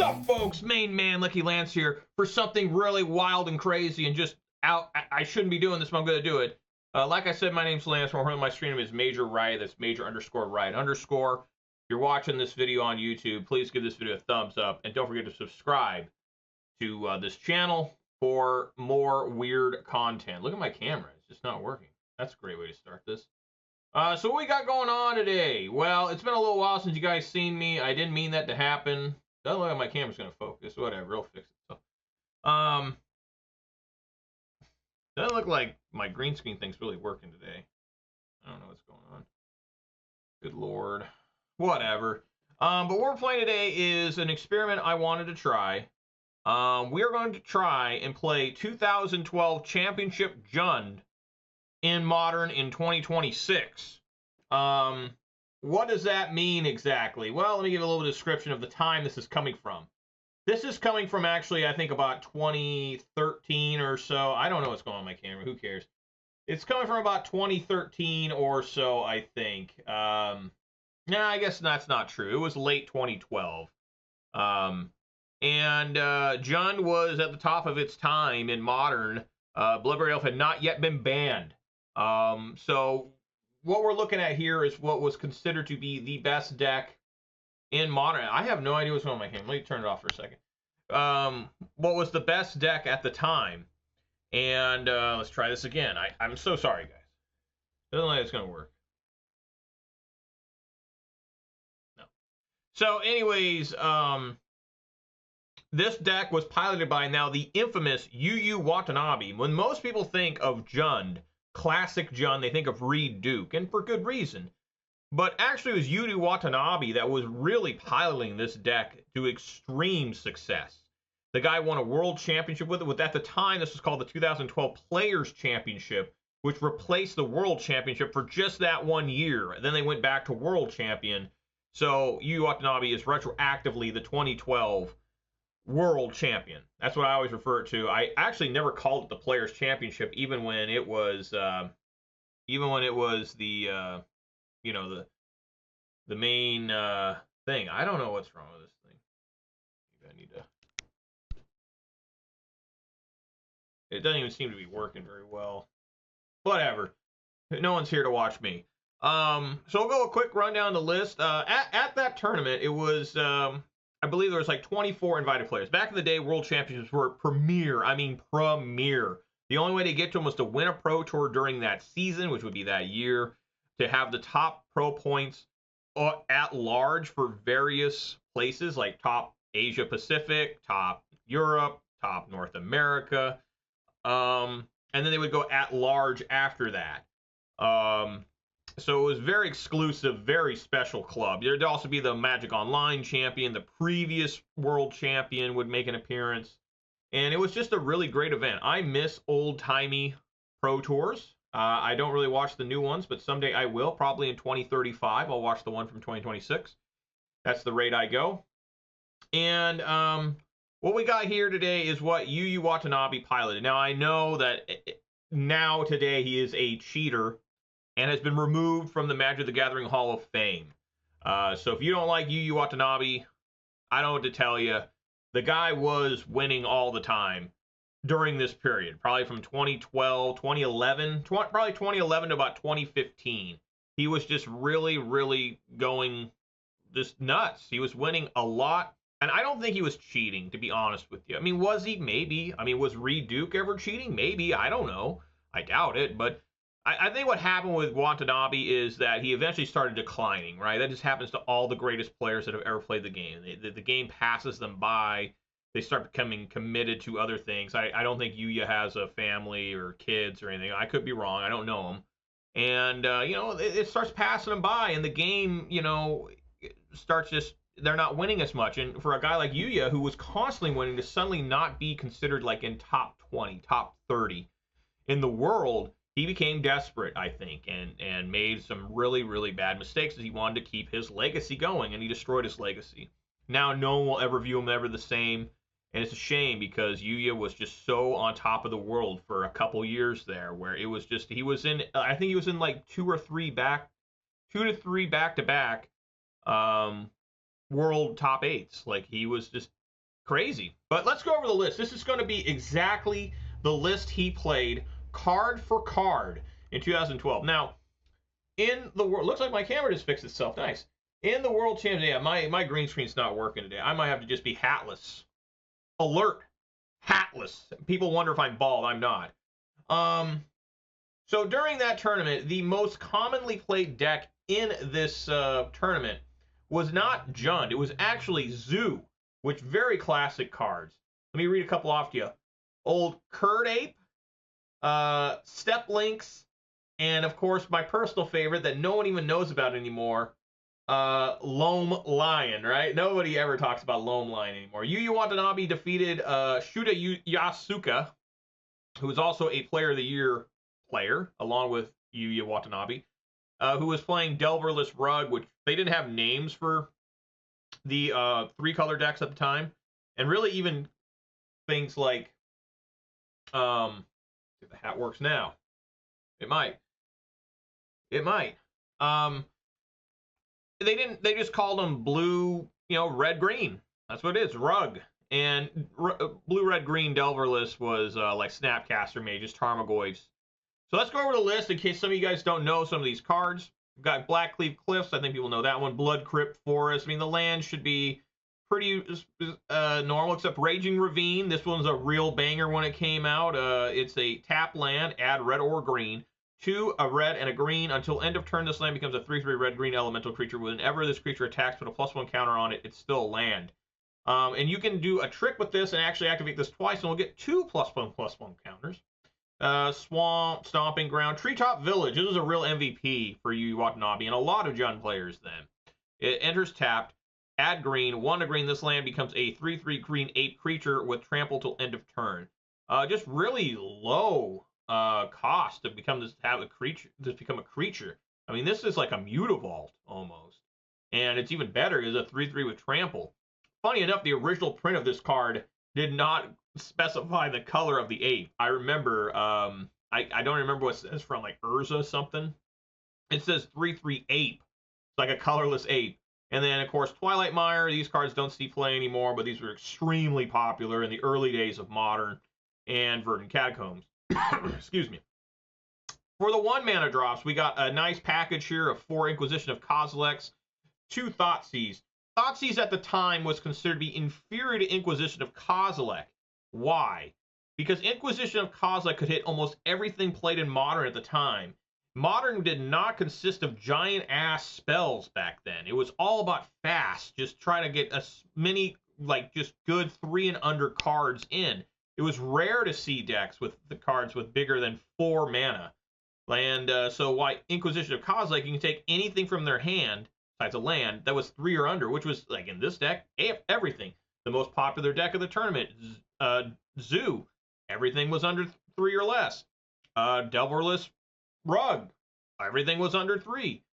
up, folks? Main man Licky Lance here for something really wild and crazy and just out. I shouldn't be doing this, but I'm going to do it. Like I said, my name's Lance. My stream name is Major Riot. That's Major_Riot_. If you're watching this video on YouTube, please give this video a thumbs up. And don't forget to subscribe to this channel for more weird content. Look at my camera. It's just not working. That's a great way to start this. So what we got going on today? Well, it's been a little while since you guys seen me. I didn't mean that to happen. Doesn't look like my camera's going to focus. Whatever, it'll fix itself. Doesn't look like my green screen thing's really working today. I don't know what's going on. Good lord. Whatever. But what we're playing today is an experiment I wanted to try. We are going to try and play 2012 Championship Jund in Modern in 2026. What does that mean exactly? Well, let me give a little description of the time this is coming from. This is coming from actually, I think, about 2013 or so. I don't know what's going on with my camera. Who cares? It's coming from about 2013 or so, I think. I guess that's not true. It was late 2012. And Jund was at the top of its time in Modern. Bloodbraid Elf had not yet been banned. So what we're looking at here is what was considered to be the best deck in Modern. I have no idea what's going on with my camera. Let me turn it off for a second. What was the best deck at the time? And let's try this again. I'm so sorry, guys. Doesn't look like it's going to work. No. So anyways, this deck was piloted by now the infamous Yuuya Wantanabe. When most people think of Jund, classic Jund, they think of Reed Duke, and for good reason. But actually, it was Yuuya Wantanabe that was really piloting this deck to extreme success. The guy won a world championship with it. At the time, this was called the 2012 Players Championship, which replaced the world championship for just that 1 year. Then they went back to world champion. So Yuuya Wantanabe is retroactively the 2012 world champion. That's what I always refer to. I actually never called it the Players Championship, even when it was the you know, the main thing. I don't know what's wrong with this thing. Maybe I need to. It doesn't even seem to be working very well. Whatever. No one's here to watch me. So we'll go a quick rundown the list. At that tournament, it was I believe there was like 24 invited players. Back in the day, World Championships were premier. I mean, premier. The only way to get to them was to win a Pro Tour during that season, which would be that year, to have the top pro points at large for various places, like top Asia Pacific, top Europe, top North America. And then they would go at large after that. So it was very exclusive, very special club. There'd also be the Magic Online champion. The previous world champion would make an appearance. And it was just a really great event. I miss old-timey Pro Tours. I don't really watch the new ones, but someday I will. Probably in 2035, I'll watch the one from 2026. That's the rate I go. And what we got here today is what Yuuya Wantanabe piloted. Now, I know that now today he is a cheater and has been removed from the Magic the Gathering Hall of Fame. So if you don't like Yuuya Wantanabe, I don't know what to tell you. The guy was winning all the time during this period, probably from 2012, 2011, probably 2011 to about 2015. He was just really, really going just nuts. He was winning a lot, and I don't think he was cheating, to be honest with you. I mean, was he? Maybe. I mean, was Reed Duke ever cheating? Maybe. I don't know. I doubt it, but I think what happened with Watanabe is that he eventually started declining, right? That just happens to all the greatest players that have ever played the game. The game passes them by. They start becoming committed to other things. I don't think Yuuya has a family or kids or anything. I could be wrong. I don't know him. And, you know, it starts passing them by, and the game, you know, starts just, they're not winning as much. And for a guy like Yuuya, who was constantly winning, to suddenly not be considered like in top 20, top 30 in the world, he became desperate, I think, and made some really, really bad mistakes as he wanted to keep his legacy going, and he destroyed his legacy. Now no one will ever view him ever the same. And it's a shame because Yuuya was just so on top of the world for a couple years there, where it was just, he was in, I think he was in like 2 to 3 back-to-back world top 8s. Like, he was just Crazy. But let's go over the list. This is going to be exactly the list he played card for card in 2012. Now, in the world, looks like my camera just fixed itself. Nice. In the World Championship, yeah, my green screen's not working today. I might have to just be hatless. Alert. Hatless. People wonder if I'm bald. I'm not. So during that tournament, the most commonly played deck in this tournament was not Jund. It was actually Zoo, which very classic cards. Let me read a couple off to you. Old Curd Ape, Step Links, and of course my personal favorite that no one even knows about anymore, Loam Lion, right? Nobody ever talks about Loam Lion anymore. Yuuya Wantanabe defeated Shuda Yasuka, who is also a Player of the Year player, along with Yuuya Watanabe, who was playing Delverless Rug, which they didn't have names for the 3-color decks at the time. And really even things like, if the hat works now. It might. They just called them blue, red, green. That's what it is, Rug. And blue, red, green Delverless was like Snapcaster Mages, Tarmogoyfs. So let's go over the list in case some of you guys don't know some of these cards. We've got Blackcleave Cliffs. I think people know that one. Blood Crypt Forest. I mean, the land should be pretty normal, except Raging Ravine. This one's a real banger when it came out. It's a tap land. Add red or green. 2, a red and a green. Until end of turn, this land becomes a 3/3 red-green elemental creature. Whenever this creature attacks, put a +1 counter on it. It's still land. And you can do a trick with this and actually activate this twice, and we'll get 2 +1/+1 counters. Swamp, Stomping Ground, Treetop Village. This was a real MVP for Yuuya Watanabe and a lot of Jund players then. It enters tapped, add green, 1 to green. This land becomes a 3/3 green ape creature with trample till end of turn. Just really low cost to become a creature. I mean, this is like a Mutavault almost, and it's even better as a 3/3 with trample. Funny enough, the original print of this card did not specify the color of the ape. I remember, I don't remember what it says from, like Urza something. It says 3/3 ape. It's like a colorless ape. And then, of course, Twilight Mire. These cards don't see play anymore, but these were extremely popular in the early days of Modern, and Verdant Catacombs. Excuse me. For the 1-mana drops, we got a nice package here of 4 Inquisition of Kozileks, 2 Thoughtseize. Thoughtseize at the time was considered to be inferior to Inquisition of Kozilek. Why? Because Inquisition of Kozilek could hit almost everything played in Modern at the time. Modern did not consist of giant-ass spells back then. It was all about fast, just trying to get as many, like, just good 3 and under cards in. It was rare to see decks with the cards with bigger than 4 mana. And so why Inquisition of Kozilek, you can take anything from their hand, besides a land, that was 3 or under, which was, like in this deck, everything. The most popular deck of the tournament, Zoo. Everything was under 3 or less. Delverless Rug. Everything was under 3.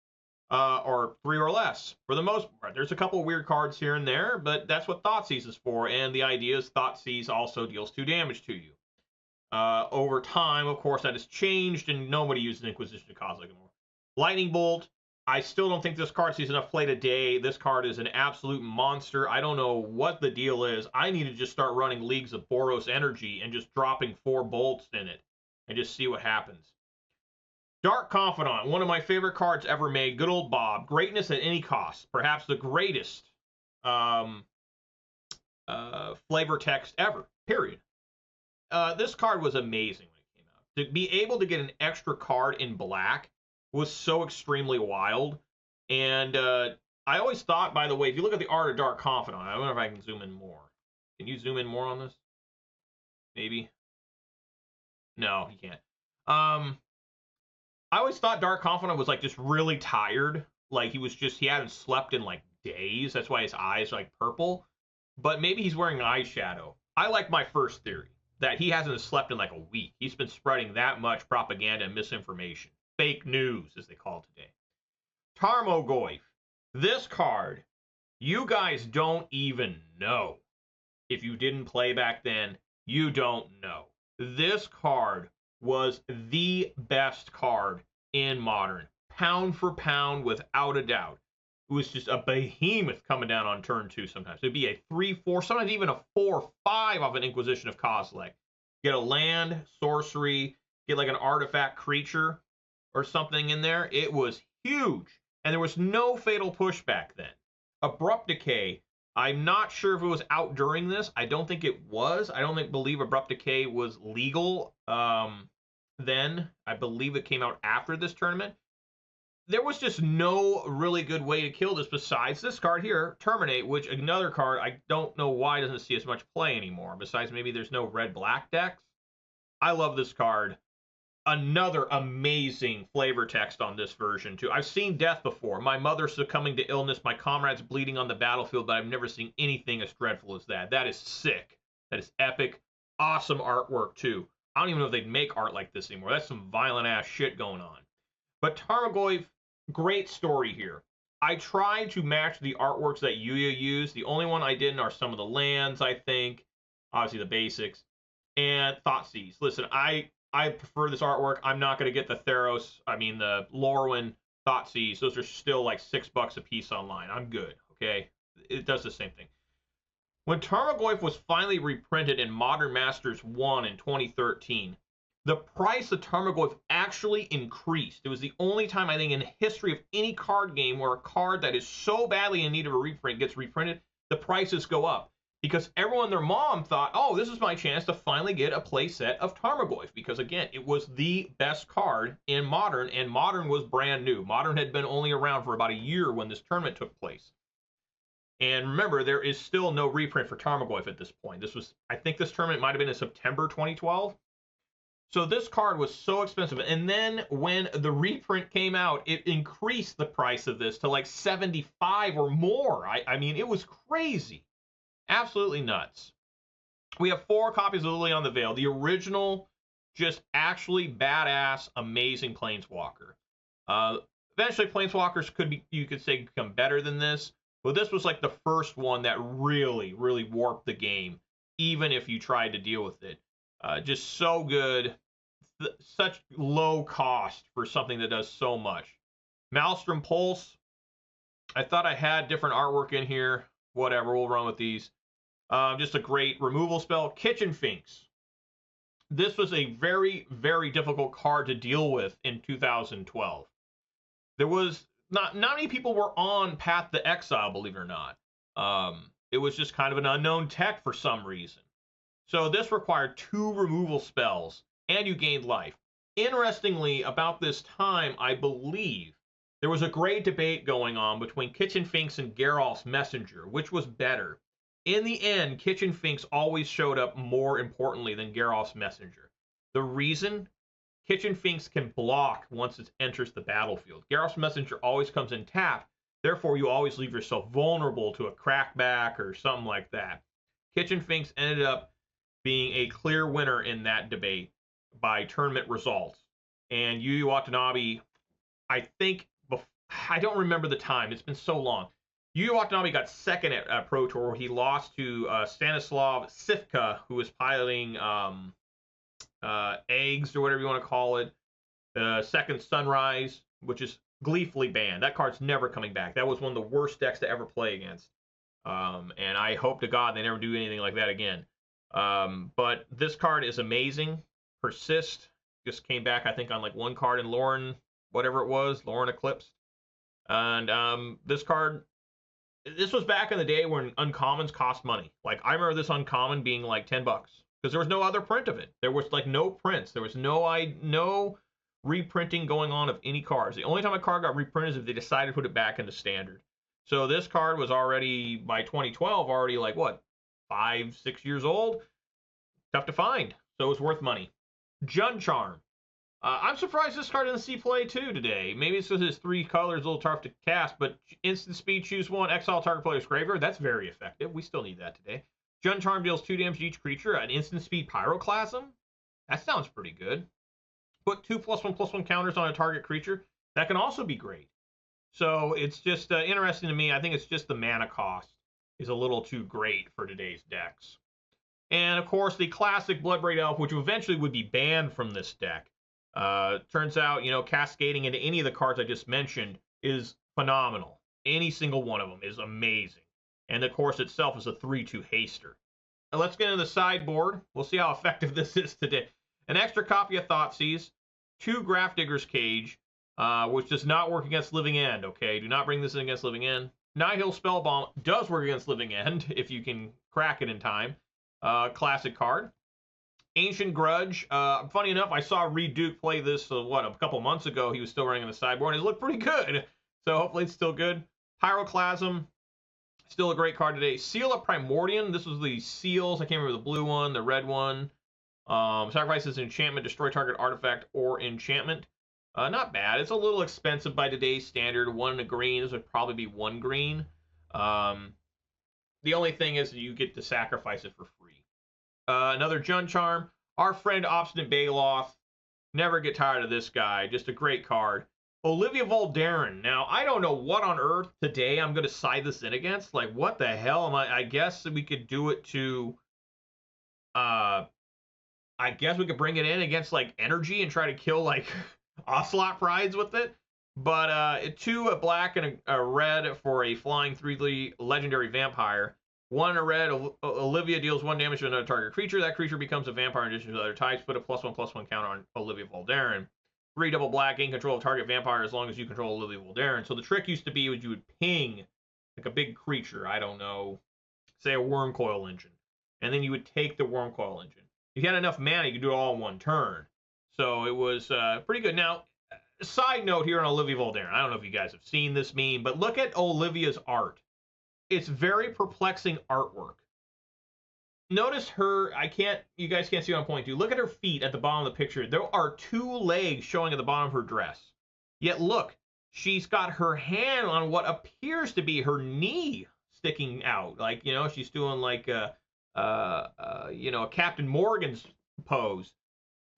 Or 3 or less. For the most part. There's a couple weird cards here and there, but that's what Thoughtseize is for. And the idea is Thoughtseize also deals 2 damage to you. Over time, of course, that has changed, and nobody uses Inquisition of Kozilek anymore. Lightning Bolt. I still don't think this card sees enough play today. This card is an absolute monster. I don't know what the deal is. I need to just start running Leagues of Boros Energy and just dropping 4 bolts in it and just see what happens. Dark Confidant, one of my favorite cards ever made. Good old Bob. Greatness at any cost. Perhaps the greatest flavor text ever. Period. This card was amazing when it came out. To be able to get an extra card in black was so extremely wild. And I always thought, by the way, if you look at the art of Dark Confidant, I wonder if I can zoom in more. Can you zoom in more on this? Maybe? No, you can't. I always thought Dark Confidant was like just really tired. Like he hadn't slept in like days. That's why his eyes are like purple. But maybe he's wearing eyeshadow. I like my first theory, that he hasn't slept in like a week. He's been spreading that much propaganda and misinformation. Fake news, as they call it today. Tarmogoyf. This card, you guys don't even know. If you didn't play back then, you don't know. This card was the best card in Modern. Pound for pound, without a doubt. it was just a behemoth coming down on turn 2 sometimes. It'd be a 3-4, sometimes even a 4-5 off an Inquisition of Kozilek. Get a land, sorcery, get like an artifact creature or something in there. It was huge. And there was no fatal pushback then. Abrupt Decay, I'm not sure if it was out during this. I don't think it was. I don't believe Abrupt Decay was legal then. I believe it came out after this tournament. There was just no really good way to kill this besides this card here, Terminate, which another card I don't know why doesn't see as much play anymore. Besides maybe there's no red-black decks. I love this card. Another amazing flavor text on this version, too. I've seen death before. My mother succumbing to illness, my comrades bleeding on the battlefield, but I've never seen anything as dreadful as that. That is sick. That is epic. Awesome artwork, too. I don't even know if they'd make art like this anymore. That's some violent-ass shit going on. But Tarmogoyf, great story here. I tried to match the artworks that Yuuya used. The only one I didn't are some of the lands, I think. Obviously, the basics. And Thoughtseize. Listen, I prefer this artwork. I'm not going to get the the Lorwyn Thoughtseize. Those are still like $6 a piece online. I'm good, okay? It does the same thing. When Tarmogoyf was finally reprinted in Modern Masters 1 in 2013, the price of Tarmogoyf actually increased. It was the only time, I think, in the history of any card game where a card that is so badly in need of a reprint gets reprinted, the prices go up. Because everyone and their mom thought, oh, this is my chance to finally get a playset of Tarmogoyf. Because, again, it was the best card in Modern, and Modern was brand new. Modern had been only around for about a year when this tournament took place. And remember, there is still no reprint for Tarmogoyf at this point. I think this tournament might have been in September 2012. So this card was so expensive. And then when the reprint came out, it increased the price of this to like $75 or more. I mean, it was crazy. Absolutely nuts. We have 4 copies of Liliana the Veil. The original, just actually badass, amazing Planeswalker. Eventually, Planeswalkers you could say, become better than this. But this was like the first one that really, really warped the game, even if you tried to deal with it. Just so good. Such low cost for something that does so much. Maelstrom Pulse. I thought I had different artwork in here. Whatever, we'll run with these. Just a great removal spell. Kitchen Finks. This was a very, very difficult card to deal with in 2012. There was not many people were on Path to Exile, believe it or not. It was just kind of an unknown tech for some reason. So this required 2 removal spells, and you gained life. Interestingly, about this time, I believe, there was a great debate going on between Kitchen Finks and Geralf's Messenger, which was better. In the end, Kitchen Finks always showed up more importantly than Geralf's Messenger. The reason? Kitchen Finks can block once it enters the battlefield. Geralf's Messenger always comes in tapped, therefore you always leave yourself vulnerable to a crackback or something like that. Kitchen Finks ended up being a clear winner in that debate by tournament results. And Yuuya Wantanabe, I think, I don't remember the time. It's been so long. Yuuya Wantanabe got second at Pro Tour, where he lost to Stanislav Sivka, who was piloting Eggs, or whatever you want to call it. Second Sunrise, which is gleefully banned. That card's never coming back. That was one of the worst decks to ever play against. And I hope to God they never do anything like that again. But this card is amazing. Persist just came back, I think, on like one card in Lauren, whatever it was, Lauren Eclipse. And this card, this was back in the day when uncommons cost money. Like, I remember this uncommon being like $10 because there was no other print of it. There was like no prints. There was no reprinting going on of any cards. The only time a card got reprinted is if they decided to put it back into standard. So this card was already, by 2012, already like, what, 5-6 years old? Tough to find. So it was worth money. Jund Charm. I'm surprised this card didn't see play too today. Maybe it's because his 3 colors a little tough to cast, but instant speed, choose 1, exile target player's graveyard. That's very effective. We still need that today. Jund Charm deals 2 damage to each creature. An instant speed Pyroclasm. That sounds pretty good. Put 2+1/+1 counters on a target creature. That can also be great. So it's just interesting to me. I think it's just the mana cost is a little too great for today's decks. And of course, the classic Bloodbraid Elf, which eventually would be banned from this deck. Turns out, cascading into any of the cards I just mentioned is phenomenal. Any single one of them is amazing. And the course itself is a 3/2 haster. Now let's get into the sideboard. We'll see how effective this is today. An extra copy of Thoughtseize, 2 Grafdigger's Cage, which does not work against Living End, okay? Do not bring this in against Living End. Nihil Spellbomb does work against Living End, if you can crack it in time. Classic card. Ancient Grudge. Funny enough, I saw Reed Duke play this, a couple months ago. He was still running in the sideboard, and it looked pretty good. So hopefully it's still good. Pyroclasm. Still a great card today. Seal of Primordium. This was the seals. I can't remember the blue one, the red one. Sacrifices enchantment, destroy target artifact or enchantment. Not bad. It's a little expensive by today's standard. 1 green. This would probably be 1 green. The only thing is you get to sacrifice it for free. Another Jund Charm. Our friend Obstinate Baloth. Never get tired of this guy. Just a great card. Olivia Voldaren. Now, I don't know what on earth today I'm going to side this in against. Like, what the hell am I guess we could do it to... I guess we could bring it in against, like, energy and try to kill, like, Ocelot Prides with it. But 2 a black and a red for a flying 3/3 legendary vampire. 1 a red, Olivia deals 1 damage to another target creature. That creature becomes a vampire in addition to other types. Put a +1/+1 counter on Olivia Voldaren. 3 double black, gain control of target vampire as long as you control Olivia Voldaren. So the trick used to be you would ping like a big creature, I don't know, say a Wormcoil Engine. And then you would take the Wormcoil Engine. If you had enough mana, you could do it all in 1 turn. So it was pretty good. Now, side note here on Olivia Voldaren. I don't know if you guys have seen this meme, but look at Olivia's art. It's very perplexing artwork. Notice her, you guys can't see what I'm pointing to. Look at her feet at the bottom of the picture. There are 2 legs showing at the bottom of her dress. Yet look, she's got her hand on what appears to be her knee sticking out. Like, you know, she's doing like a Captain Morgan's pose.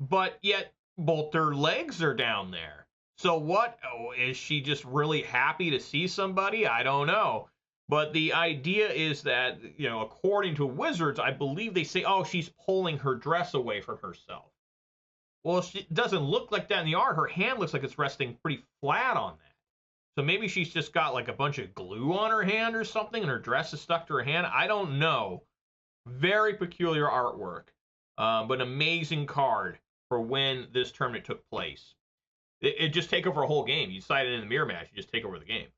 But yet both her legs are down there. So what, is she just really happy to see somebody? I don't know. But the idea is that, you know, according to Wizards, I believe they say, oh, she's pulling her dress away from herself. Well, it doesn't look like that in the art. Her hand looks like it's resting pretty flat on that. So maybe she's just got like a bunch of glue on her hand or something and her dress is stuck to her hand. I don't know. Very peculiar artwork. But an amazing card for when this tournament took place. It just take over a whole game. You decide it in the mirror match, you just take over the game.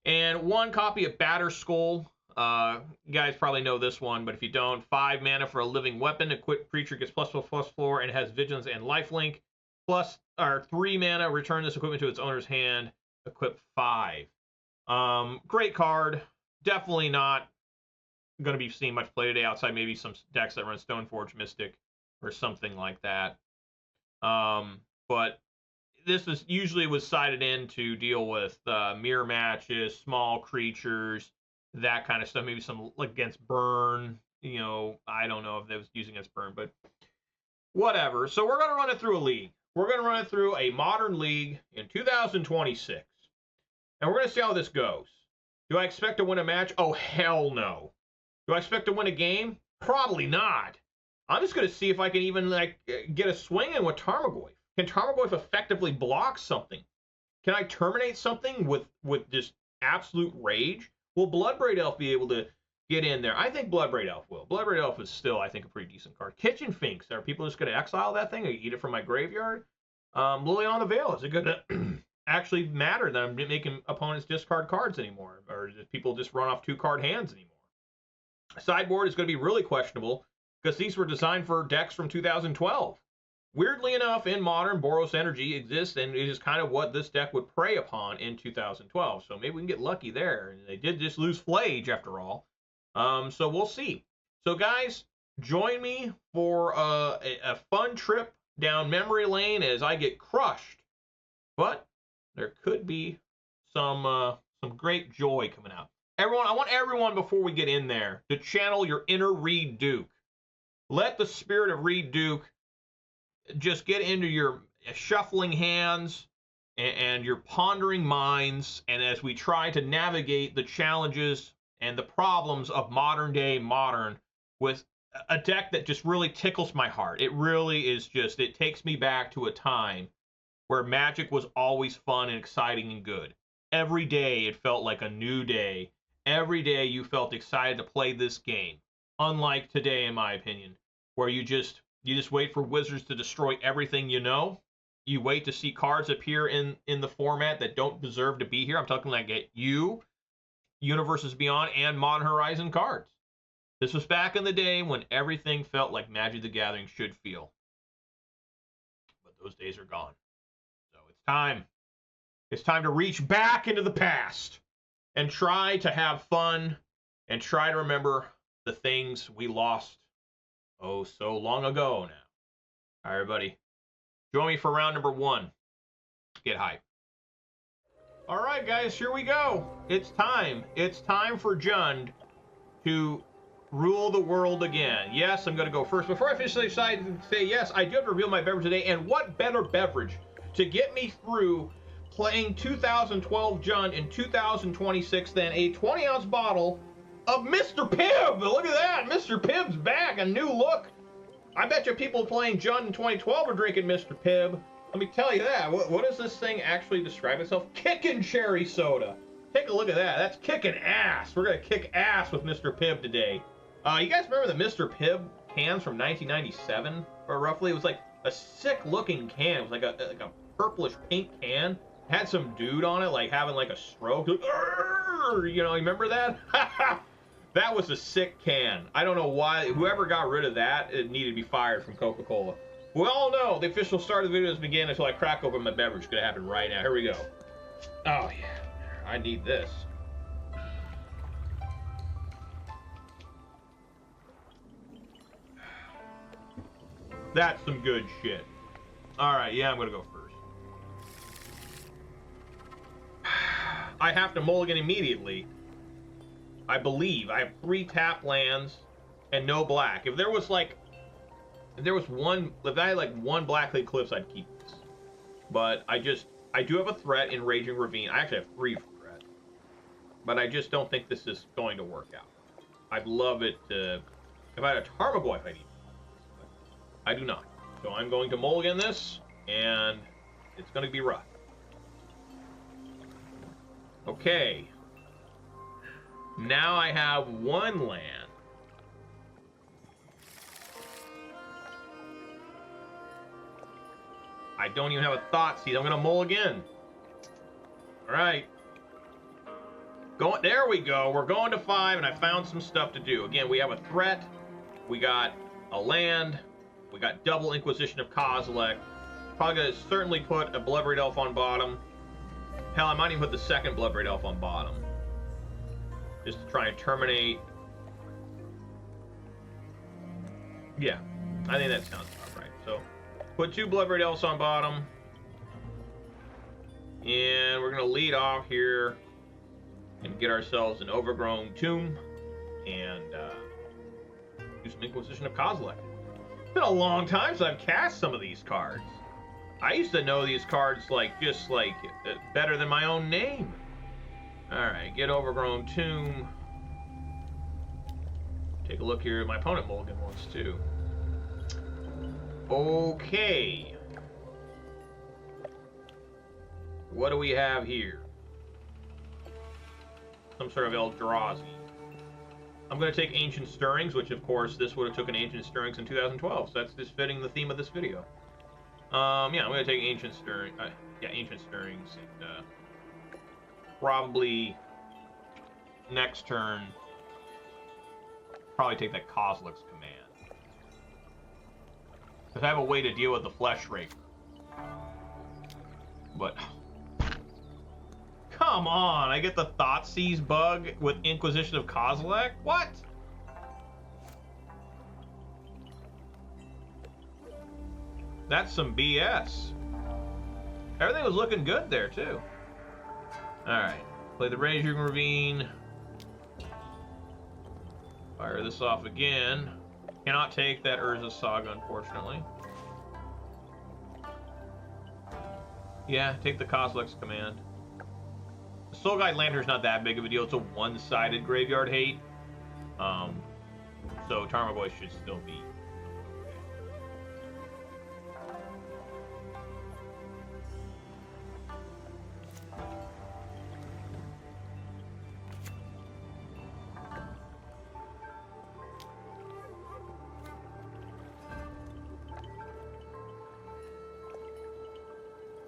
And 1 copy of Batterskull. You guys probably know this one, but if you don't, 5 mana for a living weapon. Equipped creature gets +4/+4 and has vigilance and lifelink. 3 mana, return this equipment to its owner's hand. Equip 5. Great card. Definitely not going to be seeing much play today outside maybe some decks that run Stoneforge Mystic or something like that. But this was usually sided in to deal with mirror matches, small creatures, that kind of stuff. Maybe some like against burn. You know, I don't know if they was using against burn, but whatever. So we're going to run it through a league. We're going to run it through a modern league in 2026. And we're going to see how this goes. Do I expect to win a match? Oh, hell no. Do I expect to win a game? Probably not. I'm just going to see if I can even like get a swing in with Tarmogoyf. Can Tarmogoyf effectively block something? Can I terminate something with just absolute rage? Will Bloodbraid Elf be able to get in there? I think Bloodbraid Elf will. Bloodbraid Elf is still, I think, a pretty decent card. Kitchen Finks. Are people just going to exile that thing or eat it from my graveyard? Liliana the Veil. Is it going to actually matter that I'm making opponents discard cards anymore? Or do people just run off 2-card hands anymore? Sideboard is going to be really questionable because these were designed for decks from 2012. Weirdly enough, in Modern, Boros Energy exists, and it is kind of what this deck would prey upon in 2012. So maybe we can get lucky there. And they did just lose Flage, after all. So we'll see. So, guys, join me for a fun trip down memory lane as I get crushed. But there could be some great joy coming out. Everyone, I want everyone, before we get in there, to channel your inner Reed Duke. Let the spirit of Reed Duke just get into your shuffling hands and your pondering minds, and as we try to navigate the challenges and the problems of modern day Modern with a deck that just really tickles my heart. It really is just, it takes me back to a time where Magic was always fun and exciting and good. every day it felt like a new day. Every day you felt excited to play this game. Unlike today, in my opinion, where you just wait for Wizards to destroy everything you know. You wait to see cards appear in the format that don't deserve to be here. I'm talking like Universes Beyond and Modern Horizon cards. This was back in the day when everything felt like Magic the Gathering should feel. But those days are gone. So it's time. It's time to reach back into the past and try to have fun and try to remember the things we lost oh so long ago now. All right, everybody. Join me for round number 1. Get hype. All right, guys, here we go. It's time. It's time for Jund to rule the world again. Yes, I'm going to go first. Before I officially decide to say yes, I do have to reveal my beverage today. And what better beverage to get me through playing 2012 Jund in 2026 than a 20-ounce bottle of Mr. Pibb. Look at that. Mr. Pibb's back. A new look. I bet you people playing Jund in 2012 are drinking Mr. Pibb. Let me tell you that. What does this thing actually describe itself? Kickin' cherry soda. Take a look at that. That's kicking ass. We're going to kick ass with Mr. Pibb today. You guys remember the Mr. Pibb cans from 1997? Or roughly, it was like a sick-looking can. It was like a purplish pink can. It had some dude on it, like having like a stroke. Like, you know, remember that? That was a sick can. I don't know why. Whoever got rid of that, it needed to be fired from Coca-Cola. We all know the official start of the video doesn't begin until I crack open my beverage. It's going to happen right now. Here we go. Oh, yeah. I need this. That's some good shit. All right, yeah, I'm going to go first. I have to mulligan immediately. I believe I have 3 tap lands and no black. If there was like, if I had like 1 Blackcleave Cliffs, I'd keep this. But I do have a threat in Raging Ravine. I actually have 3 for threat. But I just don't think this is going to work out. I'd love it to, if I had a Tarmogoyf, I'd eat it. I do not. So I'm going to mulligan this, and it's going to be rough. Okay. Now I have 1 land. I don't even have a Thoughtseize. I'm going to mulligan. All right. There we go. We're going to 5, and I found some stuff to do. Again, we have a threat. We got a land. We got double Inquisition of Kozilek. Probably going to certainly put a Bloodbraid Elf on bottom. Hell, I might even put the second Bloodbraid Elf on bottom. Just to try and terminate. Yeah, I think that sounds about right. So, put 2 Bloodbraid Elves on bottom. And we're going to lead off here and get ourselves an Overgrown Tomb. And do some Inquisition of Kozilek. It's been a long time since I've cast some of these cards. I used to know these cards just better than my own name. Alright, get Overgrown Tomb. Take a look here. My opponent mulligan wants too. Okay. What do we have here? Some sort of Eldrazi. I'm going to take Ancient Stirrings, which of course this would have took an Ancient Stirrings in 2012, so that's just fitting the theme of this video. Yeah, I'm going to take Ancient Stirrings. Ancient Stirrings. And, probably next turn, probably take that Kozilek's Command. Because I have a way to deal with the Flesh Raker. But come on, I get the Thoughtseize bug with Inquisition of Kozilek? What? That's some BS. Everything was looking good there, too. Alright. Play the Raging Ravine. Fire this off again. Cannot take that Urza Saga, unfortunately. Yeah, take the Kozilek's Command. The Soul Guide Lantern's not that big of a deal. It's a one-sided graveyard hate. So Tarmogoyf should still be.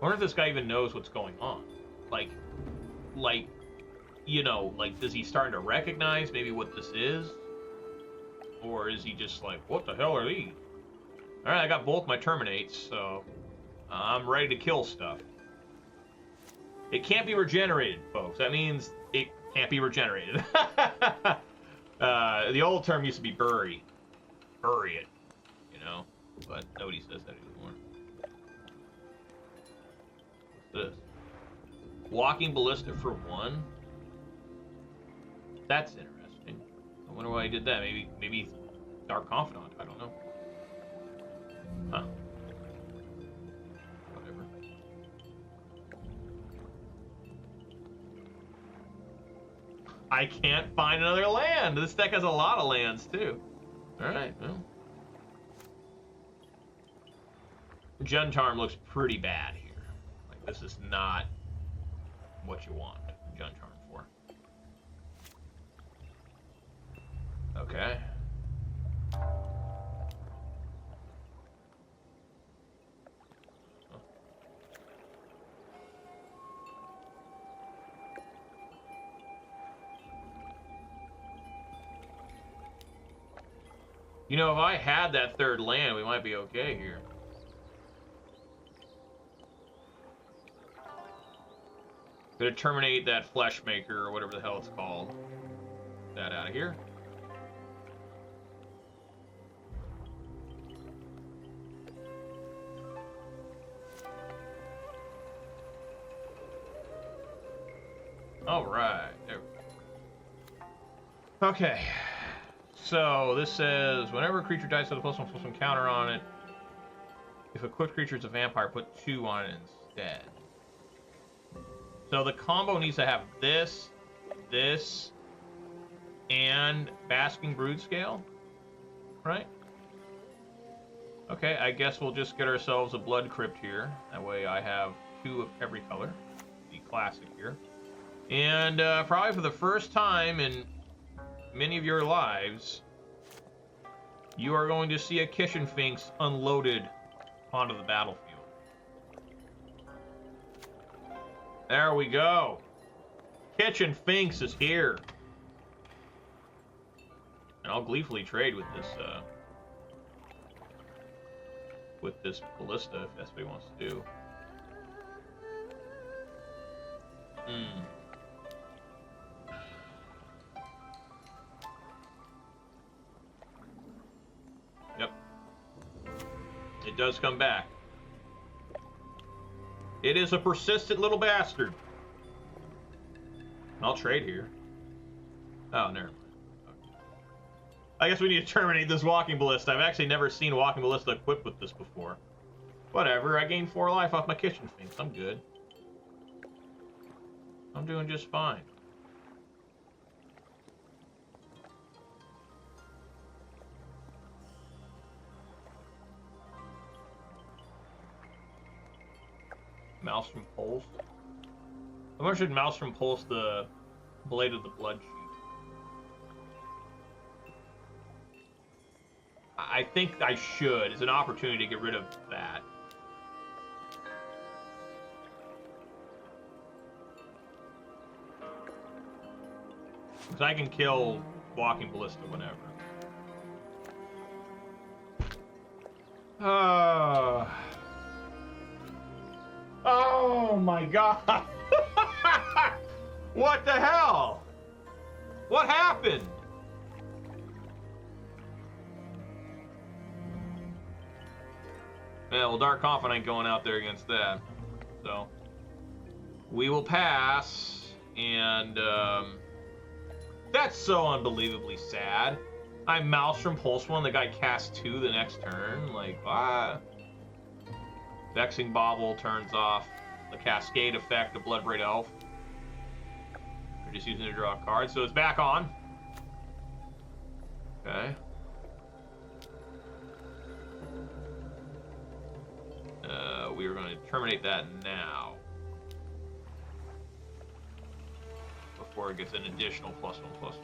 wonder if this guy even knows what's going on. Like, you know, like, is he starting to recognize maybe what this is? Or is he just like, what the hell are these? Alright, I got both my Terminates, so I'm ready to kill stuff. It can't be regenerated, folks. That means it can't be regenerated. The old term used to be bury. Bury it, you know? But nobody says that anymore. What's this? Walking Ballista for 1? That's interesting. I wonder why he did that. Maybe Dark Confidant. I don't know. Huh. Whatever. I can't find another land. This deck has a lot of lands too. Alright, well. Juntarm looks pretty bad here. Like, this is not what you want Juntarm for. Okay. You know, if I had that third land, we might be okay here. Gonna terminate that Fleshmaker, or whatever the hell it's called. Get that out of here. Alright, there we go. Okay. So, this says, whenever a creature dies with a +1/+1 counter on it, if equipped creature is a vampire, put 2 on it instead. So the combo needs to have this, and Basking Broodscale, right? Okay, I guess we'll just get ourselves a Blood Crypt here. That way I have 2 of every color. The classic here. And probably for the first time in many of your lives, you are going to see a Kitchen Finks unloaded onto the battlefield. There we go. Kitchen Finks is here. And I'll gleefully trade with this Ballista, if that's what he wants to do. Yep. It does come back. It is a persistent little bastard. I'll trade here. Oh, never mind. Okay. I guess we need to terminate this Walking Ballista. I've actually never seen Walking Ballista equipped with this before. Whatever, I gained 4 life off my Kitchen Finks. I'm good. I'm doing just fine. Maelstrom Pulse. How much should Maelstrom Pulse the Blade of the Blood Sheet? I think I should. It's an opportunity to get rid of that. Because I can kill Walking Ballista whenever. Oh my god! What the hell? What happened? Yeah, well, Dark Confidant ain't going out there against that. So, we will pass, and that's so unbelievably sad. I Maelstrom Pulse one, the guy cast 2 the next turn. Like, what? Vexing Bauble turns off the Cascade effect of Bloodbraid Elf. We're just using it to draw a card, so it's back on. Okay. We are going to terminate that now. Before it gets an additional +1/+1.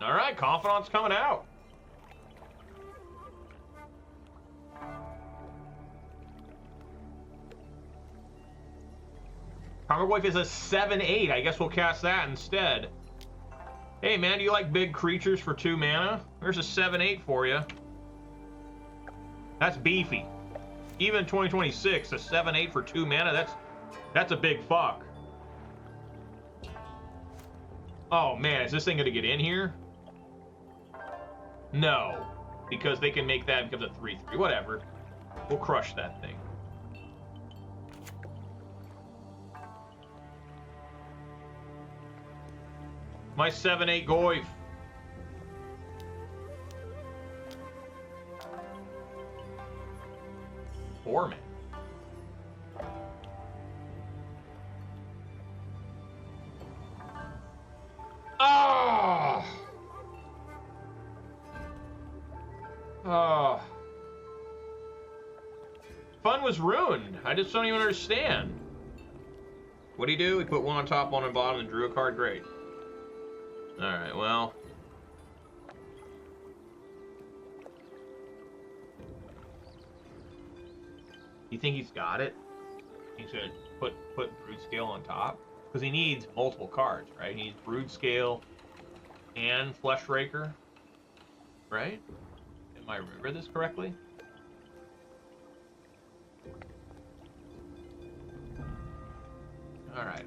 All right, Confidant's coming out. Tarmogoyf is a 7/8. I guess we'll cast that instead. Hey, man, do you like big creatures for 2 mana? There's a 7/8 for you. That's beefy. Even in 2026, a 7/8 for 2 mana, that's a big fuck. Oh, man, is this thing going to get in here? No, because they can make that becomes a 3/3. Whatever. We'll crush that thing. My 7/8 Goyf. Foreman. Oh! Oh. Fun was ruined. I just don't even understand. What do you do? We put one on top, one on bottom, and drew a card. Great. Alright, well. You think he's got it? He's gonna put Broodscale on top? Because he needs multiple cards, right? He needs Broodscale and Fleshraker, right? Am I remember this correctly? All right,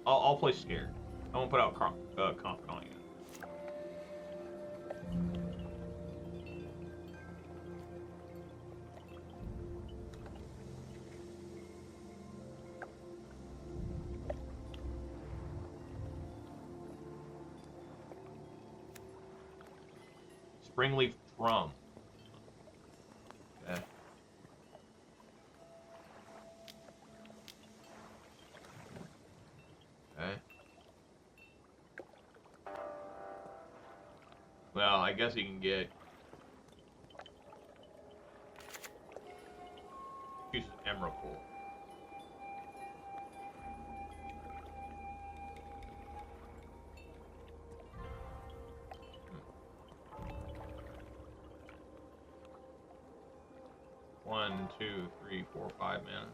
I'll play scared. I won't put out Confidant yet. Springleaf Drum. Okay. Okay. Well, I guess he can get use Emerald Pool. One, 2, 3, 4, 5 mana.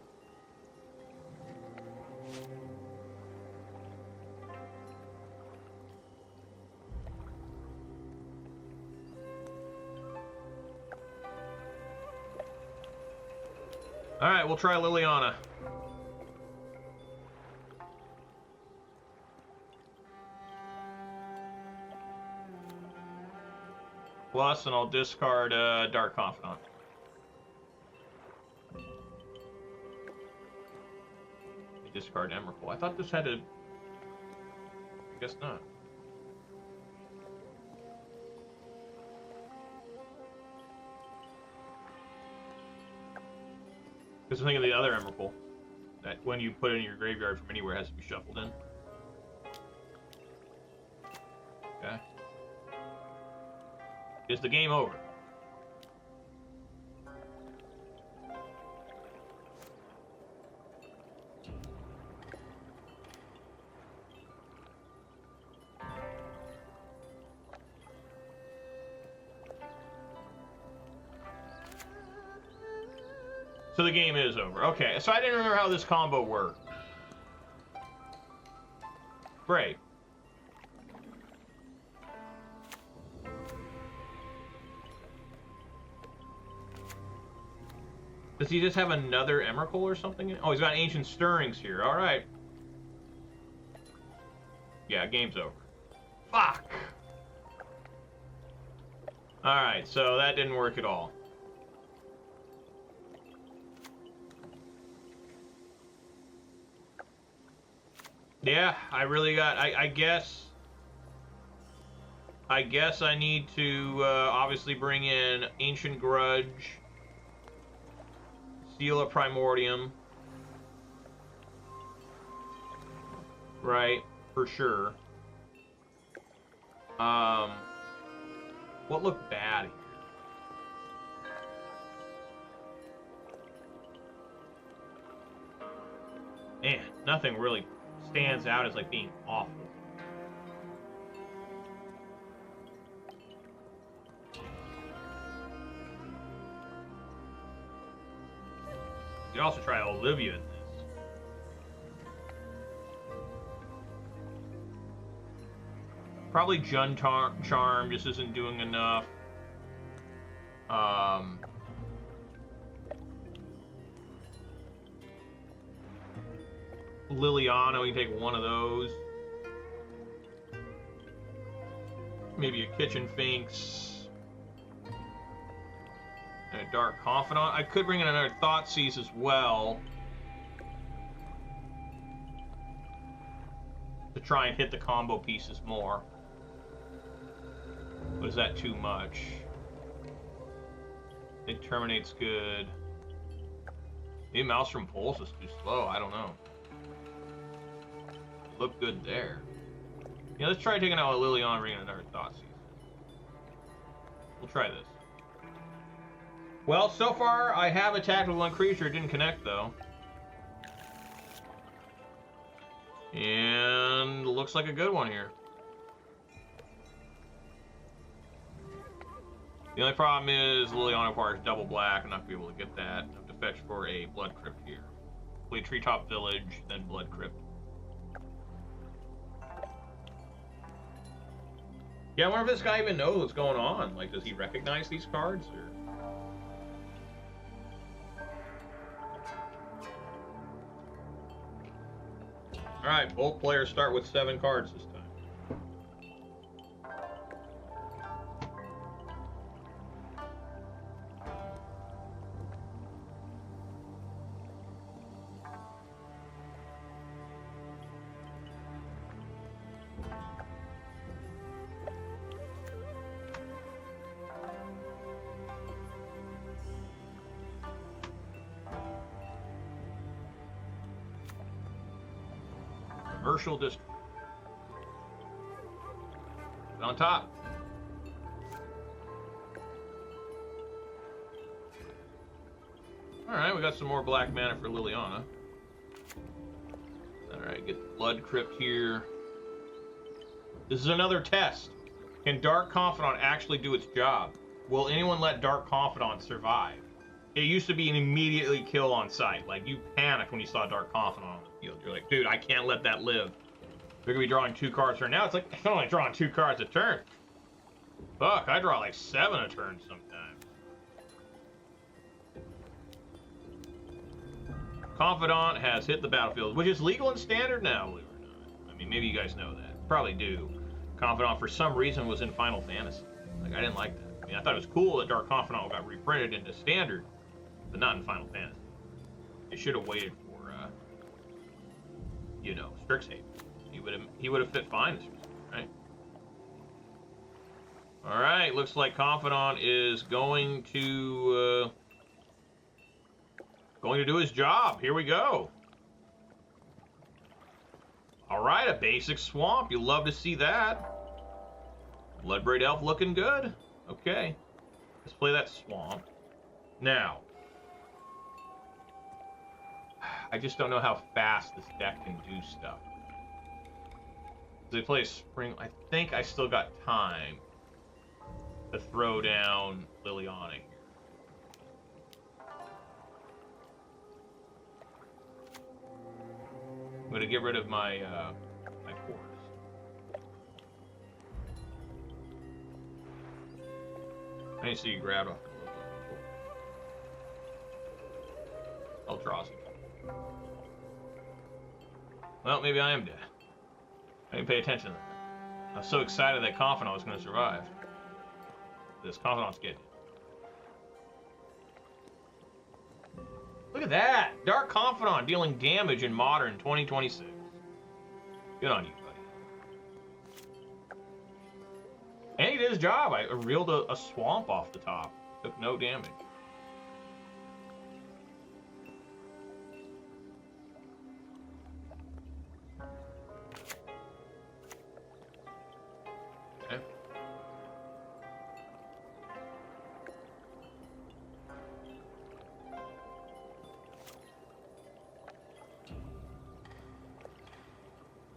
All right, we'll try Liliana. Plus, and I'll discard Dark Confidant. Discard Emrakul. I thought this had a... I guess not. Because I'm thinking of the other Emrakul. That when you put it in your graveyard from anywhere, it has to be shuffled in. Okay. Is the game over? So the game is over. Okay, so I didn't remember how this combo worked. Great. Does he just have another Emrakul or something? Oh, he's got Ancient Stirrings here. All right. Yeah, game's over. Fuck. All right, so that didn't work at all. Yeah, I really got... I guess I need to obviously bring in Ancient Grudge, Seal of Primordium. Right, for sure. What looked bad here? Man, nothing really stands out as like being awful. You could also try Olivia in this. Probably Jun Charm just isn't doing enough. Liliana, we can take one of those. Maybe a Kitchen Finks. And a Dark Confidant. I could bring in another Thoughtseize as well. To try and hit the combo pieces more. But is that too much? I think Terminate's good. Maybe Maelstrom Pulse is too slow. I don't know. Look good there. Yeah, let's try taking out a Liliana and bringing another Thoughtseize. We'll try this. Well, so far I have attacked with one creature. It didn't connect though. And looks like a good one here. The only problem is Liliana requires double black. I'm not going to be able to get that. I have to fetch for a Blood Crypt here. Play Treetop Village, then Blood Crypt. Yeah, I wonder if this guy even knows what's going on. Like, does he recognize these cards? Or... Alright, both players start with 7 cards this time. Commercial district. On top. Alright, we got some more black mana for Liliana. Alright, get the Blood Crypt here. This is another test. Can Dark Confidant actually do its job? Will anyone let Dark Confidant survive? It used to be an immediately kill on sight. Like, you panicked when you saw Dark Confidant on the field. You're like, dude, I can't let that live. We're going to be drawing 2 cards right now. It's like, I'm only drawing 2 cards a turn. Fuck, I draw like 7 a turn sometimes. Confidant has hit the battlefield, which is legal and standard now, believe it or not. I mean, maybe you guys know that. Probably do. Confidant, for some reason, was in Final Fantasy. Like, I didn't like that. I mean, I thought it was cool that Dark Confidant got reprinted into standard, but not in Final Fantasy. It should have waited for, you know, Strixhaven. He would have fit fine, right? All right, looks like Confidant is going to do his job. Here we go. All right, a basic swamp. You love to see that. Bloodbraid Elf looking good. Okay, let's play that swamp. Now, I just don't know how fast this deck can do stuff. They play a spring. I think I still got time to throw down Liliana here. I'm gonna get rid of my my forest. I need to see you grab off the logo. I'll draw some. Well, maybe I am dead. I didn't pay attention to that. I was so excited that Confidant was going to survive. This Confidant's getting it. Look at that! Dark Confidant dealing damage in Modern 2026. Good on you, buddy. And he did his job. I reeled a swamp off the top. Took no damage.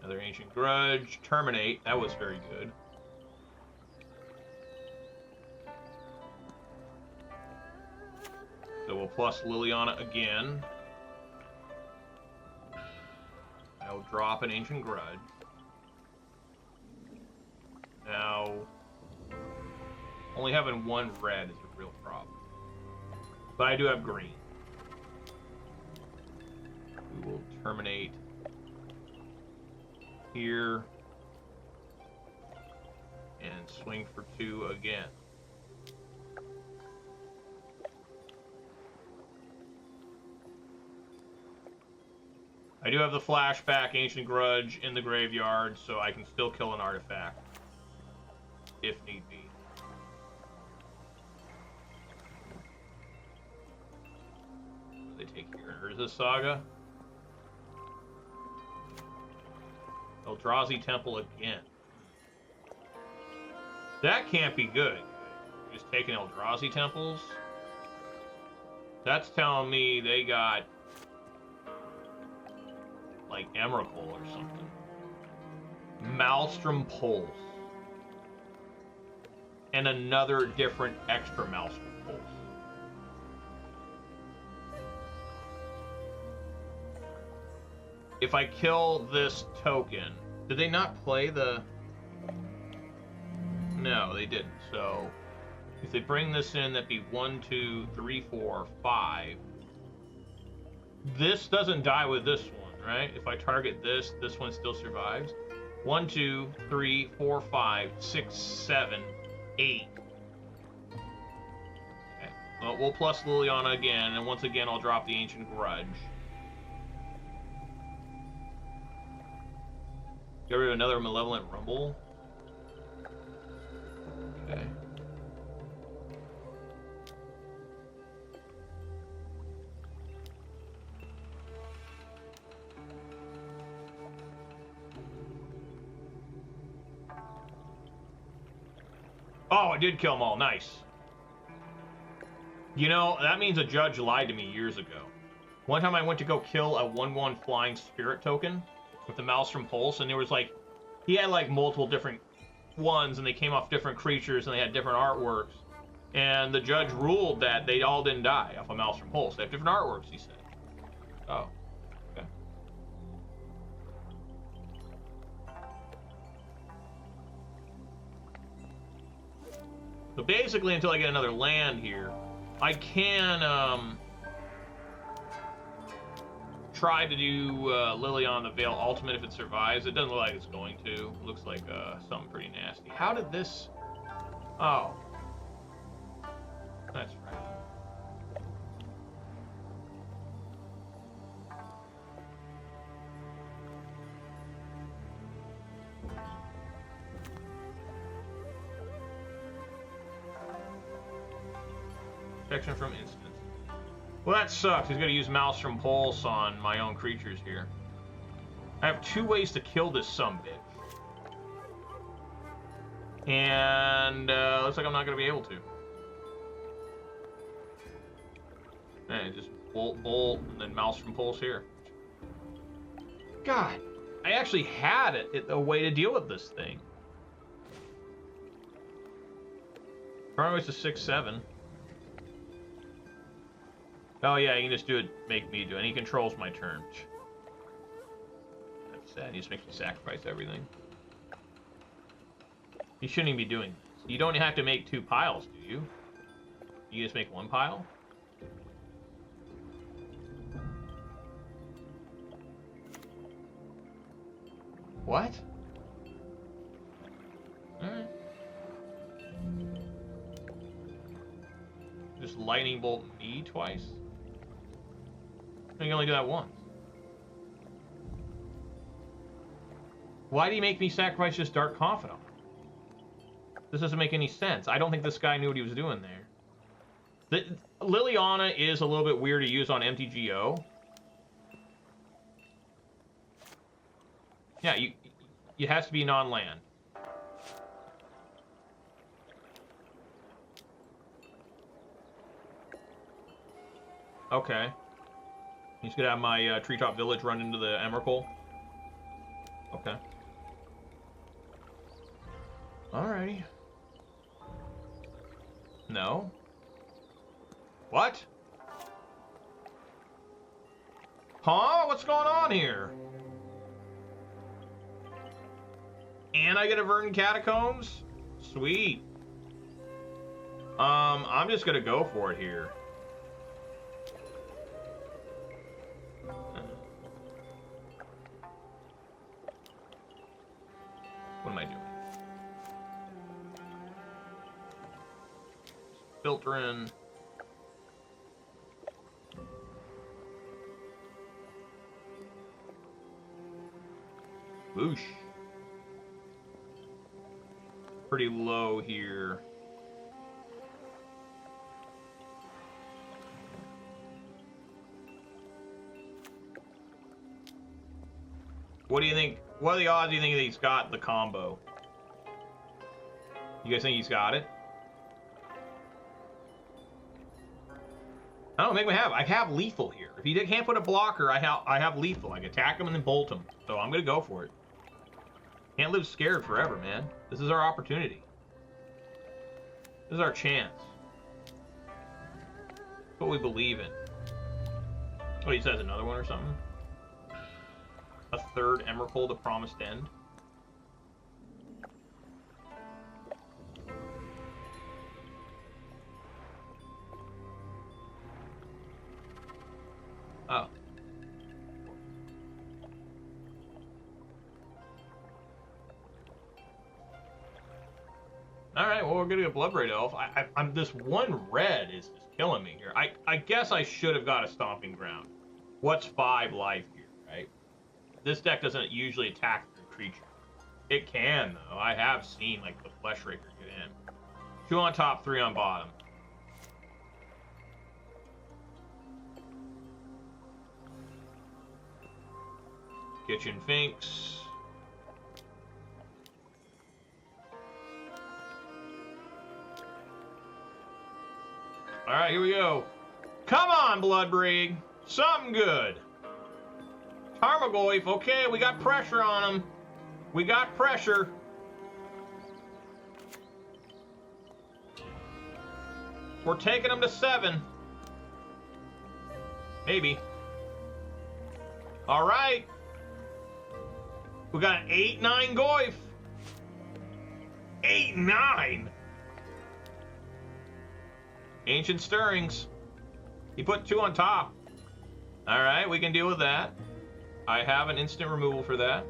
Another Ancient Grudge. Terminate. That was very good. So we'll plus Liliana again. go drop an Ancient Grudge. Now, only having one red is a real problem. But I do have green. We will terminate here and swing for 2 again. I do have the flashback Ancient Grudge in the graveyard, so I can still kill an artifact if need be. What do they take here? Urza Saga. Eldrazi Temple again. That can't be good. Just taking Eldrazi Temples. That's telling me they got like Emrakul or something. Maelstrom Pulse. And another different extra Maelstrom Pulse. If I kill this token, did they not play the... No, they didn't. So, if they bring this in, that'd be 1, 2, 3, 4, 5. This doesn't die with this one, right? If I target this, this one still survives. 1, 2, 3, 4, 5, 6, 7, 8. Okay. Well, we'll plus Liliana again, and once again I'll drop the Ancient Grudge. Get rid of another Malevolent Rumble. Okay. Oh, I did kill them all. Nice. You know, that means a judge lied to me years ago. One time I went to go kill a 1/1 flying spirit token with the Maelstrom Pulse, and there was like, he had like multiple different ones, and they came off different creatures, and they had different artworks. And the judge ruled that they all didn't die off a Maelstrom Pulse. They have different artworks, he said. Oh, okay. So basically, until I get another land here, I can try to do Liliana the Veil Ultimate if it survives. It doesn't look like it's going to. It looks like something pretty nasty. How did this... Oh. That's right. Protection from instants. Well, that sucks. He's going to use Maelstrom Pulse on my own creatures here. I have 2 ways to kill this sumbitch. And looks like I'm not going to be able to. And just bolt, and then Maelstrom Pulse here. God, I actually had a way to deal with this thing. Probably it's a 6/7. Oh yeah, you can just do it, make me do it. And he controls my turn. That's sad. He just makes me sacrifice everything. You shouldn't even be doing this. You don't have to make 2 piles, do you? You just make 1 pile? What? Alright. Just lightning bolt me twice? You can only do that once. Why do you make me sacrifice just Dark Confidant? This doesn't make any sense. I don't think this guy knew what he was doing there. Liliana is a little bit weird to use on MTGO. Yeah, it has to be non-land. Okay. He's gonna have my Treetop Village run into the Emrakul. Okay. Alrighty. No. What? Huh? What's going on here? And I get a Verdant Catacombs? Sweet. I'm just gonna go for it here. What am I doing? Filter in. Whoosh. Pretty low here. What do you think? What are the odds do you think that he's got the combo? You guys think he's got it? I don't make him have. I have lethal here. If he can't put a blocker, I have lethal. I can attack him and then bolt him. So I'm gonna go for it. Can't live scared forever, man. This is our opportunity. This is our chance. It's what we believe in. Oh, he says another one or something? A third Emrakul, the Promised End. Oh. Alright, well, we're gonna get Bloodbraid Elf. I'm this one red is just killing me here. I guess I should have got a Stomping Ground. What's 5 life here, right? This deck doesn't usually attack the creature. It can, though. I have seen, like, the Flesh Raker get in. 2 on top, 3 on bottom. Kitchen Finks. Alright, here we go. Come on, Bloodbraid. Something good. Tarmogoyf, okay, we got pressure on him. We got pressure. We're taking him to 7. Maybe. Alright. We got an 8-9 Goyf. 8-9? Ancient Stirrings. He put 2 on top. Alright, we can deal with that. I have an instant removal for that.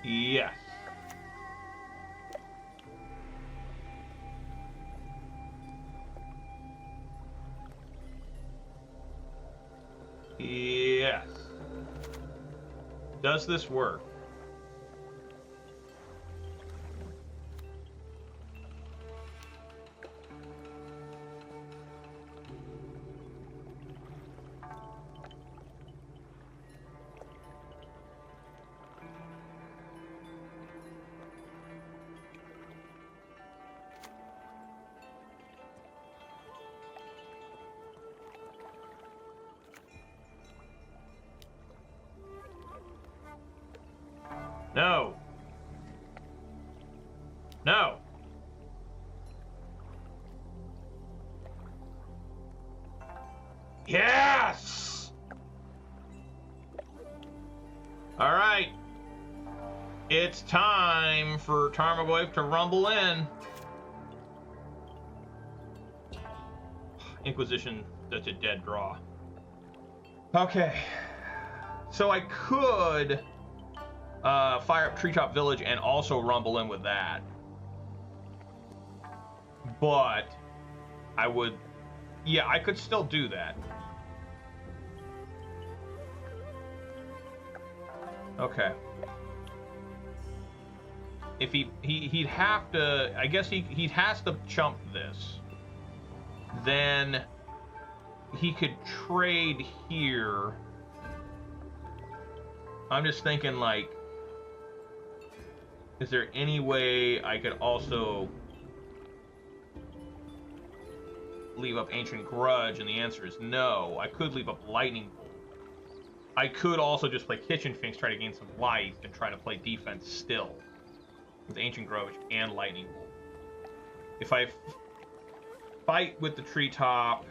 Yes. Yes. Does this work? No. No. Yes! All right. It's time for Tarmogoyf to rumble in. Inquisition, that's a dead draw. Okay. So I could fire up Treetop Village and also rumble in with that. But I would... Yeah, I could still do that. Okay. If he'd have to... I guess he has to chump this. Then he could trade here. I'm just thinking, like... Is there any way I could also leave up Ancient Grudge? And the answer is no. I could leave up Lightning Bolt. I could also just play Kitchen Finks, try to gain some life, and try to play defense still with Ancient Grudge and Lightning Bolt. If I fight with the Treetop,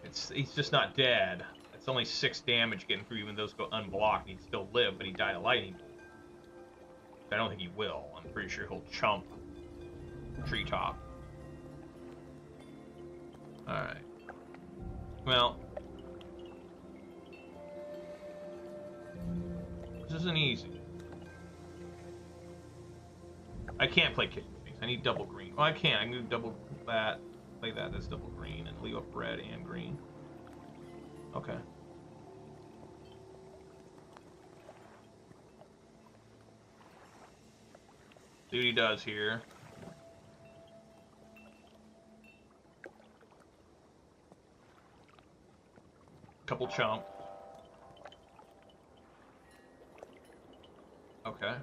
He's just not dead. It's only 6 damage getting through, even though those go unblocked, and he'd still live, but he died of lightning. I don't think he will. I'm pretty sure he'll chump Treetop. Alright. Well. This isn't easy. I can't play Kitchen Finks. I need double green. Oh, I can't. I can do double that. Play that. That's double green. And leave up red and green. Okay. See what he does here. Couple chump. Okay.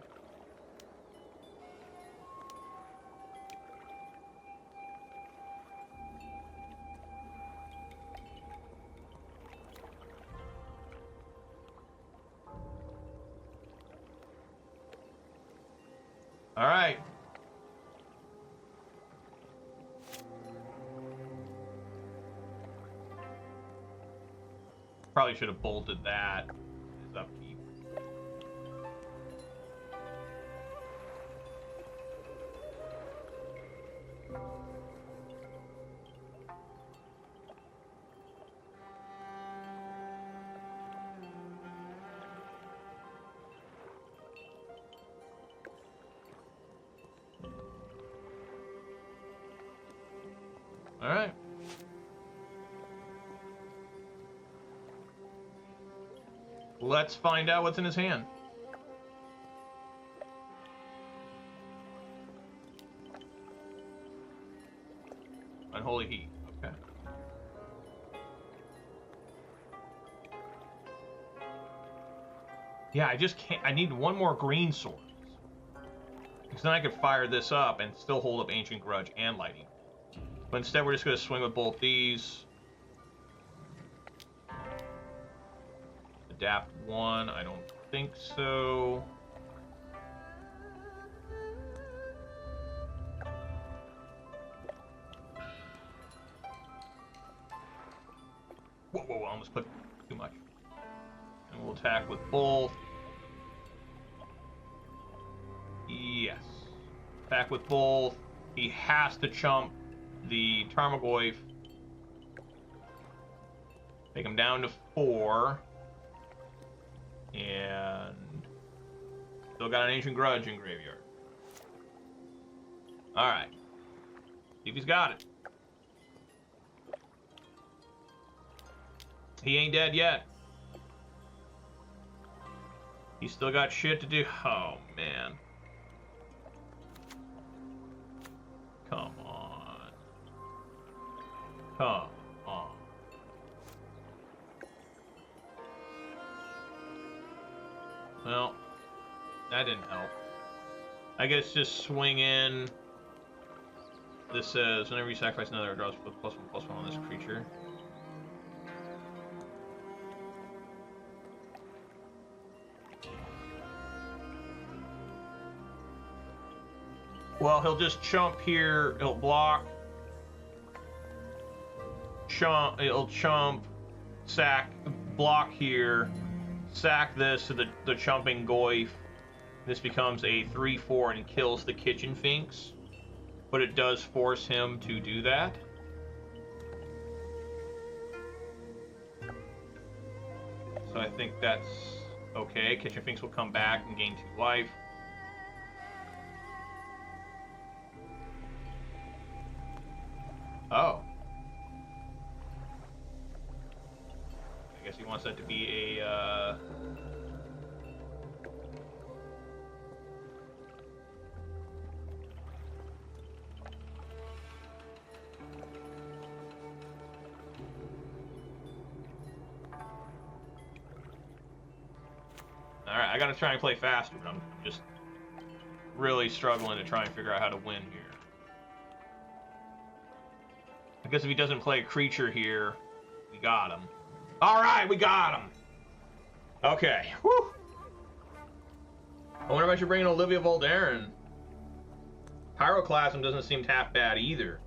All right. Probably should have bolted that. His upkeep. All right. Let's find out what's in his hand. Unholy Heat. Okay. Yeah, I just can't. I need one more green source. Because then I could fire this up and still hold up Ancient Grudge and Lightning. But instead, we're just going to swing with both these. Adapt 1, I don't think so. Whoa, whoa, I almost clicked too much. And we'll attack with both. Yes. Attack with both. He has to chump the Tarmogoyf. Take him down to 4. And still got an Ancient Grudge in graveyard. Alright. See if he's got it. He ain't dead yet. He's still got shit to do. Oh, man. Come on. Come on. Well, that didn't help. I guess just swing in. This says, whenever you sacrifice another, it draws +1/+1 on this creature. Well, he'll just chump here. He'll block. Chump. He'll chump. Sack. Block here. Sack this to the chumping Goyf. This becomes a 3/4 and kills the Kitchen Finks. But it does force him to do that. So I think that's okay. Kitchen Finks will come back and gain 2 life. Oh. I guess he wants that to be a, Alright, I gotta try and play faster, but I'm just really struggling to try and figure out how to win here. I guess if he doesn't play a creature here, we got him. Alright, we got him! Okay, whew! I wonder if I should bring in Olivia Voldaren. Pyroclasm doesn't seem half bad either.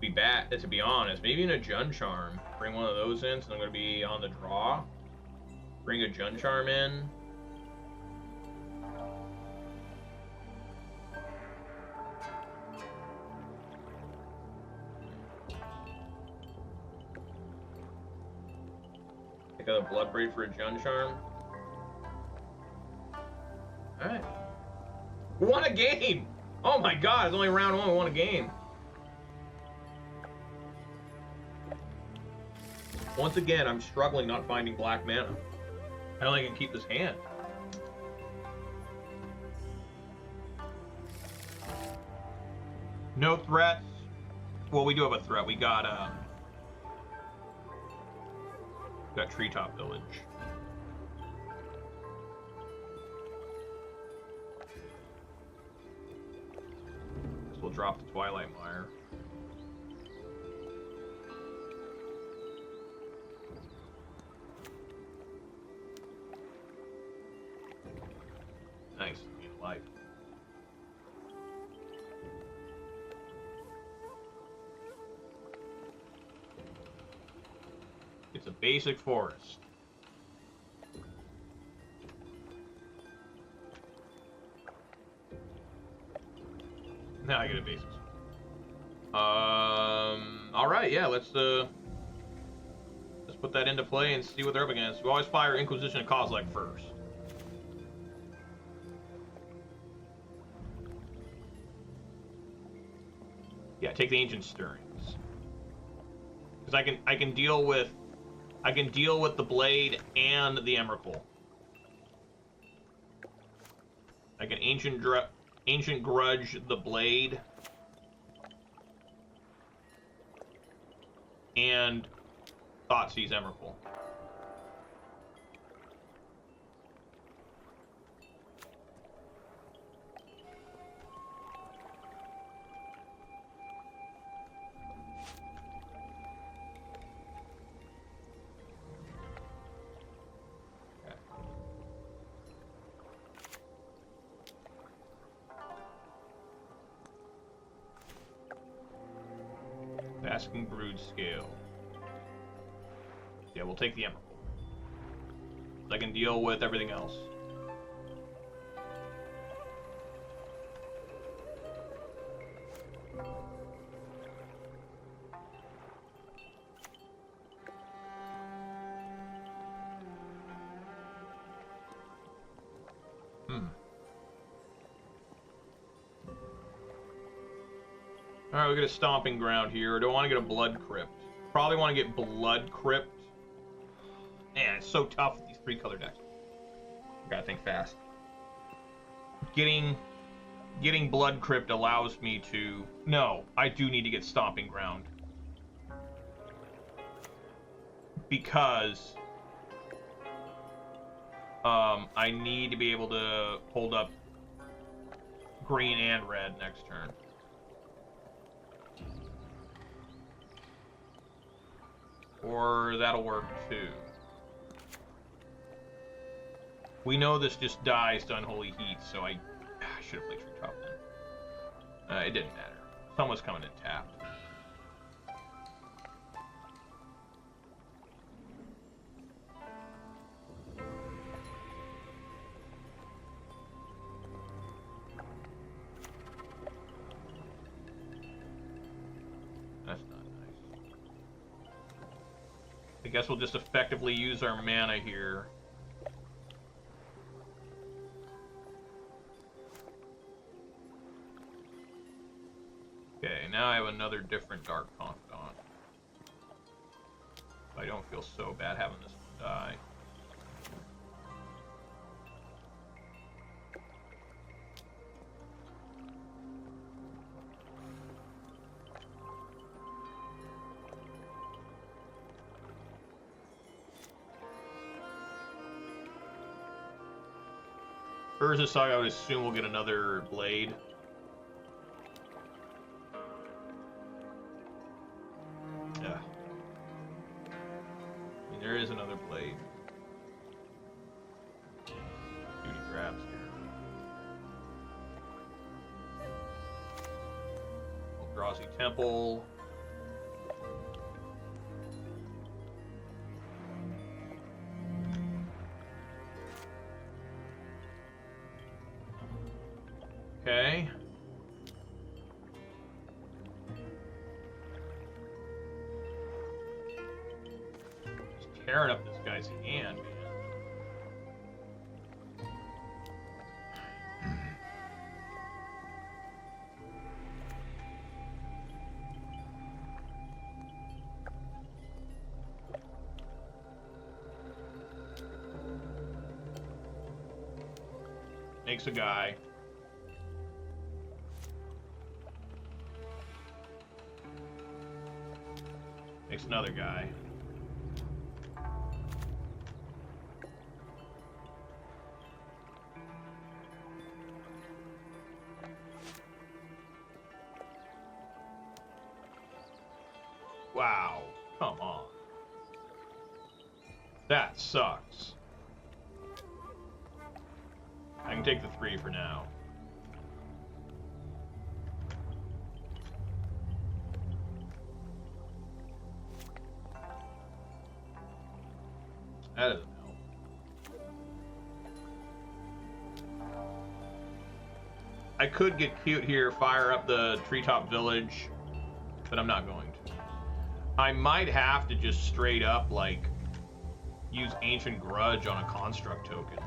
To be honest, maybe in a Jun Charm. Bring one of those in, so I'm going to be on the draw. Bring a Jun Charm in. Take out a Bloodbraid for a Jun Charm. Alright. We won a game! Oh my god, it's only round 1, we won a game. Once again, I'm struggling not finding black mana. I don't think I can keep this hand. No threats. Well, we do have a threat. We got Treetop Village. Guess we'll drop the Twilight Mire. Nice, life. It's a basic forest. Now I get a basic. All right, yeah, let's put that into play and see what they're up against. We always fire Inquisition of Kozilek first. Yeah, take the Ancient Stirrings. Because I can deal with the Blade and the Emrakul. I can Ancient Grudge the Blade and Thoughtseize Emrakul. Basking Brood Scale. Yeah, we'll take the Emrakul. I can deal with everything else. Alright, we get a Stomping Ground here. I don't want to get a Blood Crypt. Probably want to get Blood Crypt. Man, it's so tough with these 3-color decks. I gotta think fast. Getting Blood Crypt allows me to... No, I do need to get Stomping Ground. Because... I need to be able to hold up green and red next turn. Or that'll work too. We know this just dies to Unholy Heat, so I should have played Treetop then. It didn't matter. Someone's coming in tapped. That's not nice. I guess we'll just effectively use our mana here. Okay, now I have another different Dark Confidant. I don't feel so bad having this one die. Urza Saga, I would assume we'll get another Blade. Yeah. I mean, there is another Blade. Duty grabs here. Eldrazi Temple. Okay. Just tearing up this guy's hand, man. Makes a guy. Makes another guy. Wow. Come on. That sucks. I can take the 3 for now. That doesn't help. I could get cute here, fire up the Treetop Village, but I'm not going to. I might have to just straight up, like, use Ancient Grudge on a Construct token.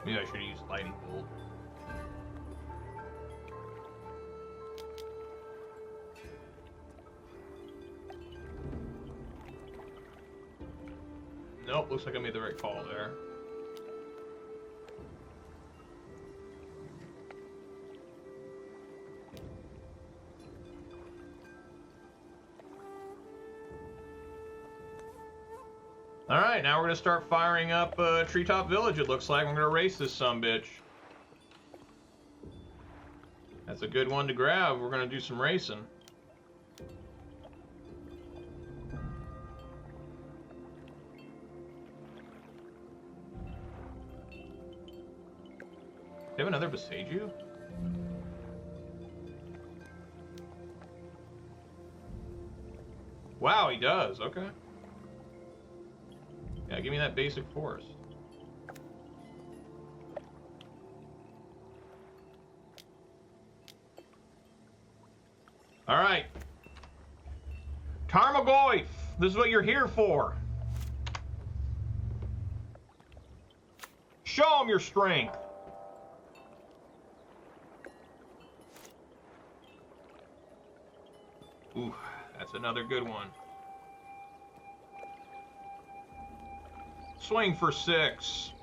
Maybe I should use Lightning Bolt. Nope, looks like I made the right call there. Alright, now we're going to start firing up Treetop Village, it looks like. We're going to race this sumbitch. That's a good one to grab. We're going to do some racing. Do you have another Boseiju? Wow, he does. Okay. Yeah, give me that basic force. All right. Tarmogoyf, this is what you're here for. Show them your strength. Ooh, that's another good one. Swing for 6.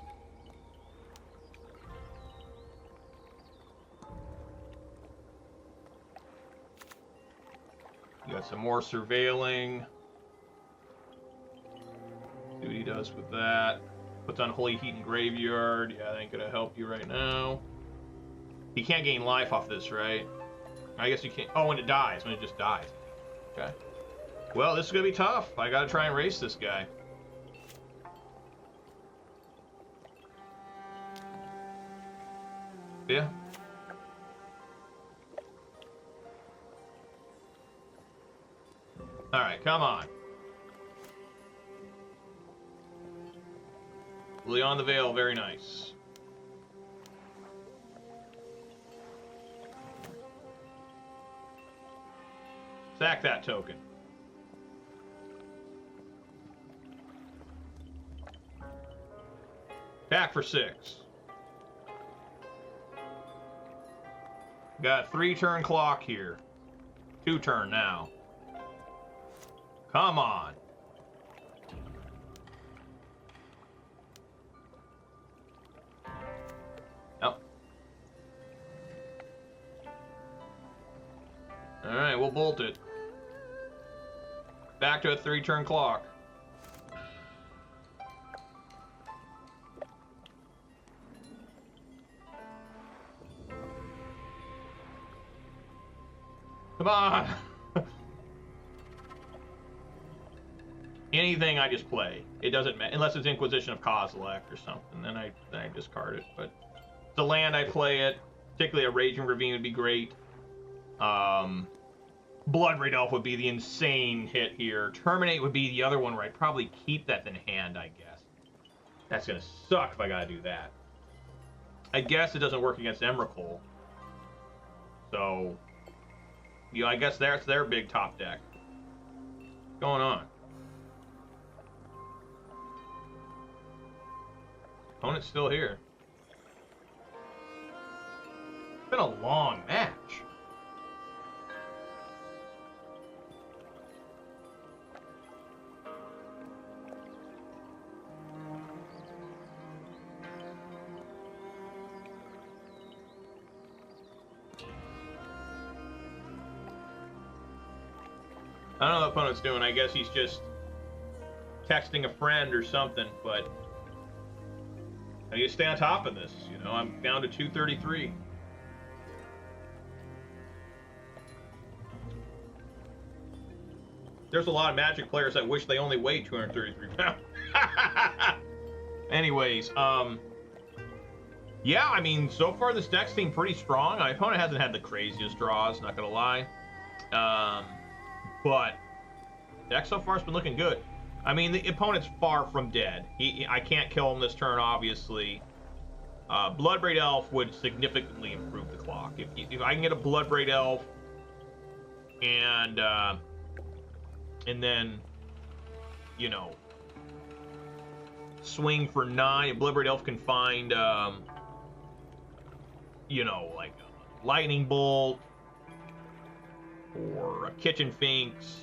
You got some more surveilling. See what he does with that. Puts on Holy Heat and Graveyard. Yeah, that ain't gonna help you right now. He can't gain life off this, right? I guess you can't. Oh, when it dies. When it just dies. Okay. Well, this is gonna be tough. I gotta try and race this guy. Yeah. All right, come on. Leon the Veil, very nice. Sack that token. Attack for 6. Got 3-turn clock here. 2-turn now. Come on. Oh. Alright, we'll bolt it. Back to a 3-turn clock. Come on! Anything I just play. It doesn't matter unless it's Inquisition of Kozilek or something. Then I discard it. But the land I play it, particularly a Raging Ravine would be great. Bloodbraid Elf would be the insane hit here. Terminate would be the other one where I'd probably keep that in hand, I guess. That's gonna suck if I gotta do that. I guess it doesn't work against Emrakul. So, you know, I guess that's their big top deck. What's going on? Opponent's still here. It's been a long match. I don't know what the opponent's doing. I guess he's just texting a friend or something, but I need to stay on top of this. You know, I'm down to 233. There's a lot of Magic players that wish they only weighed 233 pounds. Anyways, yeah, I mean, so far this deck's been pretty strong. My opponent hasn't had the craziest draws, not gonna lie. But the deck so far has been looking good. I mean, the opponent's far from dead. I can't kill him this turn, obviously. Bloodbraid Elf would significantly improve the clock. If I can get a Bloodbraid Elf and then, you know, swing for 9. Bloodbraid Elf can find, you know, like a Lightning Bolt or a Kitchen Finks,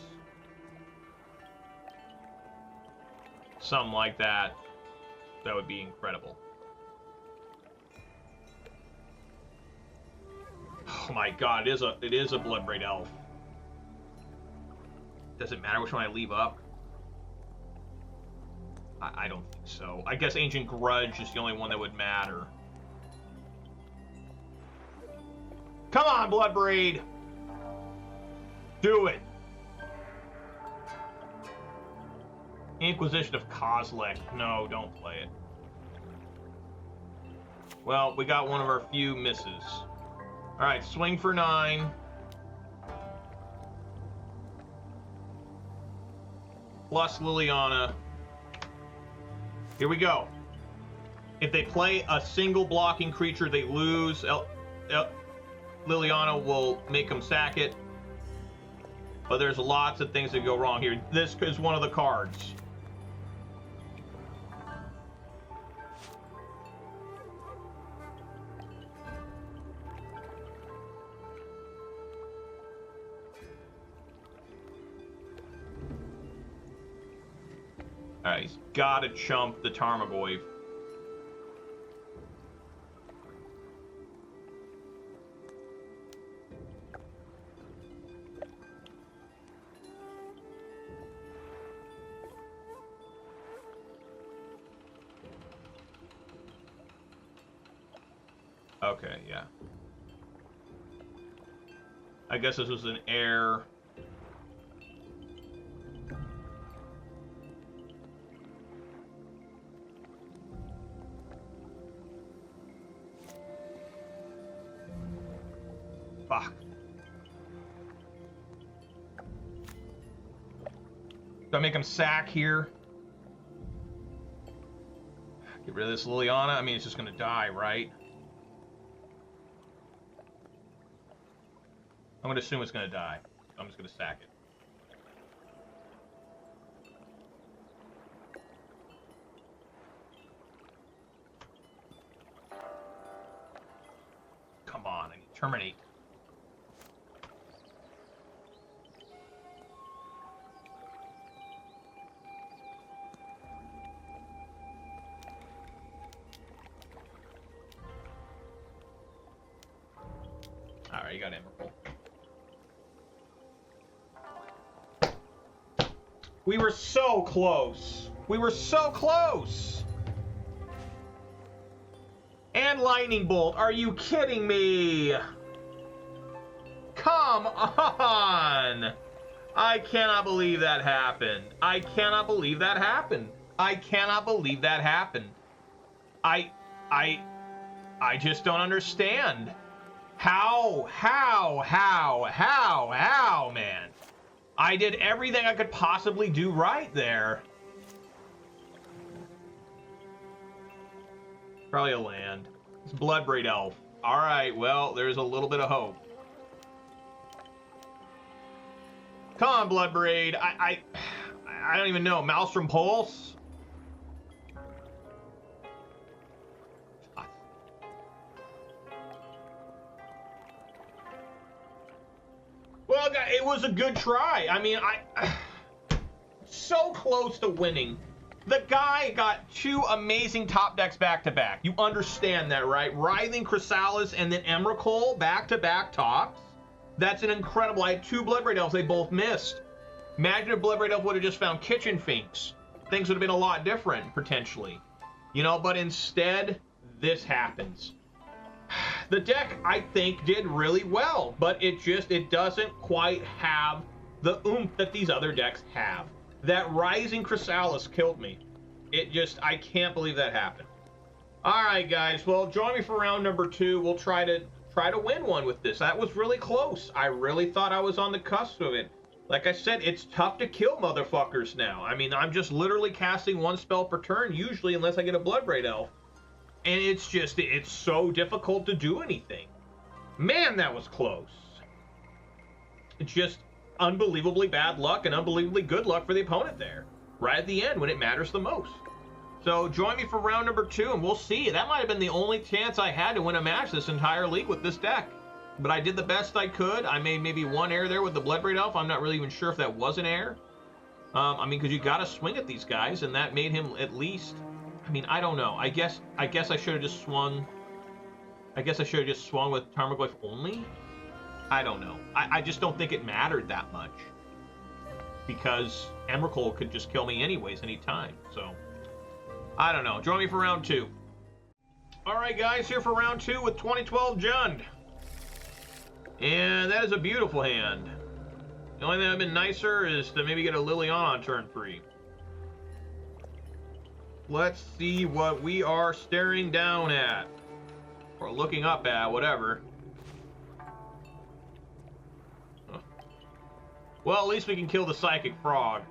something like that. That would be incredible. Oh my god, it is a Bloodbraid Elf. Does it matter which one I leave up? I don't think so. I guess Ancient Grudge is the only one that would matter. Come on, Bloodbraid! Do it! Inquisition of Kozilek. No, don't play it. Well, we got one of our few misses. Alright, swing for 9. Plus Liliana. Here we go. If they play a single blocking creature, they lose. Liliana will make them sack it. But there's lots of things that go wrong here. This is one of the cards. Alright, he's gotta chump the Tarmogoyf. Okay, yeah. I guess this was an error. Fuck. Do I make him sack here? Get rid of this Liliana? I mean, it's just gonna die, right? I'm gonna assume it's gonna die. I'm just gonna sack it. Come on, I need to terminate. Alright, you got Emrakul. We were so close. We were so close. And Lightning Bolt. Are you kidding me? Come on. I cannot believe that happened. I cannot believe that happened. I cannot believe that happened. I just don't understand. How, man? I did everything I could possibly do right there. Probably a land. It's Bloodbraid Elf. Alright, well, there's a little bit of hope. Come on, Bloodbraid. I don't even know. Maelstrom Pulse? Well, it was a good try. I mean, so close to winning. The guy got two amazing top decks back-to-back. You understand that, right? Writhing Chrysalis and then Emrakul back-to-back tops. That's an incredible... I had two Bloodbraid Elves. They both missed. Imagine if Bloodbraid Elf would have just found Kitchen Finks. Things would have been a lot different, potentially. You know, but instead, this happens. The deck, I think, did really well, but it doesn't quite have the oomph that these other decks have. That Rising Chrysalis killed me. I can't believe that happened. Alright, guys, well, join me for round number 2. We'll try to win one with this. That was really close. I really thought I was on the cusp of it. Like I said, it's tough to kill motherfuckers now. I mean, I'm just literally casting one spell per turn, usually, unless I get a Bloodbraid Elf. And it's so difficult to do anything. Man, that was close. It's just unbelievably bad luck and unbelievably good luck for the opponent there. Right at the end, when it matters the most. So, join me for round number 2, and we'll see. That might have been the only chance I had to win a match this entire league with this deck. But I did the best I could. I made maybe one error there with the Bloodbraid Elf. I'm not really even sure if that was an error. I mean, because you got to swing at these guys, and that made him at least... I mean, I don't know. I guess I should have just swung... I guess I should have just swung with Tarmogoyf only? I don't know. I just don't think it mattered that much. Because Emrakul could just kill me anyways, anytime. So, I don't know. Join me for round 2. Alright, guys, here for round 2 with 2012 Jund. And that is a beautiful hand. The only thing that would have been nicer is to maybe get a Liliana on turn 3. Let's see what we are staring down at. Or looking up at, whatever. Well, at least we can kill the Psychic Frog.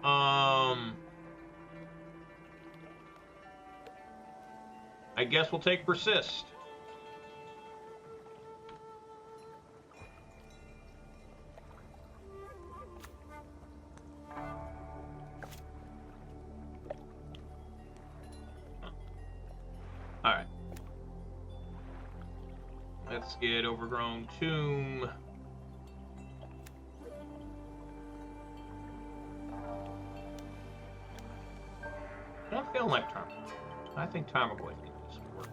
I guess we'll take Persist. Alright. Let's get Overgrown Tomb. I'm not feeling like Tarmogoyf. I think Tarmogoyf can do some work.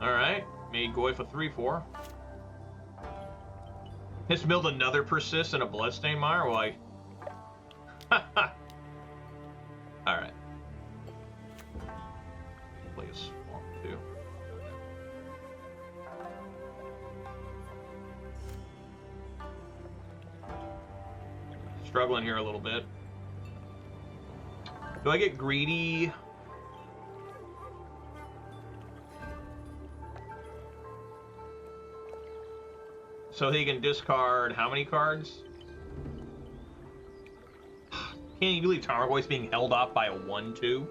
Alright. Made Goyf a 3-4. Just build another Persist and a Bloodstained Mire? Well, Alright. Play a Swamp, too. Struggling here a little bit. Do I get greedy? So he can discard how many cards? Can't you believe Tarmogoyf's being held off by a 1-2?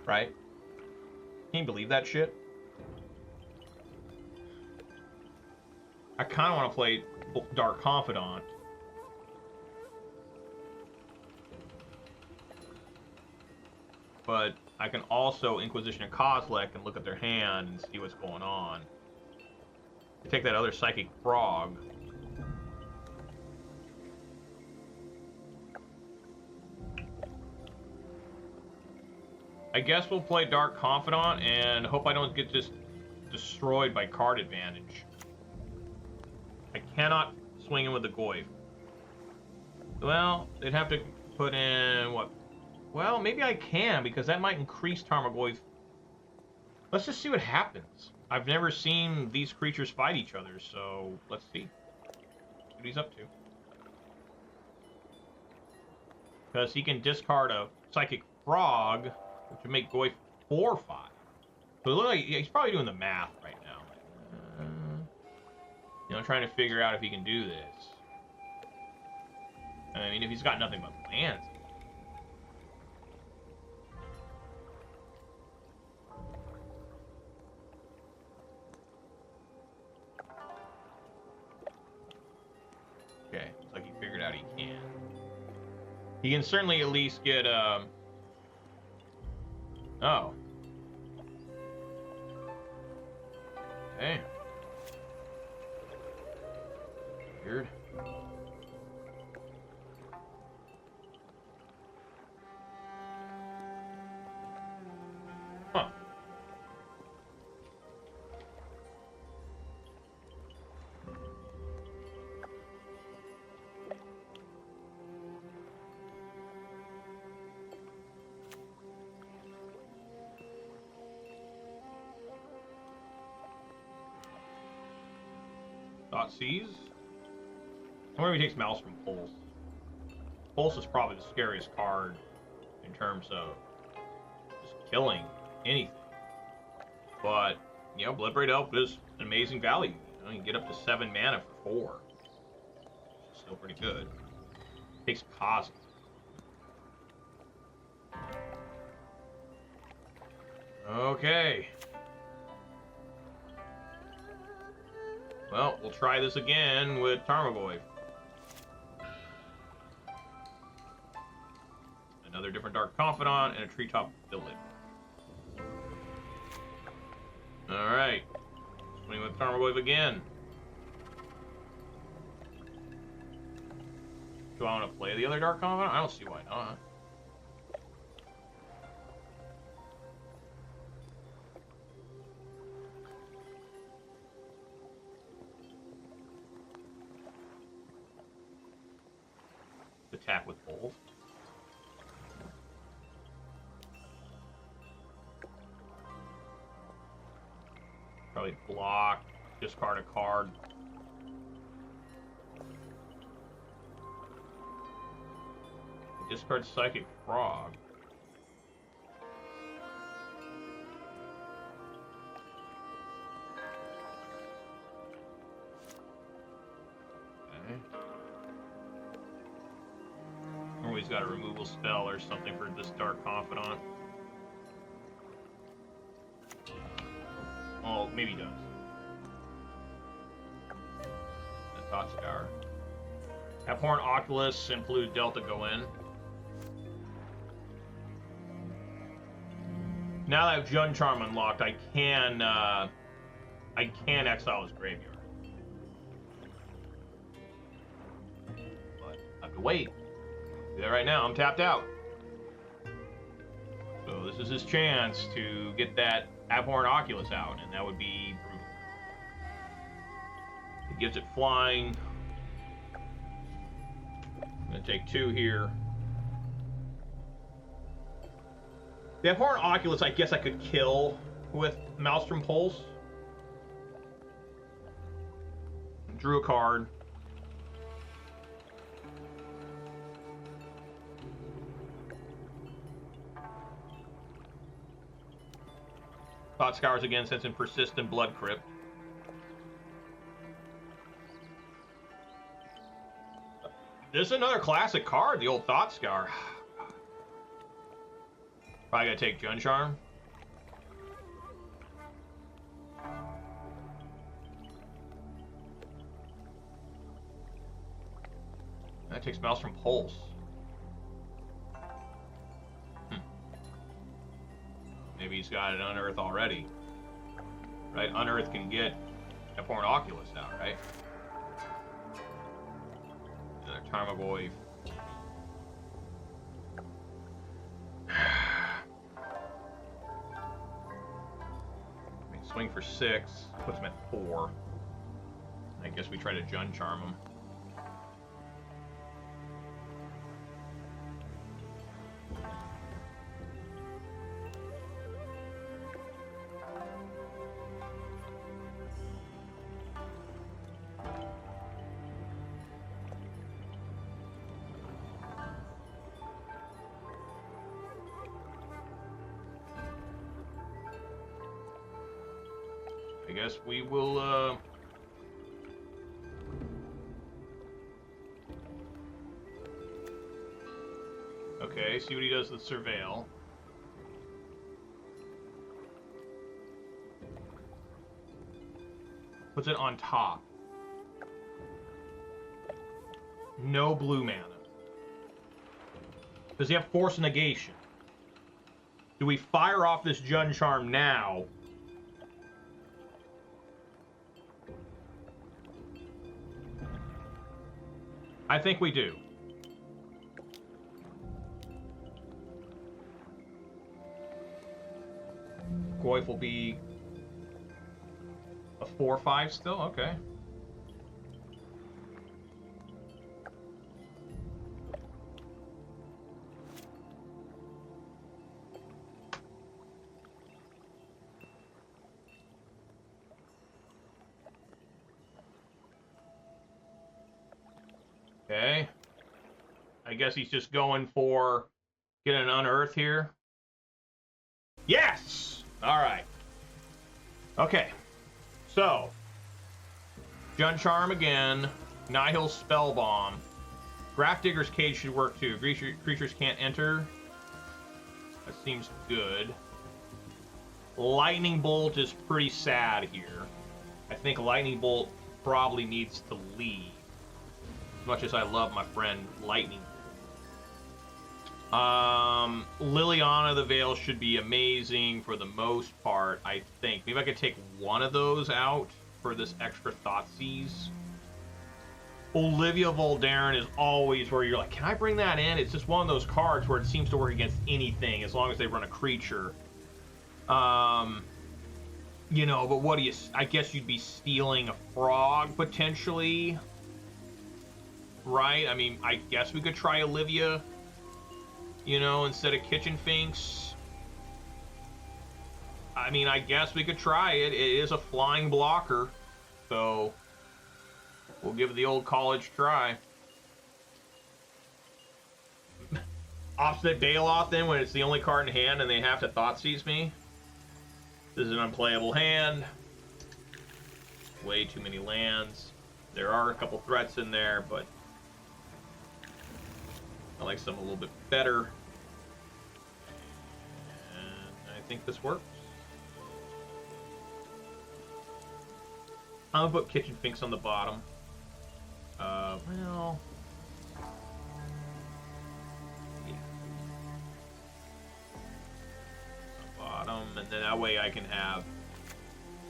Right? Can you believe that shit? I kind of want to play Dark Confidant. But I can also Inquisition of Kozilek and look at their hand and see what's going on. Take that other Psychic Frog. I guess we'll play Dark Confidant and hope I don't get just destroyed by card advantage. I cannot swing in with the Goyf. Well, they'd have to put in what? Well, maybe I can because that might increase Tarmogoyf. Let's just see what happens. I've never seen these creatures fight each other, so let's see what he's up to. Because he can discard a Psychic Frog, which would make Goyf 4/5. So it looks like he's probably doing the math right now. You know, trying to figure out if he can do this. I mean, if he's got nothing but lands. Okay, looks like he figured out he can. He can certainly at least get, oh. Okay. Weird. Huh. Thoughtseize. I wonder if he takes Maelstrom Pulse. Pulse is probably the scariest card in terms of just killing anything. But, you know, Bloodbraid Elf is an amazing value. You know, you can get up to 7 mana for 4. Which is still pretty good. Takes Kozilek. Okay. Well, we'll try this again with Tarmogoyf. Another different Dark Confidant and a Treetop Village. Alright. Swing with Tarmogoyf again. Do I want to play the other Dark Confidant? I don't see why not. Attack with both. Probably block, discard a card. Discard Psychic Frog. Okay. Or he's got a removal spell or something for this Dark Confidant. Oh, maybe he does. The Thoughtseize. Abhorrent Oculus and Polluted Delta go in. Now that I have Jund Charm unlocked, I can exile his graveyard. But I have to wait. Do that right now. I'm tapped out. So this is his chance to get that Abhorrent Oculus out, and that would be brutal. It gives it flying. I'm gonna take 2 here. The Abhorrent Oculus, I guess I could kill with Maelstrom Pulse. Drew a card. Thoughtseize again, since in Persistent Blood Crypt. This is another classic card, the old Thoughtseize. Probably gotta take Jund Charm. That takes Maelstrom Pulse. Maybe he's got an Unearth already. Right? Unearth can get Abhorrent Oculus out, right? Another Tarmogoyf. Swing for 6, puts him at 4. I guess we try to Jund Charm him. I guess we will, Okay, see what he does with Surveil. Puts it on top. No blue mana. Does he have Force Negation? Do we fire off this Jund Charm now? I think we do. Goyf will be a 4/5 still? Okay. Okay. I guess he's just going for getting an unearth here. Yes! Alright. Okay. So. Jund Charm again. Nihil Spellbomb. Grafdigger's Cage should work too. Creatures can't enter. That seems good. Lightning Bolt is pretty sad here. I think Lightning Bolt probably needs to leave. As much as I love my friend Lightning. Liliana the Veil should be amazing for the most part, I think. Maybe I could take one of those out for this extra Thoughtseize. Olivia Voldaren is always where you're like, can I bring that in? It's just one of those cards where it seems to work against anything as long as they run a creature. You know, but what do you... I guess you'd be stealing a frog, potentially. Right? I mean, I guess we could try Olivia, you know, instead of Kitchen Finks. I mean, I guess we could try it. It is a flying blocker, so we'll give it the old college try. Obstinate Baloth, then, when it's the only card in hand and they have to Thoughtseize me. This is an unplayable hand. Way too many lands. There are a couple threats in there, but I like some a little bit better. And I think this works. I'm gonna put Kitchen Finks on the bottom. Well... yeah. Bottom, and then that way I can have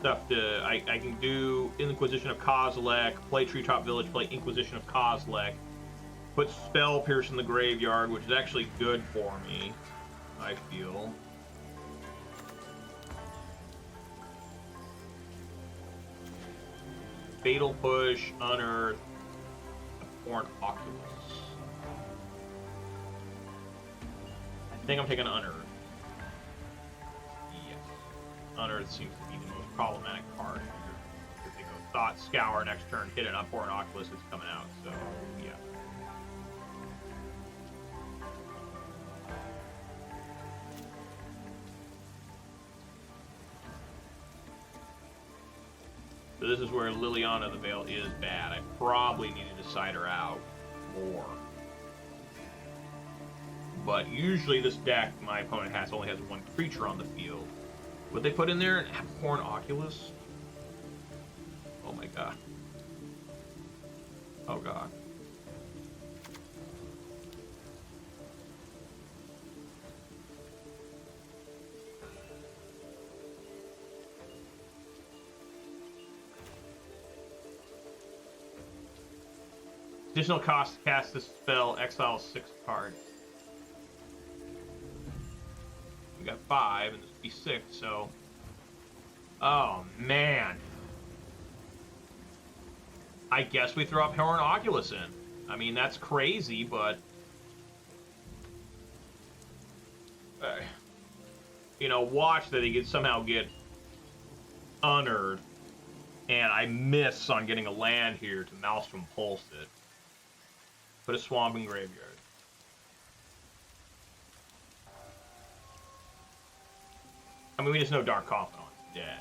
stuff to... I can do Inquisition of Kozilek, play Treetop Village, play Inquisition of Kozilek, put Spell Pierce in the graveyard, which is actually good for me, I feel. Fatal Push, Unearth, Horn Oculus. I think I'm taking Unearth. Yes. Unearth seems to be the most problematic card here. If they go Thought Scour next turn, hit it up for an Oculus, it's coming out, so yeah. So this is where Liliana the Veil is bad. I probably needed to side her out more. But usually this deck my opponent only has one creature on the field. Would they put in there an Horn Oculus? Oh my god. Oh god. Additional cost to cast this spell, exile 6 cards. We got 5, and this would be 6, so... oh, man. I guess we throw up Horn Oculus in. I mean, that's crazy, but... you know, watch that he could somehow get unearthed, and I miss on getting a land here to Maelstrom Pulse it. Put a swamp in graveyard. I mean, we just know Dark Confidant is dead.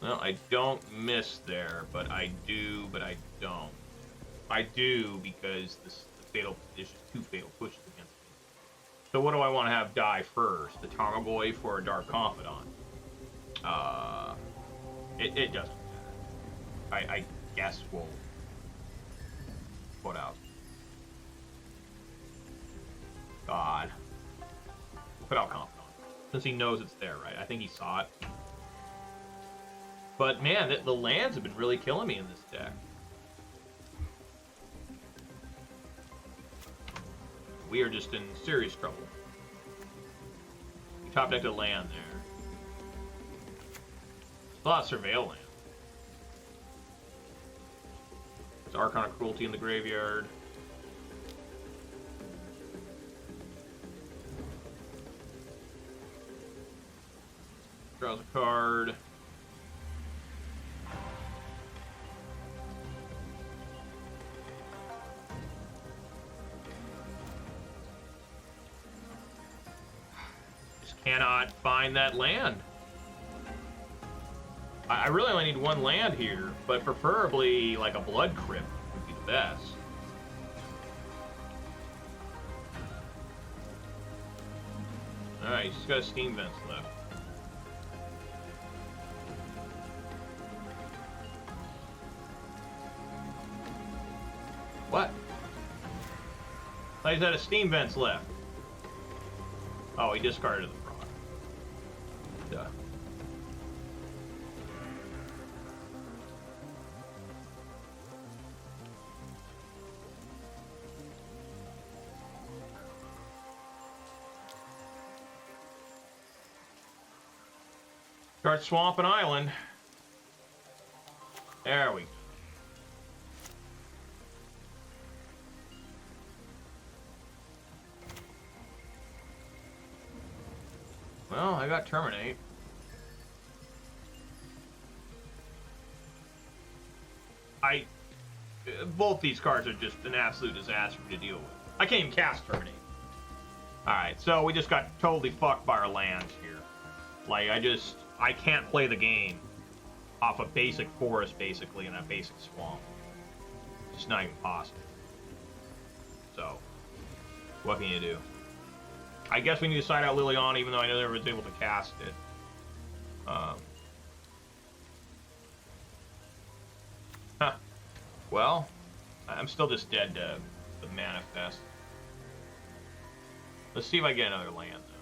Well, I don't miss there, but I do, but I don't. I do because the fatal, there's just 2 fatal pushes against me. So what do I want to have die first? The Tarmogoyf or a Dark Confidant? It doesn't matter. I guess we'll put out. God. Put out Confidant. Since he knows it's there, right? I think he saw it. But man, the lands have been really killing me in this deck. We are just in serious trouble. We top decked a land there. A lot of Surveil land. There's Archon of Cruelty in the graveyard. Draws a card. Cannot find that land. I really only need 1 land here, but preferably like a Blood Crypt would be the best. Alright, he's just got a Steam Vents left. What? Thought he's had a Steam Vents left. Oh, he discarded the frog. Duh. Start swamping island. There we go. Well, I got Terminate. Both these cards are just an absolute disaster to deal with. I can't even cast Terminate. Alright, so we just got totally fucked by our lands here. Like, I can't play the game off a basic forest, basically, and a basic swamp. It's just not even possible. So, what can you do? I guess we need to side out Liliana, even though I never was able to cast it. Well, I'm still just dead to the Manifest. Let's see if I get another land, though.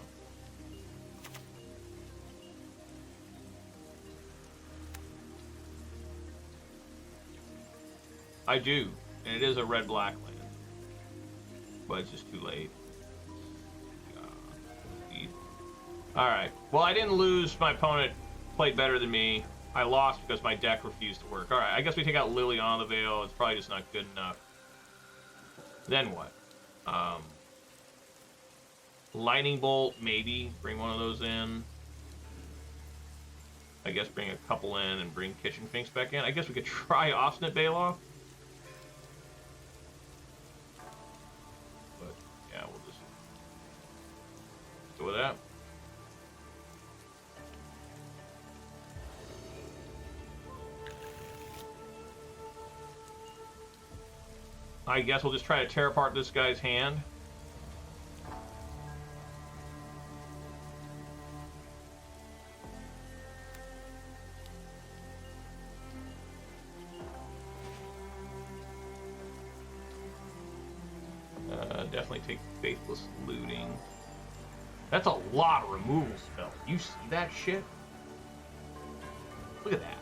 I do, and it is a red-black land. But it's just too late. Alright, well, I didn't lose. My opponent played better than me. I lost because my deck refused to work. Alright, I guess we take out Liliana the Veil. It's probably just not good enough. Then what? Lightning Bolt, maybe. Bring one of those in. I guess bring a couple in and bring Kitchen Finks back in. I guess we could try Obstinate Baloth. But, yeah, we'll just go with that. I guess we'll just try to tear apart this guy's hand. Definitely take Faithless Looting. That's a lot of removal spells. You see that shit? Look at that.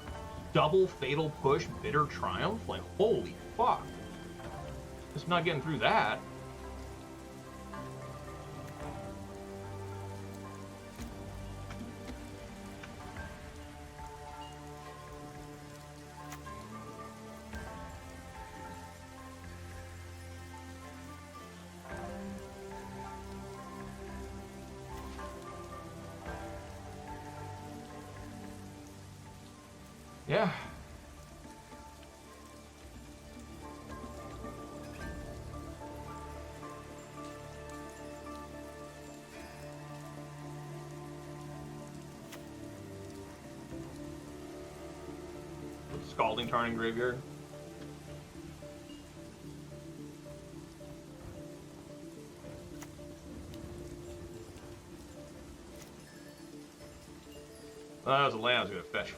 Double Fatal Push, Bitter Triumph? Like, holy fuck. Just not getting through that. Yeah. Scalding Tarn in graveyard. Well, that was a land I was going to fetch for.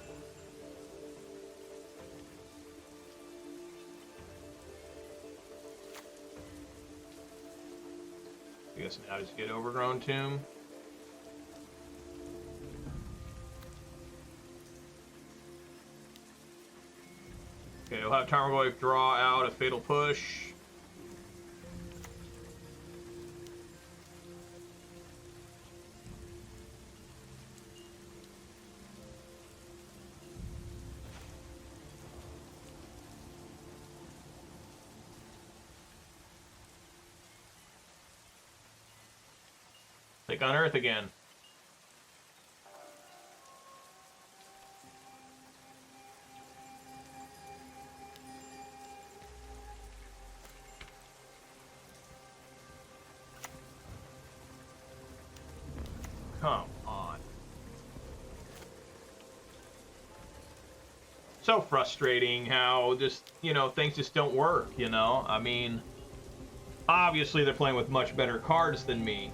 I guess now just get Overgrown Tomb. Okay, we'll have Tarmogoyf draw out a Fatal Push. Click on Earth again. Come on. So frustrating how just, you know, things just don't work, you know? I mean, obviously they're playing with much better cards than me.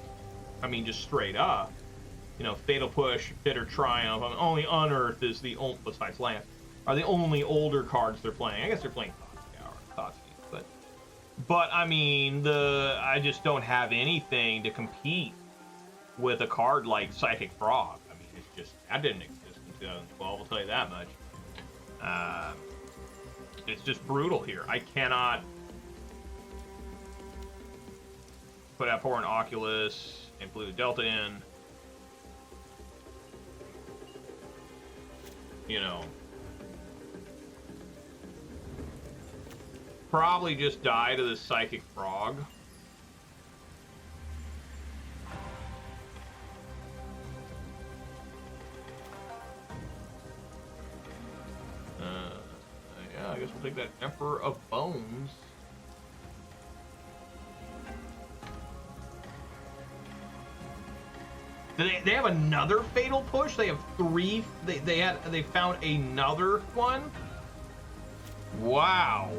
I mean, just straight up. You know, Fatal Push, Bitter Triumph. I mean, only Unearth is the only, besides Lance, are the only older cards they're playing. I guess they're playing Thoughtseize, but I mean, I just don't have anything to compete with a card like Psychic Frog. I mean, it's just, that didn't exist in 2012, I'll tell you that much. It's just brutal here. I cannot put Abhorrent Oculus and Blue Delta in. You know. Probably just die to this Psychic Frog. Yeah, I guess we'll take that Emperor of Bones. They have another Fatal Push? They have 3. They found another one? Wow.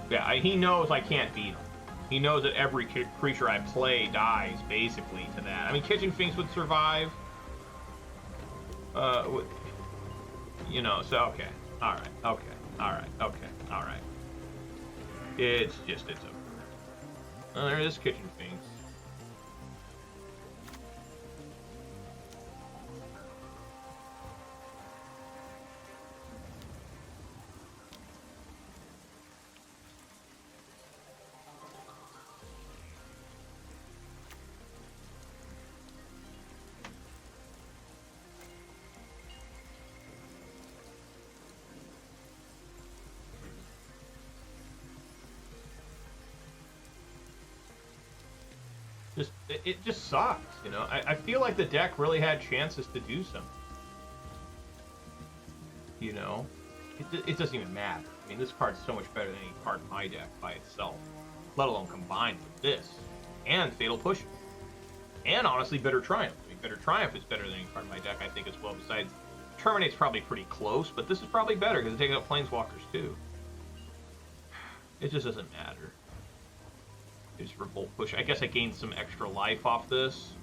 Yeah, he knows I can't beat him. He knows that every creature I play dies, basically, to that. I mean, Kitchen Finks would survive. You know, so, okay. Alright, okay. Alright, okay. Alright. It's okay. Oh, there is Kitchen Finks. It just sucks, you know? I feel like the deck really had chances to do something. You know? It doesn't even matter. I mean, this card's so much better than any card in my deck by itself. Let alone combined with this. And Fatal Push. And, honestly, Bitter Triumph. I mean, Bitter Triumph is better than any card in my deck, I think, as well. Besides, Terminate's probably pretty close, but this is probably better, because it's taking out Planeswalkers, too. It just doesn't matter. Just Revolt Push. I guess I gained some extra life off this.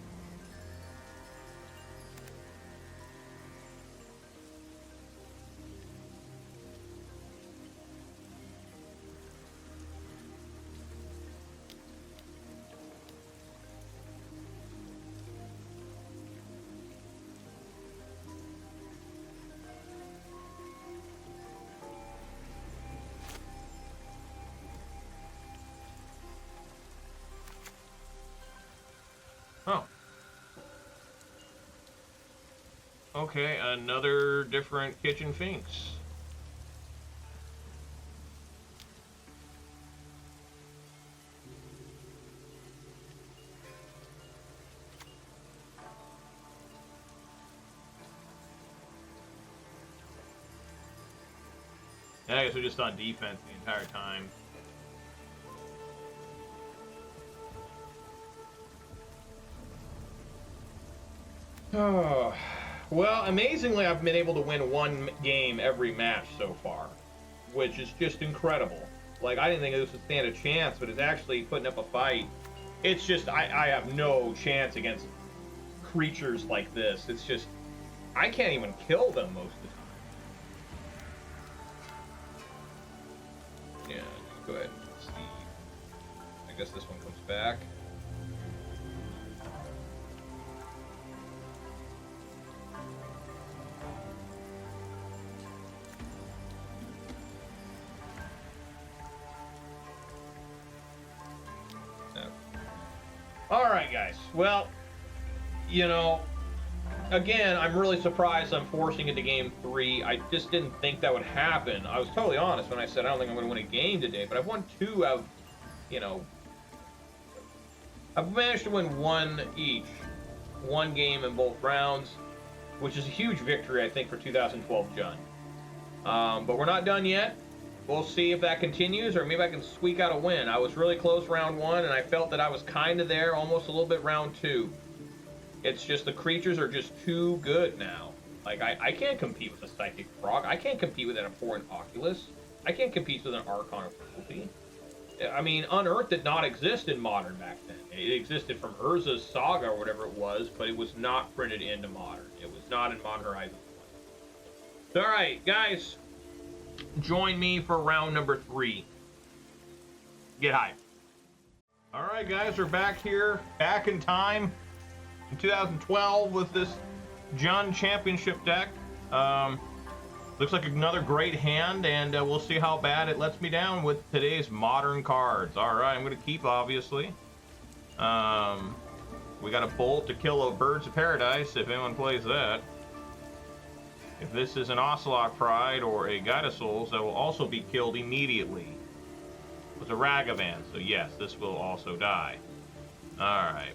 Oh. Okay, another different Kitchen Finks. Yeah, I guess we're just on defense the entire time. Oh, Well, amazingly, I've been able to win one game every match so far, which is just incredible. Like, I didn't think this would stand a chance, but it's actually putting up a fight. It's just, I have no chance against creatures like this. It's just, I can't even kill them most of the time. Yeah, just go ahead and see. I guess this one comes back. Alright, guys. Well, you know, again, I'm really surprised I'm forcing into game 3. I just didn't think that would happen. I was totally honest when I said I don't think I'm going to win a game today, but I've won 2 out of, you know, I've managed to win 1 each. 1 game in both rounds, which is a huge victory, I think, for 2012 Jun. But we're not done yet. We'll see if that continues, or maybe I can squeak out a win. I was really close round 1, and I felt that I was kind of there, almost a little bit round 2. It's just the creatures are just too good now. Like, I can't compete with a Psychic Frog. I can't compete with an Abhorrent Oculus. I can't compete with an Archon of Cruelty. I mean, Unearth did not exist in Modern back then. It existed from Urza's Saga or whatever it was, but it was not printed into Modern. It was not in Modern Horizons 1. Alright, guys. Join me for round number 3. Get hyped. Alright, guys, we're back here, back in time, in 2012 with this Jun Championship deck. Looks like another great hand, and we'll see how bad it lets me down with today's Modern cards. Alright, I'm going to keep, obviously. We got a Bolt to kill a Birds of Paradise, if anyone plays that. If this is an Ocelot Pride or a Guide of Souls, that will also be killed immediately. It was a Ragavan, so yes, this will also die. Alright.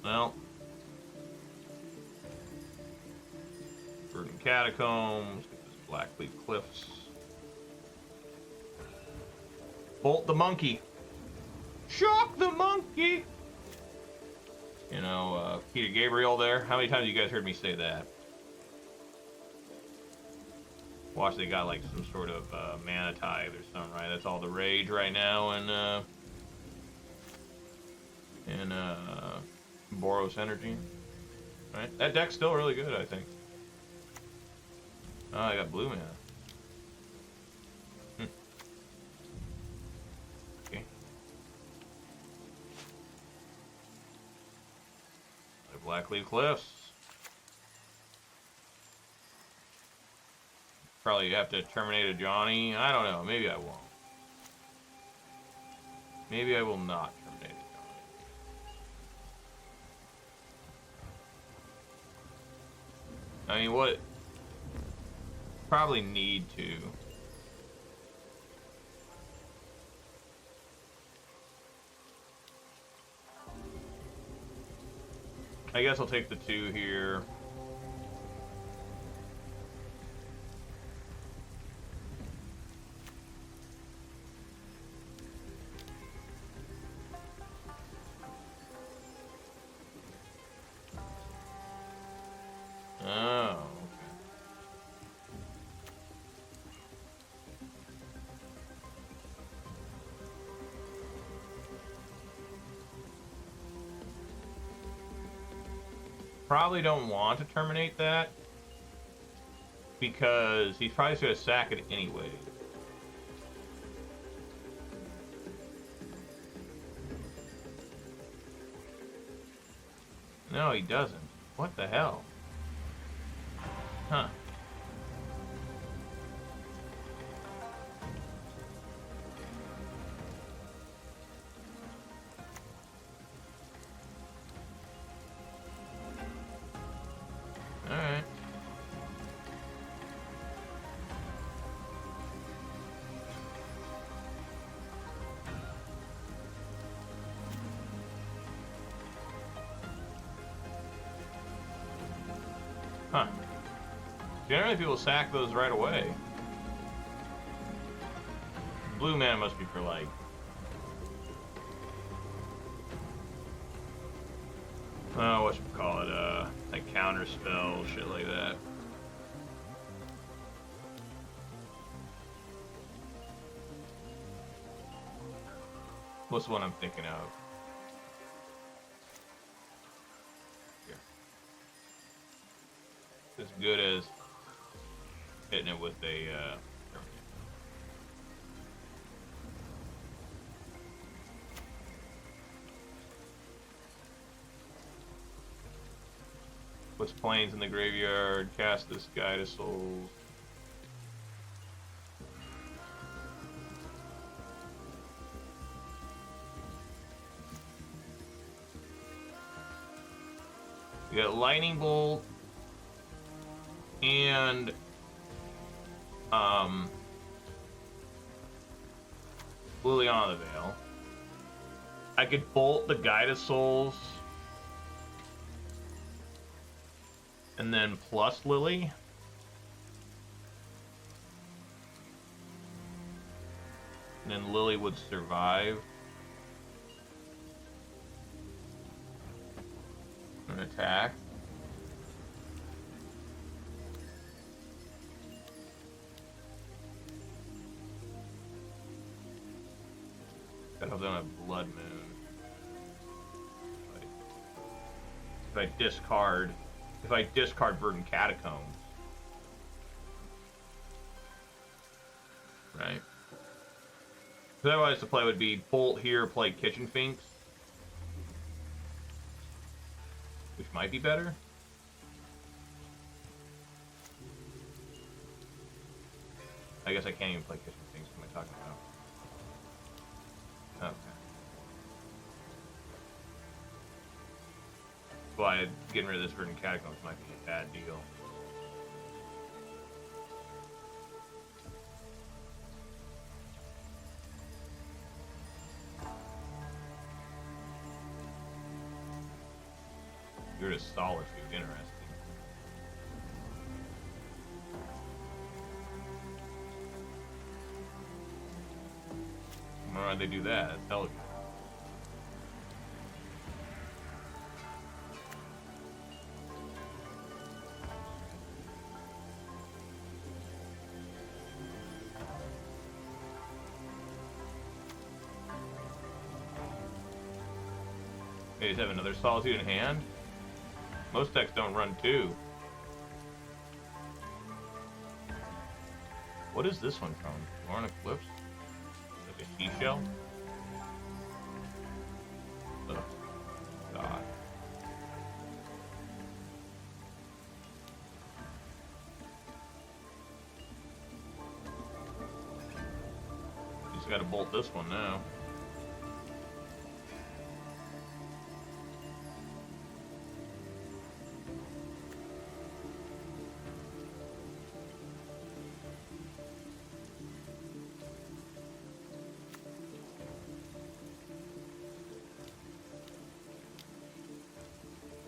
Well. Verdant Catacombs, get this Blackcleave Cliffs. Bolt the Monkey. Shock the Monkey! You know, Peter Gabriel there. How many times have you guys heard me say that? Watch, they got like some sort of mana tithe or something, right? That's all the rage right now in Boros Energy. Right? That deck's still really good, I think. Oh, I got blue mana. Okay. The Blackcleave Cliffs. Probably have to terminate a Johnny. I don't know. Maybe I won't. Maybe I will not terminate a Johnny. I mean, what? Probably need to. I guess I'll take the 2 here. Oh, okay. Probably don't want to terminate that because he's probably going to sack it anyway. No, he doesn't. What the hell? Huh. Alright. Huh. Generally, people sack those right away. Blue mana must be for, like... whatchamacallit, Like counter spells, shit like that. What's the one I'm thinking of? Here. As good as hitting it with a puts planes in the graveyard, cast this Guide of Souls. We got Lightning Bolt and Liliana the Veil. I could bolt the Guide of Souls and then plus Lily. And then Lily would survive. An attack. Gotta hope they don't have Blood Moon. If I discard Verdant Catacombs. Right. So otherwise the play would be bolt here, play Kitchen Finks. Which might be better. I guess I can't even play Kitchen Finks. What am I talking about? Okay. Why getting rid of this Verdant Catacombs might be a bad deal. You're just solitude, interesting. Why'd they do that? That's hella good. They just have another Solitude in hand? Most decks don't run two. What is this one from? Liliana Cliffs? Like a seashell? Oh, God. Just gotta bolt this one now.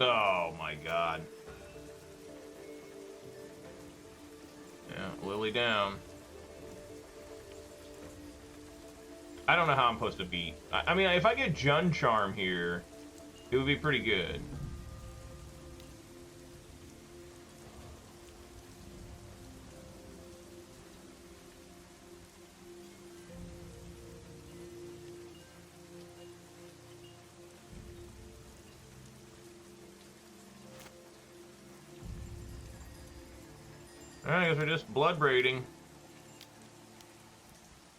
Oh my God. Yeah, Lily down. I don't know how I'm supposed to beat. I mean, if I get Jund Charm here, it would be pretty good. Alright, I guess we're just Bloodbraiding.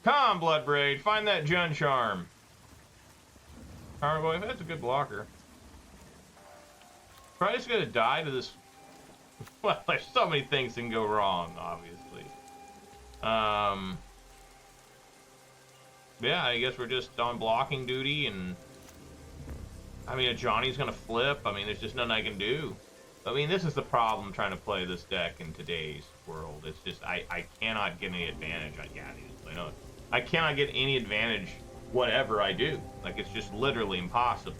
Come on, Bloodbraid, find that Jund Charm. Tarmogoyf, that's a good blocker. Probably just gonna die to this. Well, there's so many things that can go wrong, obviously. Yeah, I guess we're just on blocking duty, and I mean, Johnny's gonna flip. I mean, there's just nothing I can do. I mean, this is the problem trying to play this deck in today's world. It's just, I cannot get any advantage. I cannot get any advantage whatever I do. Like, it's just literally impossible.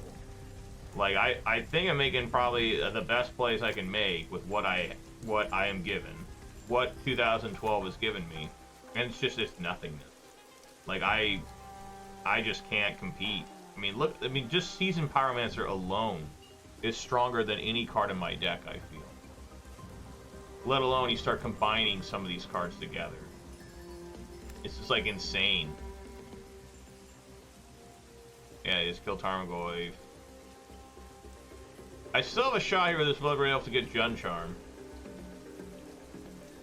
Like, I think I'm making probably the best plays I can make with what I am given. What 2012 has given me. And it's just, it's nothingness. Like, I just can't compete. I mean, look, just Seasoned Pyromancer alone is stronger than any card in my deck, I feel. Let alone you start combining some of these cards together. It's just like insane. Yeah, just kill Tarmogoyf. I still have a shot here with this Bloodbraid Elf to get Jund Charm.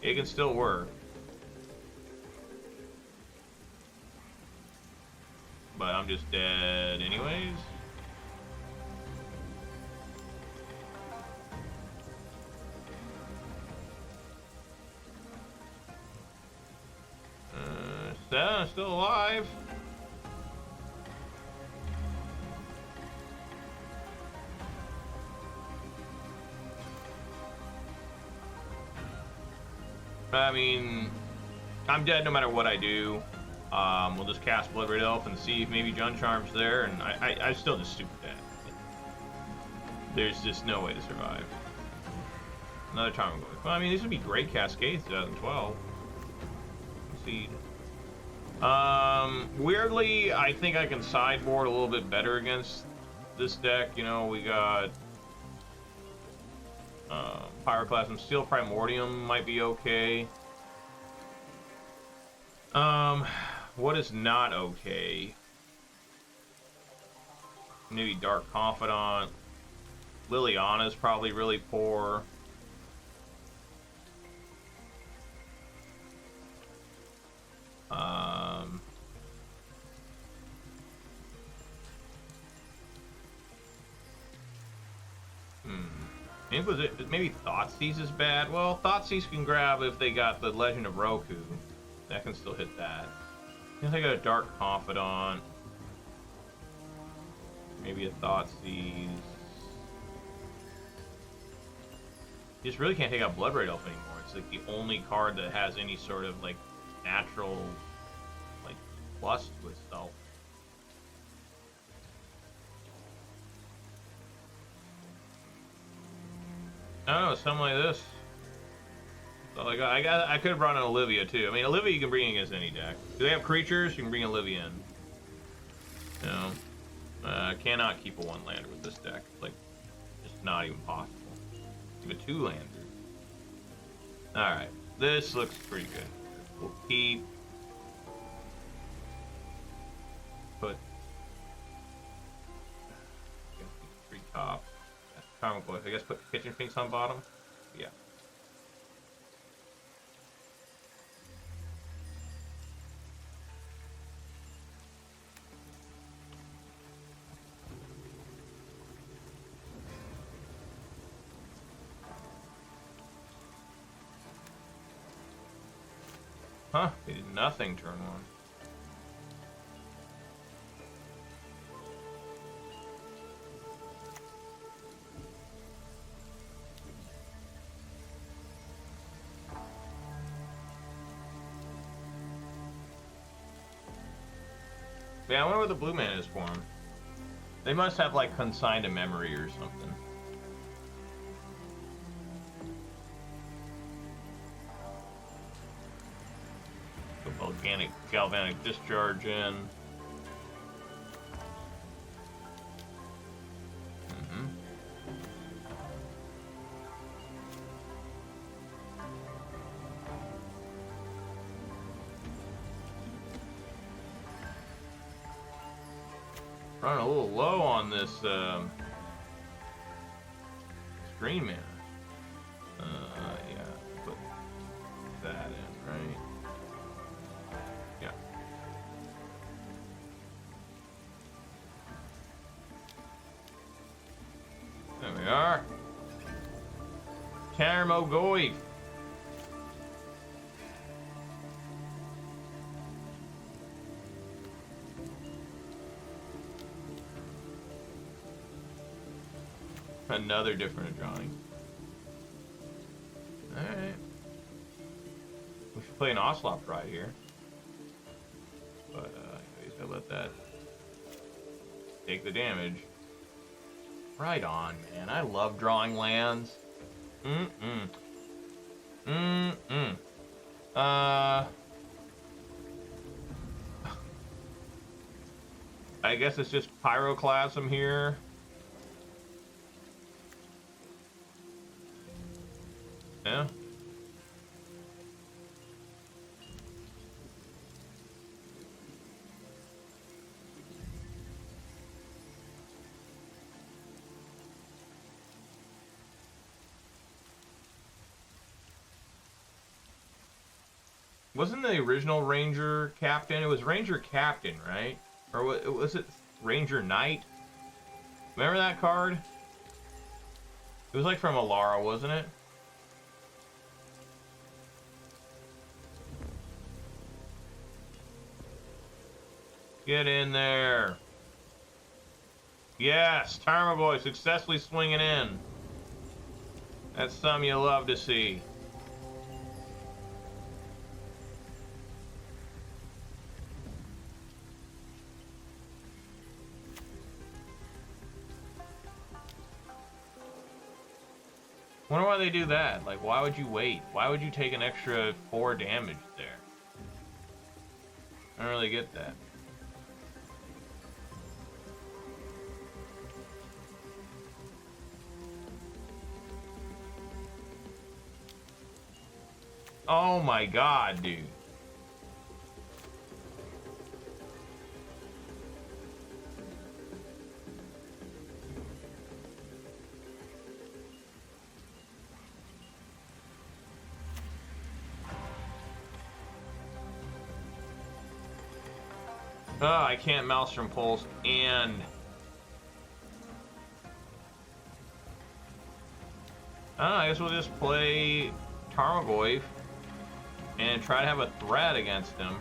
It can still work. But I'm just dead anyways. Still alive. I mean, I'm dead no matter what I do. We'll just cast Bloodbraid Elf and see if maybe Jund Charm's there, and I'm still just super dead. There's just no way to survive. Another Tarmogoyf. Well, I mean, these would be great Cascades 2012. Seed. Weirdly, I think I can sideboard a little bit better against this deck. You know, we got Pyroclasm, Seal of Primordium might be okay. What is not okay? Maybe Dark Confidant. Liliana is probably really poor. Inquisition, maybe Thoughtseize is bad. Well, Thoughtseize can grab if they got the Legend of Roku. That can still hit that. I think I got a Dark Confidant. Maybe a Thoughtseize. You just really can't take out Bloodbraid Elf anymore. It's like the only card that has any sort of like natural like plus to itself. I don't know, something like this. So like I could have brought in Olivia too. I mean, Olivia you can bring in against any deck. Do they have creatures? You can bring Olivia in. You know, cannot keep a one-lander with this deck. Like, just not even possible. Keep a two-lander. All right, this looks pretty good. We'll keep. Put. Treetop. I guess put Kitchen Finks on bottom. Yeah. Huh? They did nothing turn one. Yeah, I wonder what the blue man is for him. They must have like consigned a memory or something. Put galvanic discharge in. Running a little low on this screen mana. Yeah, put that in, right? Yeah. There we are. Tarmogoyf. Another different drawing. Alright. We should play an Ocelot right here. But, anyways, I let that take the damage. Right on, man. I love drawing lands. I guess it's just Pyroclasm here. Yeah. Wasn't the original Ranger Captain? It was Ranger Captain, right? Or was it Ranger Knight? Remember that card? It was like from Alara, wasn't it? Get in there. Yes, Tarmogoyf successfully swinging in. That's something you love to see. Wonder why they do that. Like, why would you wait? Why would you take an extra 4 damage there? I don't really get that. Oh my god, dude. Oh, I can't Maelstrom Pulse and... I guess we'll just play Tarmogoyf and try to have a threat against him.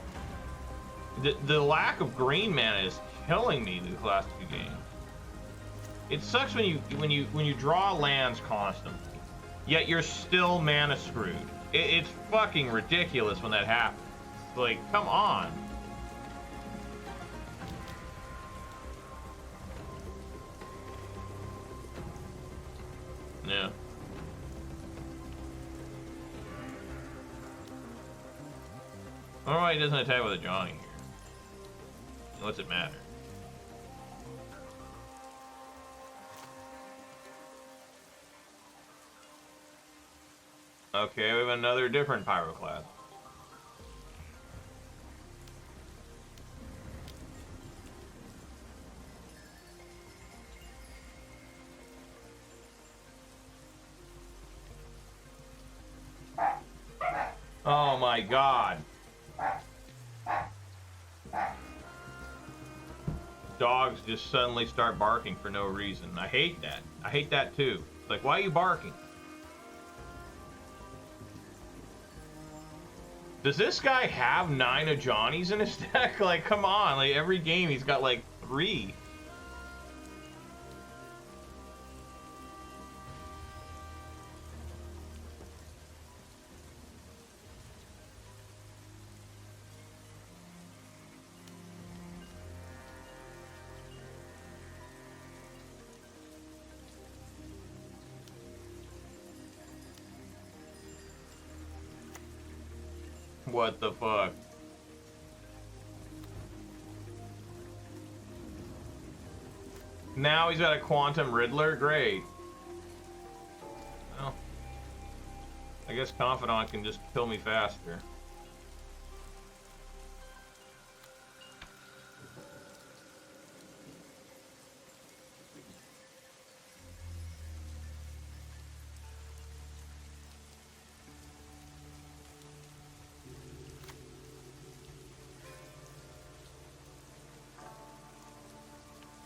The lack of green mana is killing me these last 2 games. It sucks when you draw lands constantly, yet you're still mana screwed. It's fucking ridiculous when that happens. Like, come on. Yeah. I don't know why he doesn't attack with a Johnny here. What's it matter? Okay, we have another different Pyroclasm. Oh my god. Dogs just suddenly start barking for no reason. I hate that. I hate that too. Like, why are you barking? Does this guy have 9 of Johnnies in his deck? Like, come on. Like, every game he's got like 3. What the fuck? Now he's got a Quantum Riddler? Great. Well, I guess Confidant can just kill me faster.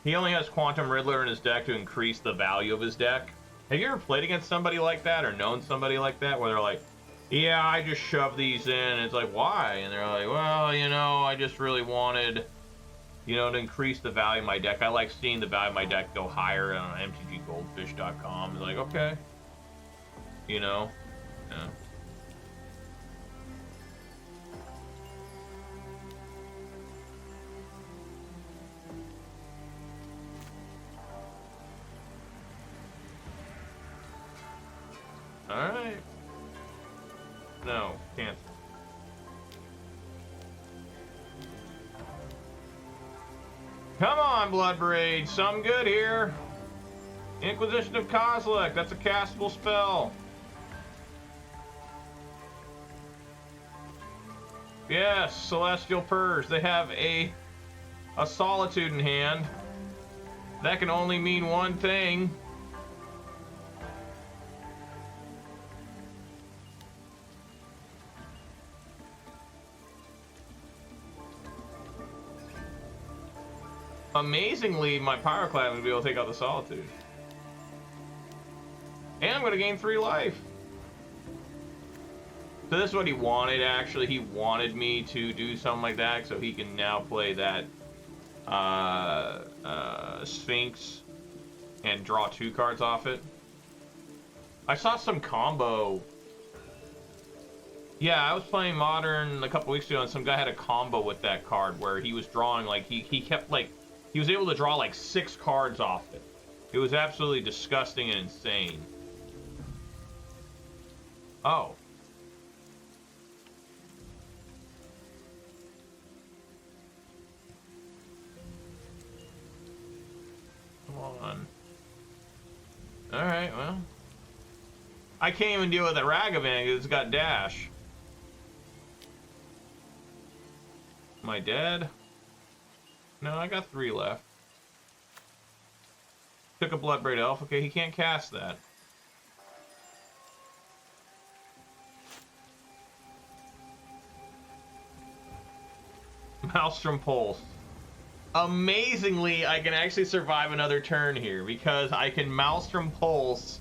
He only has Quantum Riddler in his deck to increase the value of his deck. Have you ever played against somebody like that or known somebody like that where they're like, yeah, I just shove these in, and it's like, why? And they're like, well, you know, I just really wanted, you know, to increase the value of my deck. I like seeing the value of my deck go higher on MTGGoldfish.com. It's like, okay. You know? Yeah. Alright. No, cancel. Come on, Bloodbraid. Something good here. Inquisition of Kozilek. That's a castable spell. Yes, Celestial Purge. They have a Solitude in hand. That can only mean one thing. Amazingly, my Pyroclasm will be able to take out the Solitude. And I'm going to gain 3 life. So this is what he wanted, actually. He wanted me to do something like that so he can now play that Sphinx and draw 2 cards off it. I saw some combo. Yeah, I was playing Modern a couple weeks ago and some guy had a combo with that card where he was drawing, like, he kept, like, he was able to draw, like, 6 cards off it. It was absolutely disgusting and insane. Oh. Come on. Alright, well. I can't even deal with that Ragavan because it's got dash. Am I dead? No, I got 3 left. Took a Bloodbraid Elf. Okay, he can't cast that. Maelstrom Pulse. Amazingly, I can actually survive another turn here because I can Maelstrom Pulse.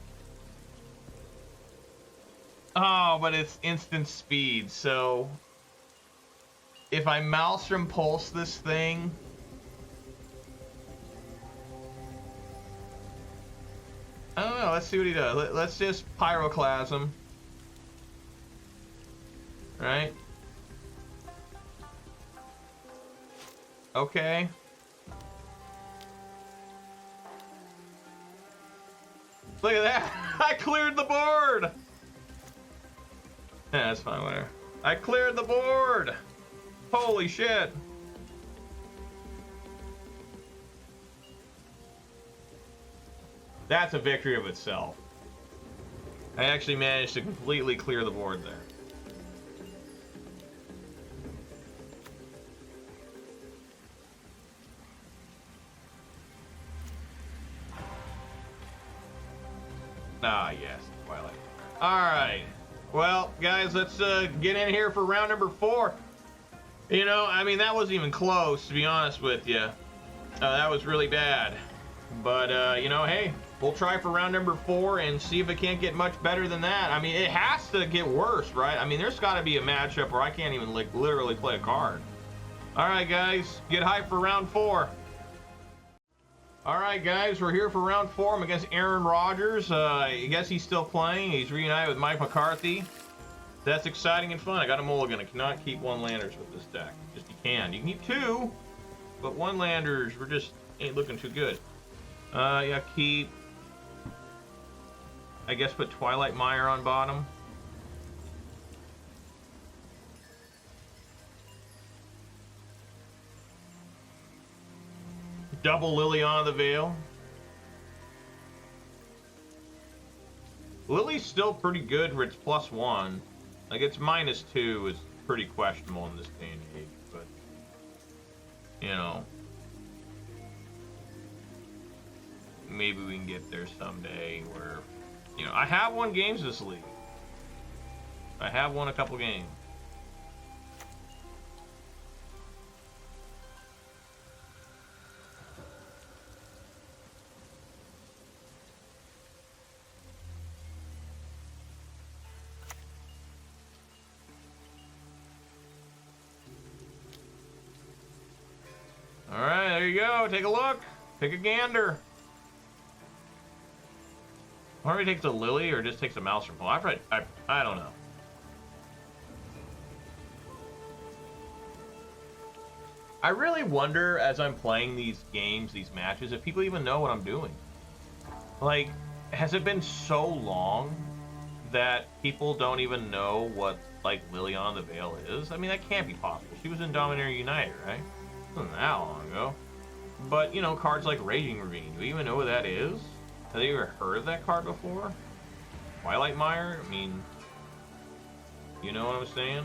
Oh, but it's instant speed, so if I Maelstrom Pulse this thing, I don't know, let's see what he does. Let's just Pyroclasm. Right? Okay. Look at that! I cleared the board! Yeah, that's fine, whatever. I cleared the board! Holy shit! That's a victory of itself. I actually managed to completely clear the board there. Ah, yes, Twilight. Alright. Well, guys, let's get in here for round number 4. You know, I mean, that wasn't even close, to be honest with you. That was really bad. But, you know, hey, we'll try for round number 4 and see if it can't get much better than that. I mean, it has to get worse, right? I mean, there's got to be a matchup where I can't even, like, literally play a card. Alright, guys, get hyped for round 4. Alright, guys, we're here for round 4. I'm against Aaron Rodgers. I guess he's still playing. He's reunited with Mike McCarthy. That's exciting and fun. I got a mulligan. I cannot keep 1 landers with this deck. Just you can. You can keep 2, but 1 landers, we're just ain't looking too good. Yeah, keep. I guess put Twilight Mire on bottom. Double Liliana the Veil. Lily's still pretty good for its +1. Like, its -2 is pretty questionable in this day and age, but, you know, maybe we can get there someday where, you know, I have won games this league. I have won a couple games. Alright, there you go. Take a look. Take a gander. I wonder if he takes a Lily or just takes a Maelstrom Pulse. I don't know. I really wonder as I'm playing these games, these matches, if people even know what I'm doing. Like, has it been so long that people don't even know what, like, Liliana the Veil is? I mean, that can't be possible. She was in Dominaria United, right? It wasn't that long ago. But, you know, cards like Raging Ravine, do you even know what that is? Have you ever heard of that card before? Twilight Mire? I mean, you know what I'm saying?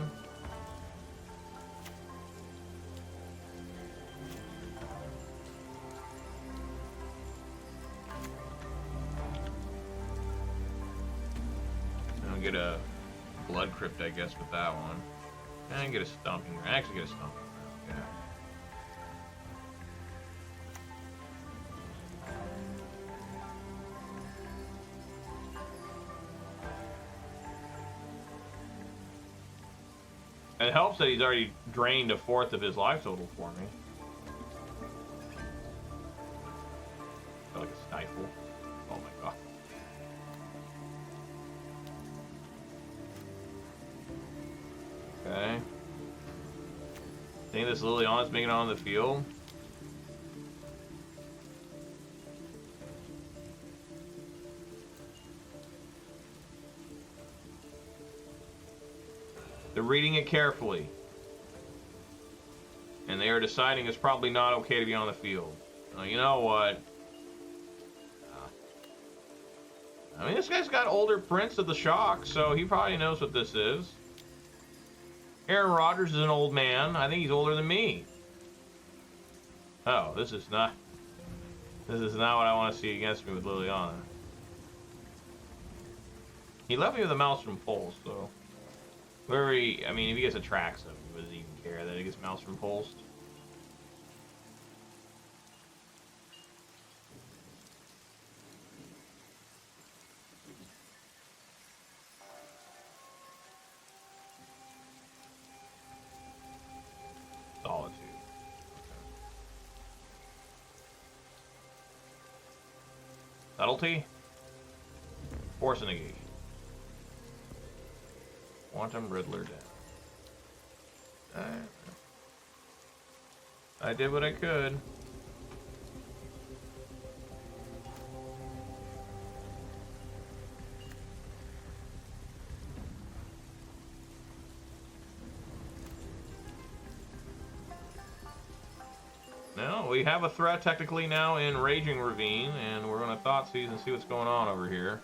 get a Blood Crypt, I guess, with that one. And get a Stomping Ground. Actually, get a Stomping Ground. Yeah. It helps that he's already drained a fourth of his life total for me. Like a stifle. Oh my god. Okay. Think this Liliana's making it on the field. They're reading it carefully. And they are deciding it's probably not okay to be on the field. You know what? I mean, this guy's got older prints of the Shock, so he probably knows what this is. Aaron Rodgers is an old man. I think he's older than me. Oh, this is not what I want to see against me with Liliana. He left me with a Maelstrom Pulse, so... I mean, if he gets a track stuff, he doesn't even care that he gets Maelstrom Pulsed. Solitude. Subtlety? Force a negation. Quantum Riddler down. I did what I could. Now, we have a threat technically now in Raging Ravine, and we're going to Thoughtseize and see what's going on over here.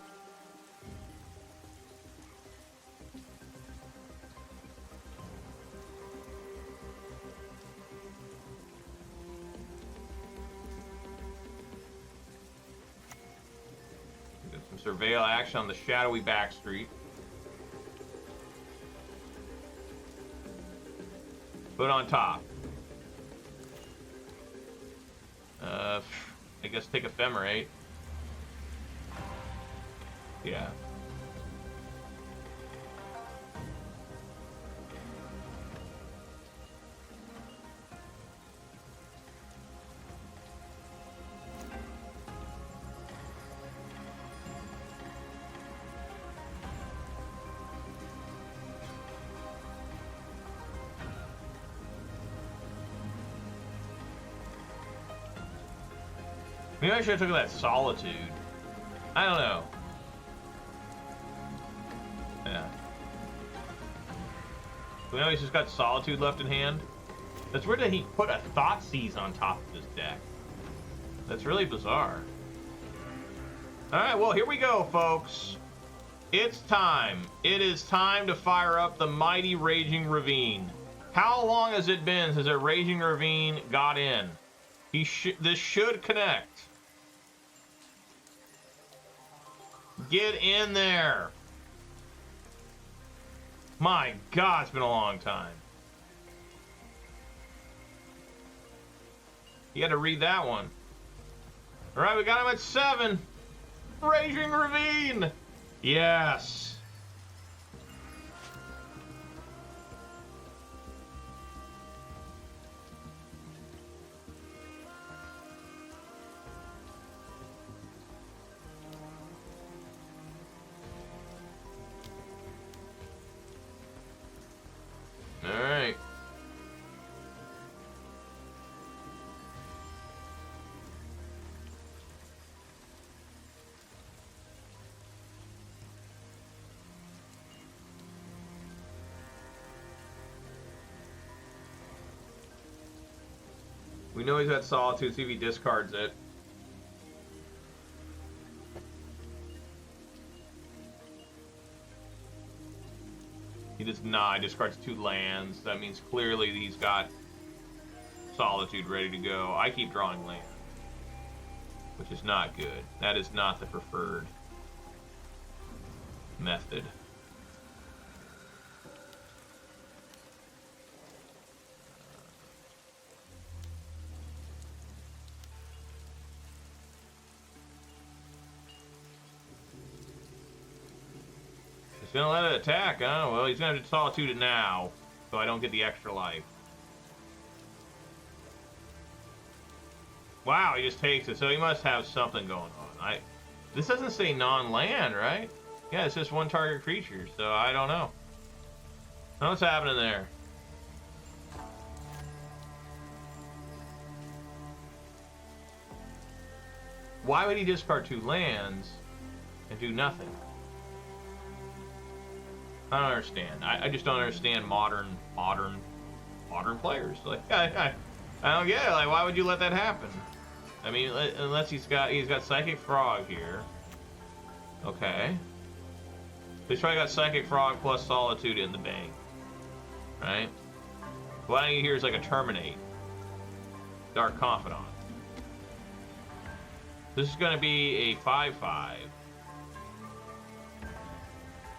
Surveil action on the shadowy back street. Put on top. I guess take Ephemerate. Yeah. Maybe I should have took that Solitude. I don't know. Yeah. We know he's just got Solitude left in hand. That's weird that he put a Thoughtseize on top of his deck. That's really bizarre. Alright, well, here we go, folks. It's time. It is time to fire up the mighty Raging Ravine. How long has it been since a Raging Ravine got in? This should connect. Get in there. My God, it's been a long time. You had to read that one. All right, we got him at 7. Raging Ravine. Yes. All right. We know he's got Solitude, see if he discards it. He does not. He discards 2 lands. That means clearly he's got Solitude ready to go. I keep drawing land, which is not good. That is not the preferred method. He's gonna let it attack, huh? Well, he's gonna have to Solitude it now, so I don't get the extra life. Wow, he just takes it, so he must have something going on. This doesn't say non-land, right? Yeah, it's just one target creature, so I don't know. What's happening there? Why would he discard 2 lands and do nothing? I don't understand. I just don't understand modern players. Like I don't get it. Like, why would you let that happen? I mean, unless he's got Psychic Frog here. Okay. He's probably got Psychic Frog plus Solitude in the bank, right? Why don't you here's like a Terminate, Dark Confidant. This is going to be a 5/5.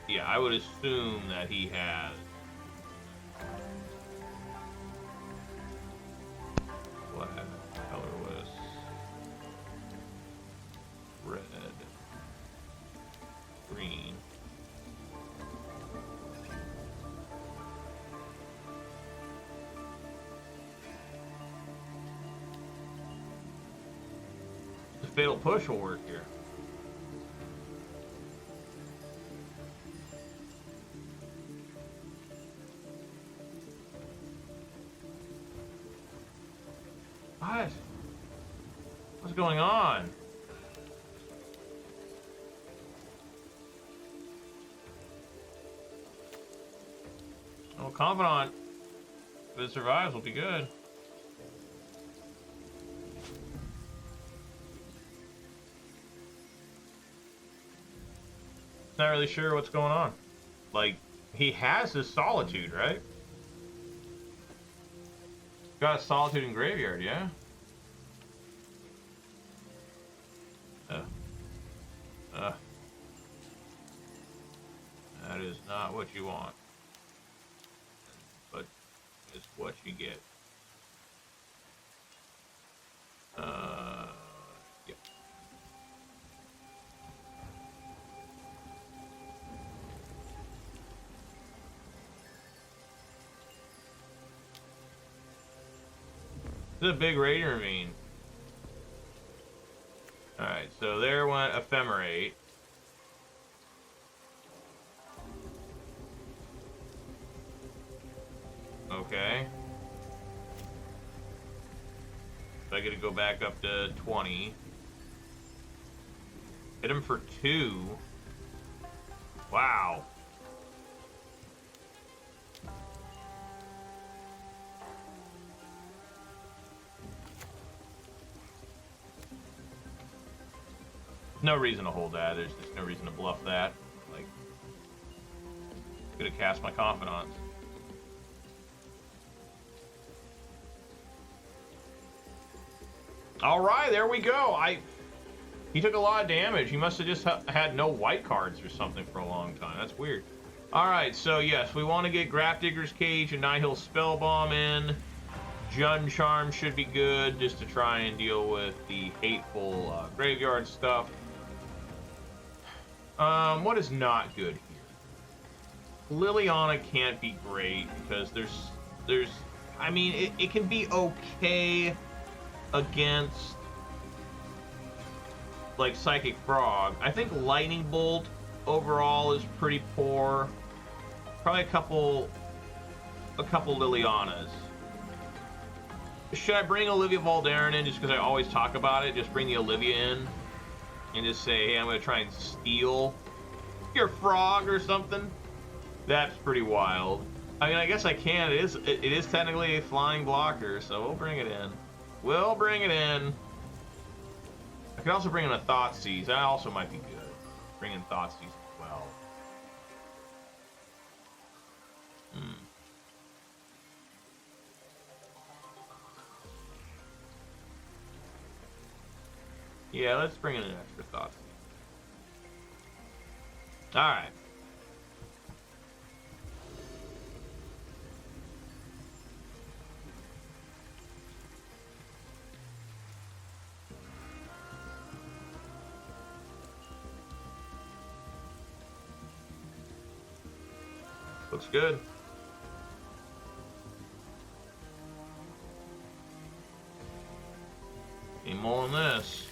Yeah, I would assume that he has. What color was red, green. The Fatal Push will work here. What? What's going on? Well, Confidant, if it survives, will be good. Not really sure what's going on. Like, he has his Solitude, right? Got a Solitude in graveyard, yeah? That is not what you want. But it's what you get. Yep. This is a big Raging Ravine. Alright, so there went Ephemerate. Okay. So I get to go back up to 20. Hit him for 2. Wow. No reason to hold that. There's just no reason to bluff that. Like, could have cast my Confidants. All right, there we go. He took a lot of damage. He must have just had no white cards or something for a long time. That's weird. All right, so yes, we want to get Grafdigger's Cage and Nihil Spellbomb in. Jund Charm should be good just to try and deal with the hateful graveyard stuff. What is not good here? Liliana can't be great because there's I mean, it can be okay against like Psychic Frog. I think Lightning Bolt overall is pretty poor. Probably a couple Lilianas. Should I bring Olivia Voldaren in just because I always talk about it? Just bring the Olivia in and just say, hey, I'm going to try and steal your frog or something? That's pretty wild. I mean, I guess I can. It is technically a flying blocker, so we'll bring it in. We'll bring it in. I could also bring in a Thoughtseize. That also might be good. Bring in Thoughtseize as well. Yeah, let's bring in an extra Thoughtseize. Alright. Looks good. Ain't mulling this.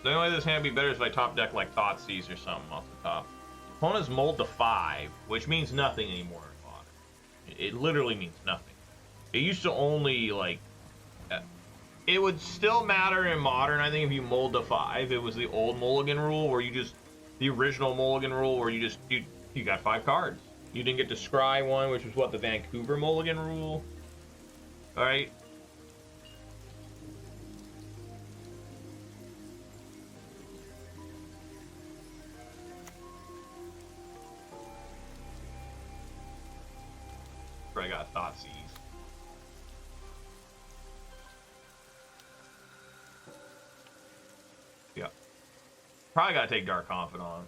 The only way this hand would be better is if I top deck like Thoughtseize or something off the top. Opponent's mulled to 5, which means nothing anymore in Modern. It literally means nothing. It used to only, like... It would still matter in Modern, I think, if you mulled to 5. It was the old Mulligan rule where you just... The original Mulligan rule where you just... You got 5 cards. You didn't get to scry one, which was what, the Vancouver Mulligan rule? Alright? I got Thoughtseize. Yeah. Probably gotta take Dark Confidant.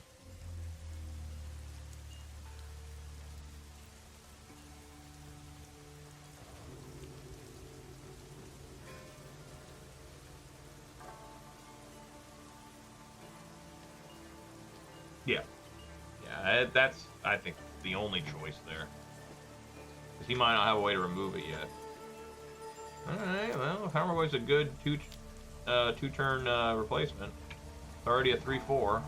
Yeah. Yeah, that's, I think, the only choice there. He might not have a way to remove it yet. Alright, well, Tarmogoyf's a good two-turn replacement. It's already a 3-4.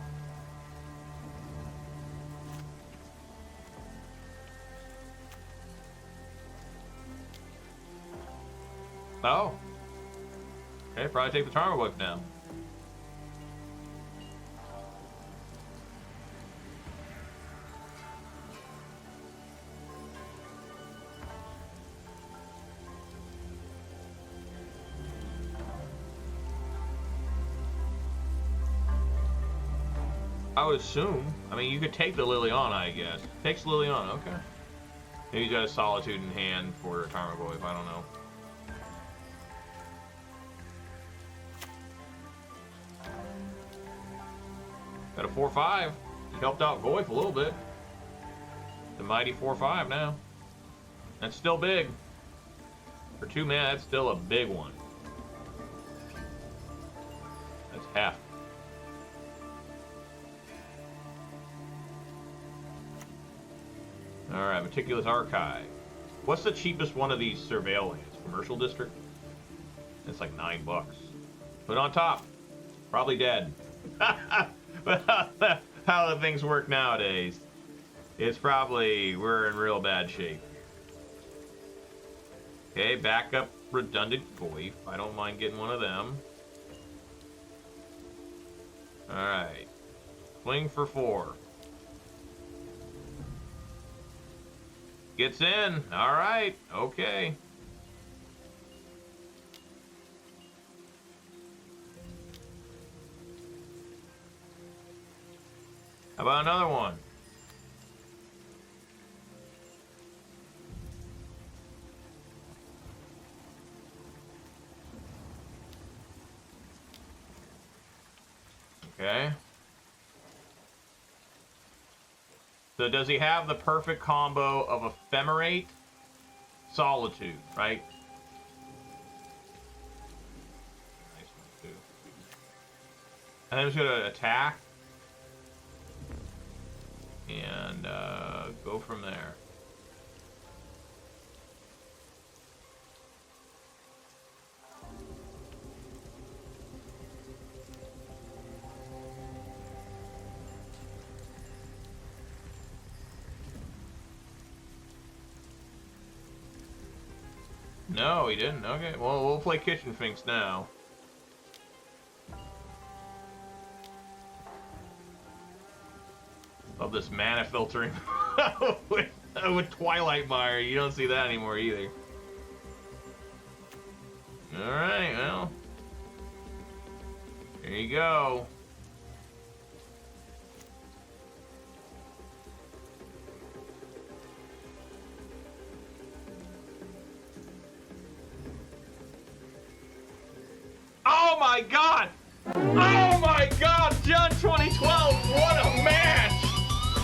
Oh. Okay, probably take the Tarmogoyf now. I would assume. I mean, you could take the Liliana, I guess. Takes Liliana, okay. Maybe he's got a Solitude in hand for Tarmogoyf, I don't know. Got a 4-5. He helped out Goyf a little bit. The mighty 4-5 now. That's still big. For 2 mana, that's still a big one. That's half. Alright, Meticulous Archive. What's the cheapest one of these surveil lands? Commercial District? It's like $9. Put it on top. Probably dead. How the things work nowadays. It's probably, we're in real bad shape. Okay, backup redundant Goyf. I don't mind getting one of them. Alright. Swing for 4. Gets in. Alright. Okay. How about another one? Okay. So does he have the perfect combo of Ephemerate, Solitude, right? Nice one too. And then he's gonna attack and go from there. No, he didn't. Okay, well, we'll play Kitchen Finks now. Love this mana filtering with Twilight Mire. You don't see that anymore either. Alright, well. There you go. Oh my god! Oh my god! June 2012! What a match!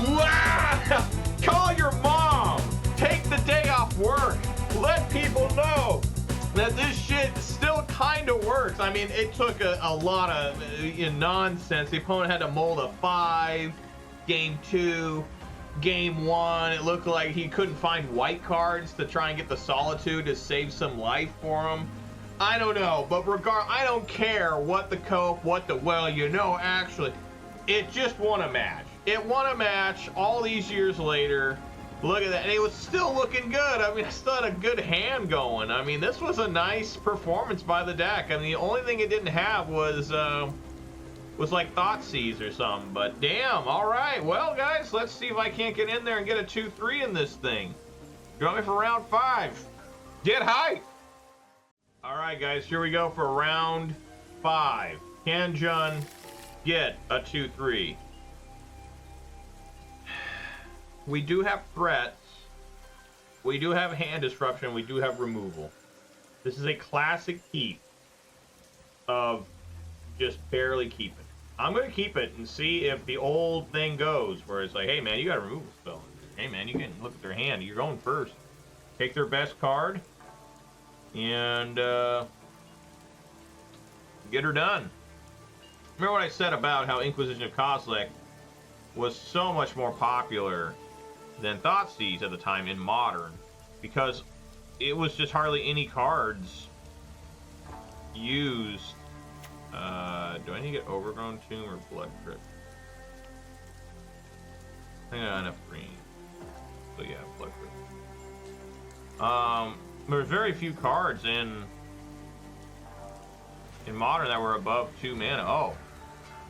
Wow! Call your mom! Take the day off work! Let people know that this shit still kind of works. I mean, it took a lot of nonsense. The opponent had to mold a 5, game 2. game one, it looked like he couldn't find white cards to try and get the Solitude to save some life for him. I don't know, but I don't care what the cope, well, you know, actually, it just won a match. It won a match all these years later. Look at that, and it was still looking good. I mean, I still had a good hand going. I mean, this was a nice performance by the deck. I mean, the only thing it didn't have was like Thoughtseize or something. But damn, all right. Well, guys, let's see if I can't get in there and get a 2-3 in this thing. You want me for round 5? Get hype! All right, guys, here we go for round 5. Can Jun get a 2-3? We do have threats. We do have hand disruption. We do have removal. This is a classic keep of just barely keeping. I'm going to keep it and see if the old thing goes where it's like, hey, man, you got a removal spell. Hey, man, you can look at their hand. You're going first. Take their best card and get her done. Remember what I said about how Inquisition of Kozilek was so much more popular than Thoughtseize at the time in Modern, because it was just hardly any cards used. Do I need to get Overgrown Tomb or Blood Crypt? I think I got enough green. So yeah, Blood Crypt. There's very few cards in Modern that were above 2 mana. Oh,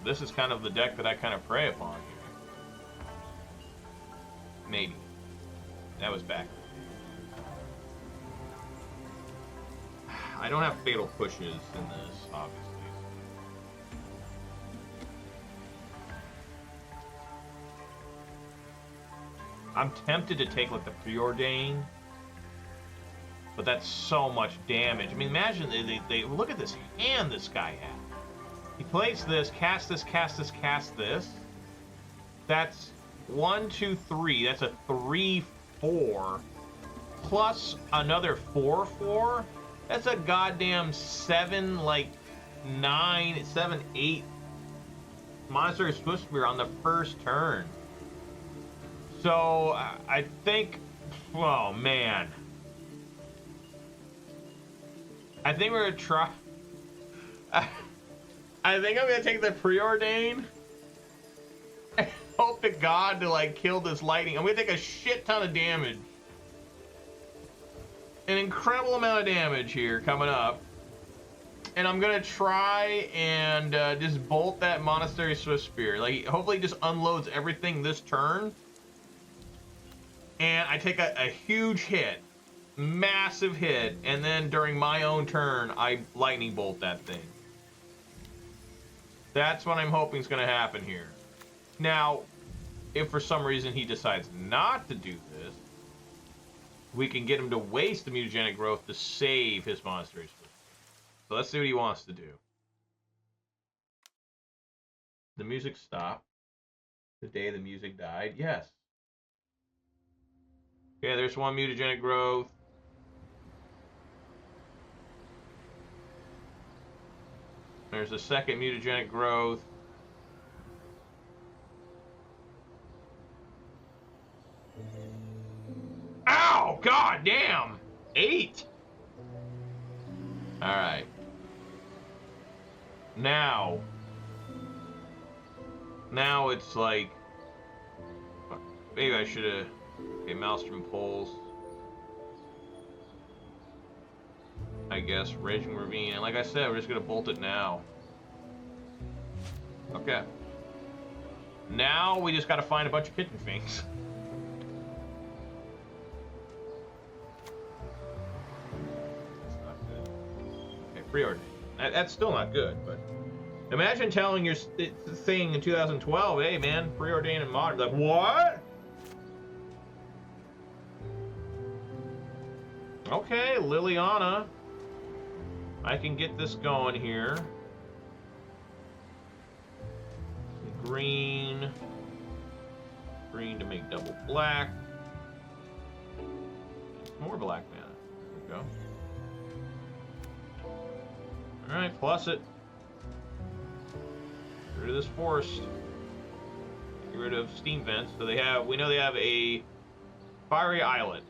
this is kind of the deck that I kind of prey upon here. Maybe. That was back. I don't have fatal pushes in this, obviously. I'm tempted to take like the Preordain, but that's so much damage. I mean, imagine they look at this hand this guy had. He plays this, cast this, cast this, cast this. That's 1, 2, 3. That's a 3/4 plus another 4/4. That's a goddamn 7, like 9, 7, 8 Monster Swiftspear on the first turn. So I think, oh man, I think we're gonna try. I think I'm gonna take the Preordain. Hope to God to like kill this lightning. I'm gonna take a shit ton of damage. An incredible amount of damage here coming up. And I'm gonna try and just bolt that Monastery Swiftspear. Like, hopefully it just unloads everything this turn. And I take a huge hit. Massive hit. And then during my own turn, I lightning bolt that thing. That's what I'm hoping is gonna happen here. Now, if for some reason he decides not to do this, we can get him to waste the mutagenic growth to save his Monastery Swiftspear. So let's see what he wants to do. The music stopped. The day the music died. Yes. Okay, there's one mutagenic growth. There's a second mutagenic growth. Ow! God damn! 8! Alright. Now it's like, maybe I should have. Okay, Maelstrom Pulse. I guess Raging Ravine, and like I said, we're just gonna bolt it now. Okay. Now we just gotta find a bunch of Kitchen Finks. That's not good. Okay, Preordain. That's still not good, but imagine telling your thing in 2012, hey man, Preordain and Modern. Like, what? Okay, Liliana. I can get this going here. Green. Green to make double black. More black mana. There we go. Alright, plus it. Get rid of this forest. Get rid of steam vents. So they have, we know they have a fiery islet.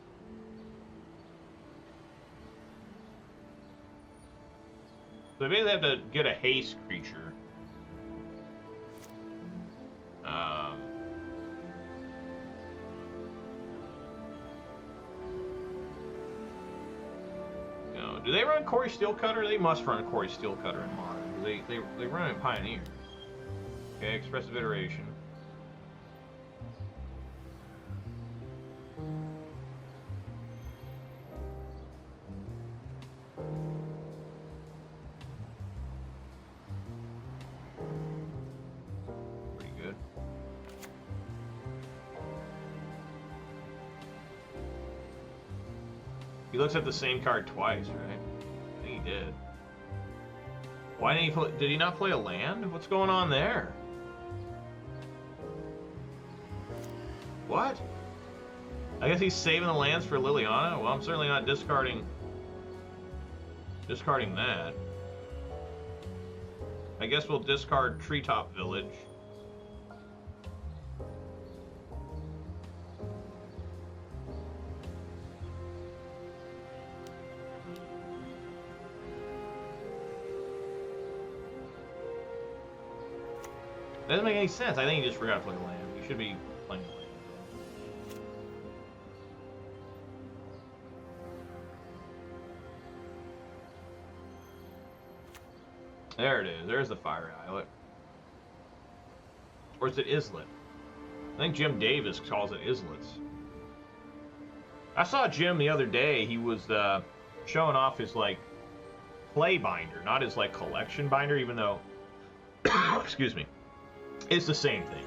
So they basically have to get a haste creature. No, do they run Corey Steelcutter? They must run Corey Steelcutter in Modern. They run it in Pioneer. Okay, Expressive Iteration. Pretty good. He looks at the same card twice, right? I think he did. Why didn't he play? Did he not play a land? What's going on there? What? I guess he's saving the lands for Liliana? Well, I'm certainly not discarding that. I guess we'll discard Treetop Village. That doesn't make any sense. I think he just forgot to play a land. He should be playing a land. There it is. There's the fire islet. Or is it islet? I think Jim Davis calls it islets. I saw Jim the other day. He was showing off his like play binder, not his like collection binder, even though excuse me, it's the same thing.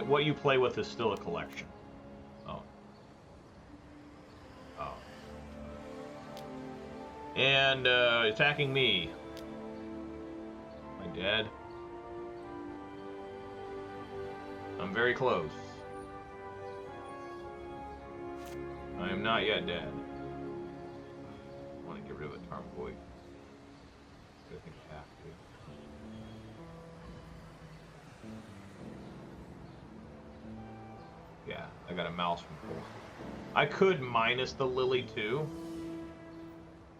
What you play with is still a collection. Oh. Oh. And attacking me. Am I dead? I'm very close. I am not yet dead. I want to get rid of a Tarmogoyf. I think I have to. Yeah, I got a Maelstrom Pulse. I could minus the Lily too.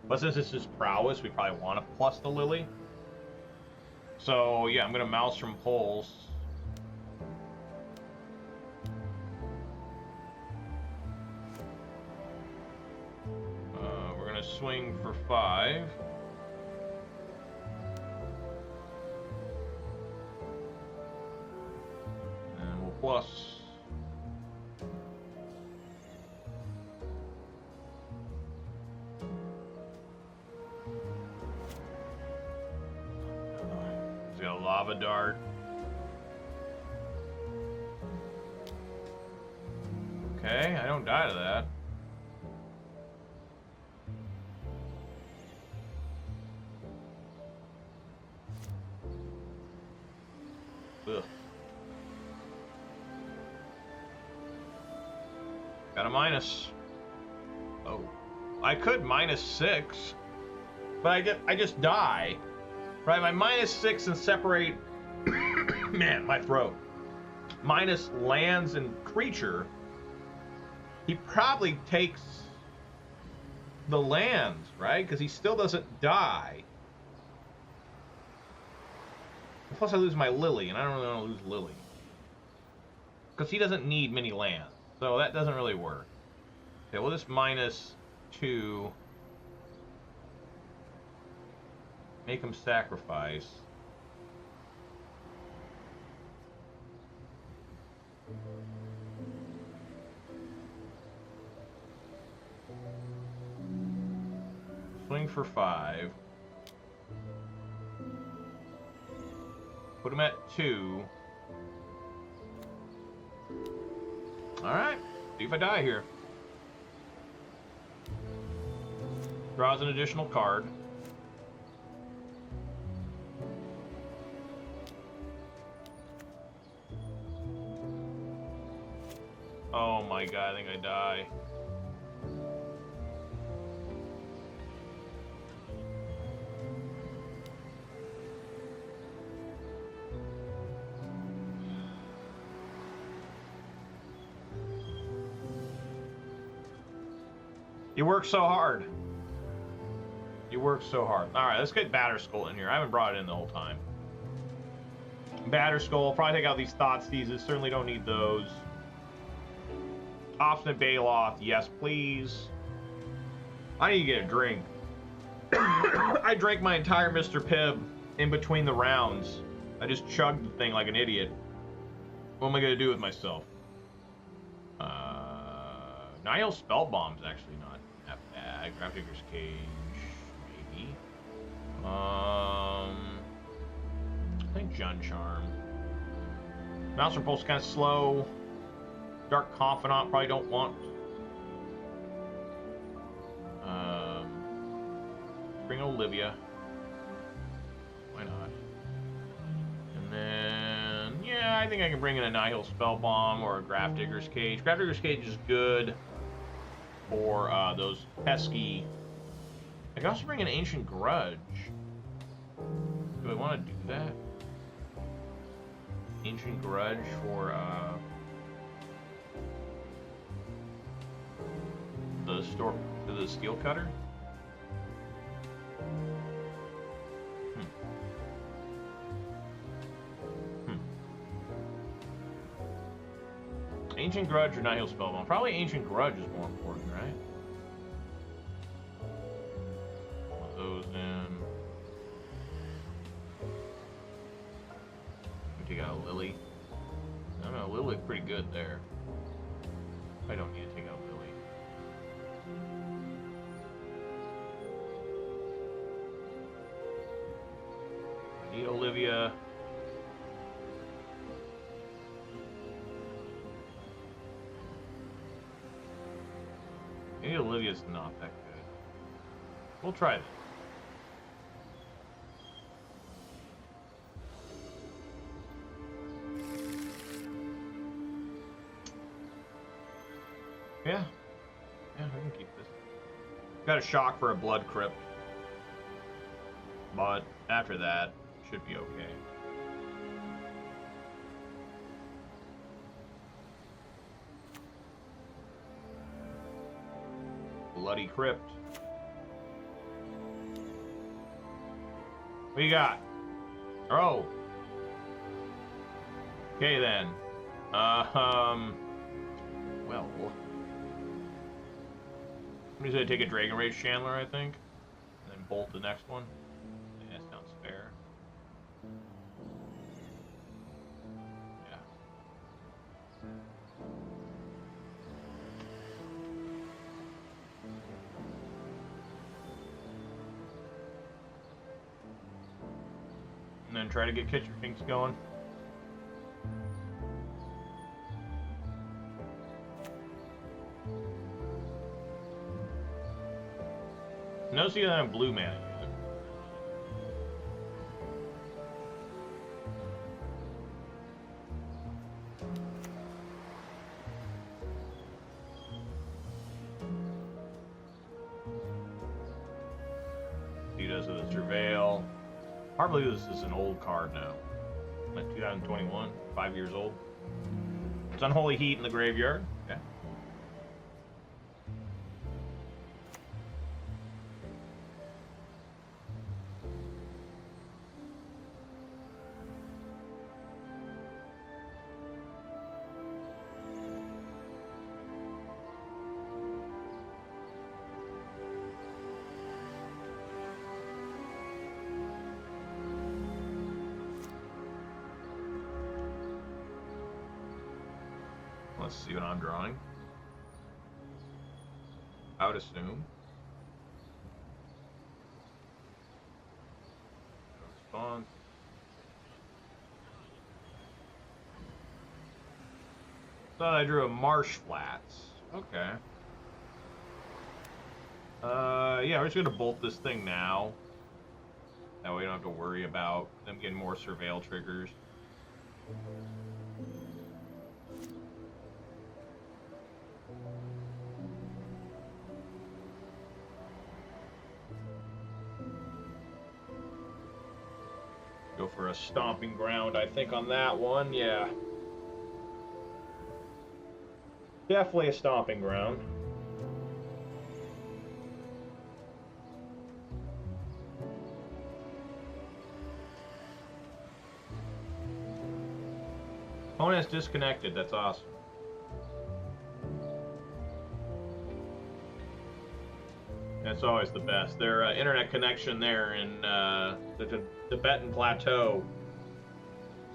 But since it's just prowess, we probably want to plus the Lily. So yeah, I'm going to Maelstrom Pulse. We're going to swing for 5. And we'll plus. Lava Dart. Okay, I don't die to that. Ugh. Got a minus. Oh. I could minus 6, but I just die. Right, my minus 6 and separate, man, my throat. Minus lands and creature. He probably takes the lands, right? Because he still doesn't die. Plus I lose my Lily, and I don't really want to lose Lily. Because he doesn't need many lands. So that doesn't really work. Okay, we'll just minus 2. Make him sacrifice. Swing for 5. Put him at 2. Alright. See if I die here. Draws an additional card. Oh my god, I think I die. You work so hard. You work so hard. All right, let's get Batterskull in here. I haven't brought it in the whole time. Batterskull. Probably take out these Thoughtseizes. Certainly don't need those. Obstinate Baloth. Yes, please. I need to get a drink. I drank my entire Mr. Pibb in between the rounds. I just chugged the thing like an idiot. What am I going to do with myself? Nihil Spellbomb's actually not that bad. Grafdigger's Cage, maybe. I think Jun Charm. Maelstrom Pulse kind of slow. Dark Confidant probably don't want. Bring Olivia. Why not? And then, yeah, I think I can bring in a Nihil Spellbomb or a Grafdigger's Cage. Grafdigger's Cage is good for those pesky. I can also bring an Ancient Grudge. Do I want to do that? Ancient Grudge for the Steel Cutter. Ancient Grudge or Nihil Spellbomb? Probably Ancient Grudge is more important, right? Put those in. We take out a Lily. I don't know, Lily looked pretty good there. I don't need to take out Lily. I need Olivia. Maybe Olivia's not that good. We'll try it. Yeah. Yeah, I can keep this. Got a shock for a Blood Crypt. But after that, should be okay. Bloody Crypt. What you got? Oh. Okay then. Well. I'm just gonna take a Dragon Rage Chandler, I think. And then bolt the next one. Yeah, that sounds fair. Yeah. And then try to get Kitchen Finks going. No, see that I'm blue mana either. He does with the Surveil. Hard to believe this is an old card now. Like 2021, 5 years old. It's Unholy Heat in the graveyard. Okay. Let's see what I'm drawing. I would assume. No response. Thought I drew a Marsh Flats. Okay. Yeah, we're just gonna bolt this thing now. That way we don't have to worry about them getting more Surveil triggers. Go for a Stomping Ground, I think, on that one. Yeah. Definitely a Stomping Ground. Opponent's disconnected. That's awesome. That's always the best. Their internet connection there in the Tibetan Plateau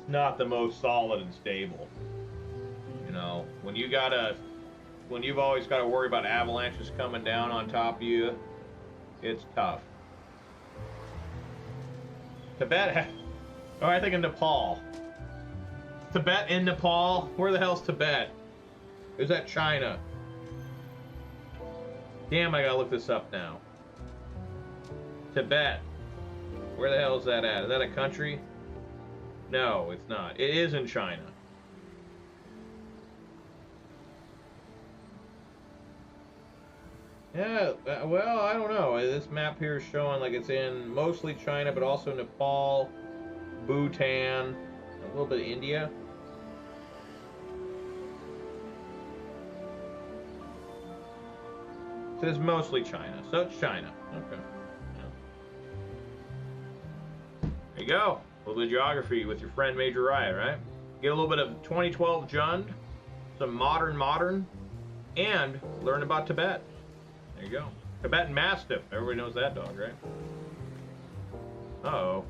is not the most solid and stable. You know, when you've always got to worry about avalanches coming down on top of you, it's tough. Tibet. Oh, I think in Nepal. Tibet in Nepal? Where the hell's Tibet? Is that China? Damn, I gotta look this up now. Tibet. Where the hell is that at? Is that a country? No, it's not. It is in China. Yeah, well, I don't know. This map here is showing like it's in mostly China, but also Nepal, Bhutan, a little bit of India. It says mostly China, so it's China. Okay. Yeah. There you go. A little bit of geography with your friend Major Riot, right? Get a little bit of 2012 Jund, some modern, and learn about Tibet. There you go. Tibetan Mastiff. Everybody knows that dog, right? Uh-oh.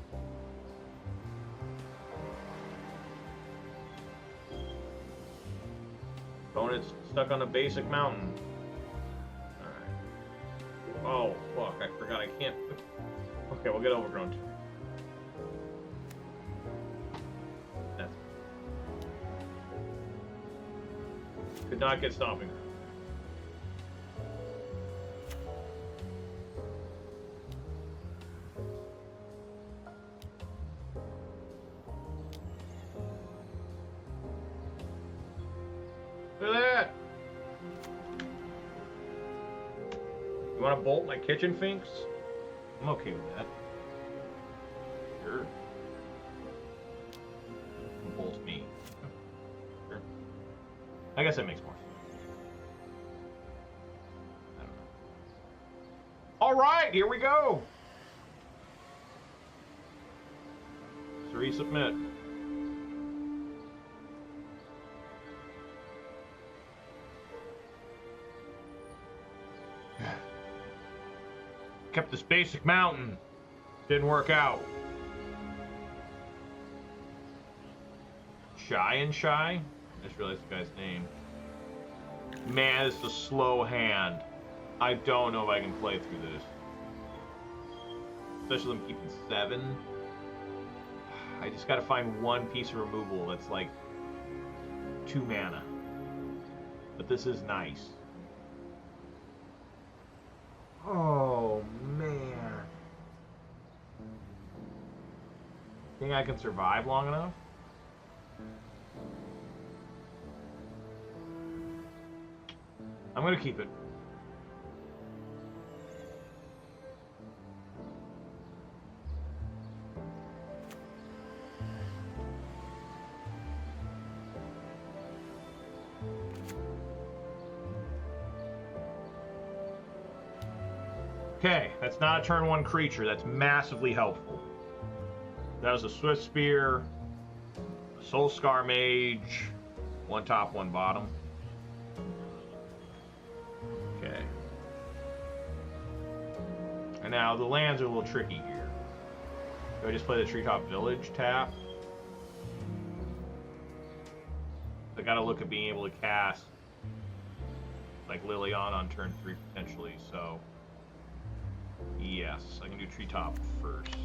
Opponent's stuck on a basic mountain. Oh, fuck, I forgot I can't... Okay, we'll get Overgrown Tomb. That's... Could not get Stomping Ground. Look at that! You want to bolt my Kitchen Finks? I'm okay with that. Sure. Bolt me. Sure. I guess that makes more sense. I don't know. Alright, here we go! 3 submit. Kept this basic mountain. Didn't work out. Shy? I just realized the guy's name. Man, this is a slow hand. I don't know if I can play through this. Especially them keeping 7. I just gotta find one piece of removal that's like 2 mana. But this is nice. Oh, man. Think I can survive long enough? I'm gonna keep it. Okay, that's not a turn 1 creature. That's massively helpful. That was a Swift Spear, a Soul Scar Mage, 1 top, 1 bottom. Okay. And now the lands are a little tricky here. Do I just play the Treetop Village tap? I gotta look at being able to cast like Liliana on turn 3 potentially, so yes, I can do Treetop first.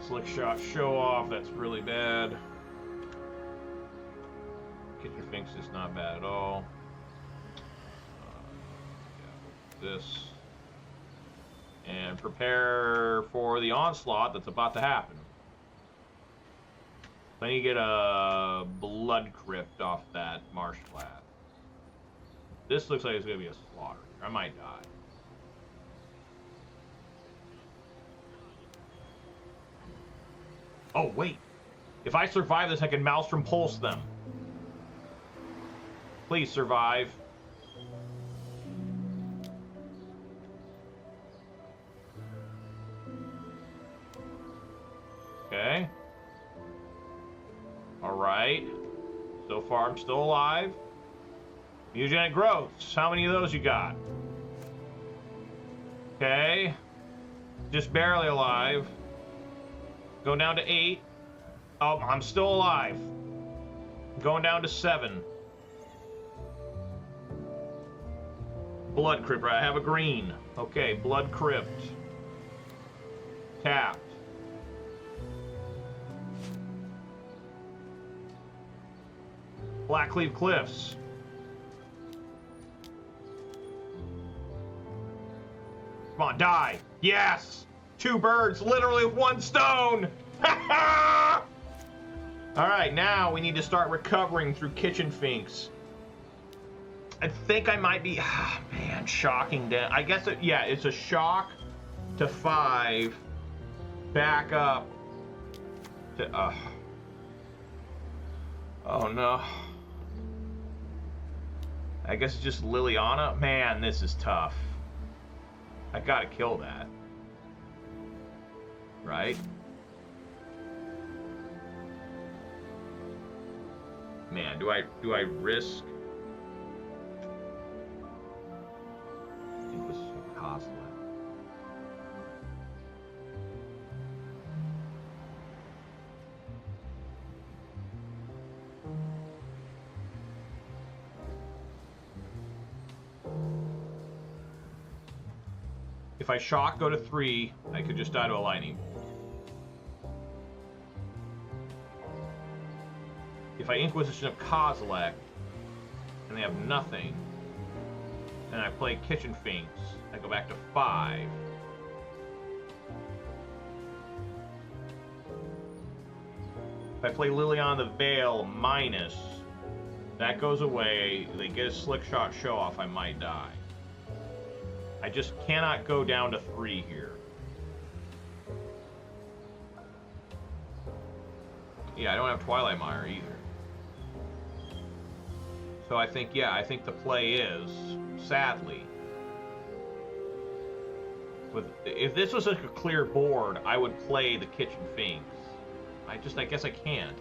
Slick Shot Show Off, that's really bad. Kitchen Finks is not bad at all. This. And prepare for the onslaught that's about to happen. Then you get a Blood Crypt off that Marsh Flats. This looks like it's going to be a slaughter. I might die. Oh, wait. If I survive this, I can Maelstrom Pulse them. Please survive. Okay. Alright. So far, I'm still alive. Mutagenic growths. How many of those you got? Okay. Just barely alive. Going down to 8. Oh, I'm still alive. Going down to 7. Blood Crypt, right? I have a green. Okay, Blood Crypt. Tapped. Blackcleave Cliffs. Come on, die. Yes! 2 birds, literally with 1 stone! Alright, now we need to start recovering through Kitchen Finks. I think I might be... man, shocking down. I guess, yeah, it's a shock to 5. Back up to... oh, no. I guess it's just Liliana. Man, this is tough. I gotta kill that. Right? Man, do I risk? Inquisition of Kozilek. If I shock, go to 3, I could just die to a lightning bolt. If I Inquisition of Kozilek, and they have nothing, and I play Kitchen Finks, I go back to 5. If I play Liliana the Veil minus, that goes away, they get a slick shot show off, I might die. I just cannot go down to 3 here. Yeah, I don't have Twilight Mire either. So I think, yeah, I think the play is, sadly, if this was like a clear board, I would play the Kitchen Finks. I guess I can't.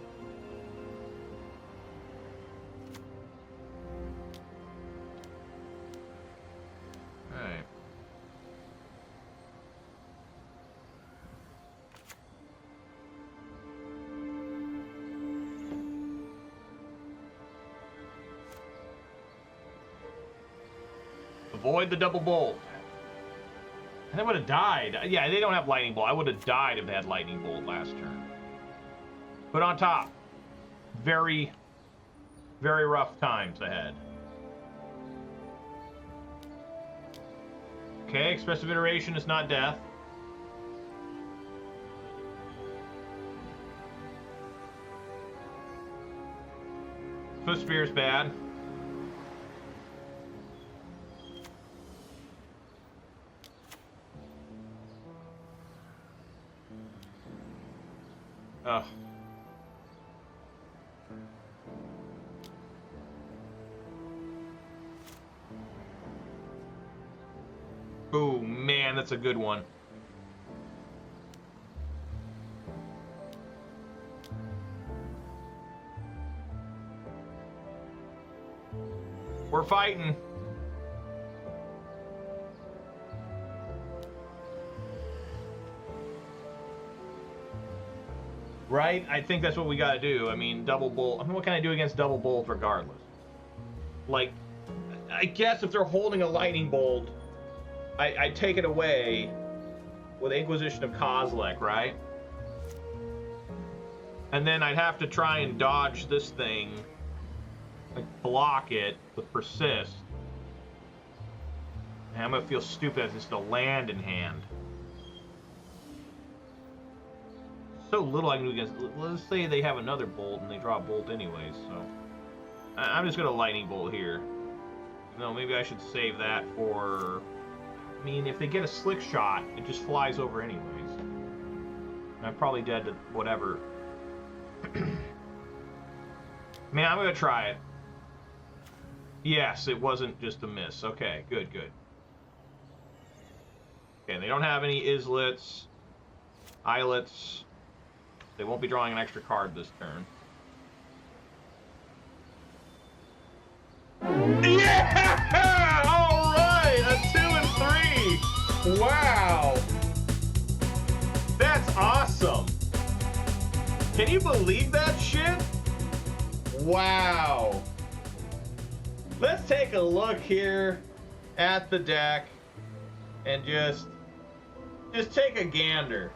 Alright. Avoid the double bolt. And I would have died. Yeah, they don't have lightning bolt. I would have died if they had lightning bolt last turn. Put on top. Very, very rough times ahead. Okay, expressive iteration is not death. Foot Sphere is bad. Ugh. Oh, man, that's a good one. We're fighting. Right? I think that's what we gotta do. I mean, double bolt. I mean, what can I do against double bolt regardless? Like, I guess if they're holding a lightning bolt, I take it away with Inquisition of Kozilek, right? And then I'd have to try and dodge this thing, like block it with Persist. And I'm gonna feel stupid as just a land in hand. So little I can do against. Let's say they have another bolt and they draw a bolt anyways, so I'm just gonna lightning bolt here. No, maybe I should save that for. I mean, if they get a slick shot, it just flies over anyways. And I'm probably dead to whatever. Man, I'm gonna try it. Yes, it wasn't just a miss. Okay, good, good. Okay, they don't have any islets, islets. They won't be drawing an extra card this turn. Yeah! All right, a 2 and 3. Wow, that's awesome. Can you believe that shit? Wow. Let's take a look here at the deck and just take a gander.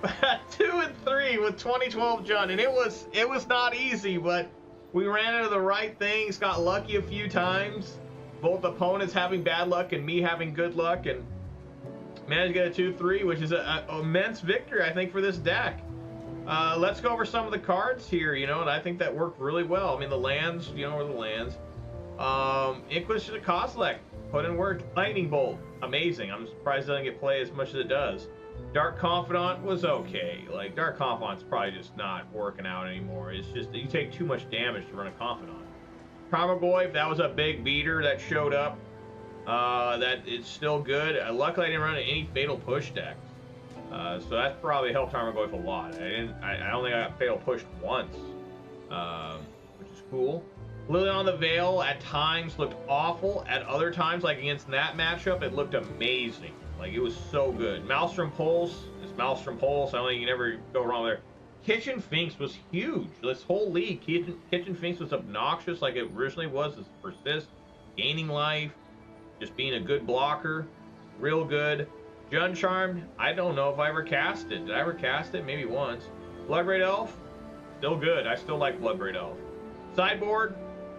2 and 3 with 2012 Jund, and it was not easy, but we ran into the right things, got lucky a few times. Both opponents having bad luck and me having good luck, and managed to get a 2-3, which is an immense victory, I think, for this deck. Let's go over some of the cards here, you know, and I think that worked really well. I mean, the lands, you know, are the lands. Inquisition of Kozilek, put in work. Lightning Bolt, amazing. I'm surprised it doesn't get played as much as it does. Dark Confidant was okay. Like, Dark Confidant's probably just not working out anymore. It's just, you take too much damage to run a Confidant. Tarmogoyf, that was a big beater that showed up. That it's still good. Luckily, I didn't run any Fatal Push decks. So that's probably helped Tarmogoyf a lot. I don't think I got Fatal Pushed once, which is cool. Liliana the Veil at times looked awful. At other times, like against that matchup, it looked amazing. Like, it was so good. Maelstrom Pulse is Maelstrom Pulse. I don't think you can never go wrong there. Kitchen Finks was huge. This whole league, Kitchen Finks was obnoxious like it originally was. It's persist, gaining life, just being a good blocker. Real good. Jund Charmed, I don't know if I ever cast it. Did I ever cast it? Maybe once. Bloodbraid Elf, still good. I still like Bloodbraid Elf. Sideboard,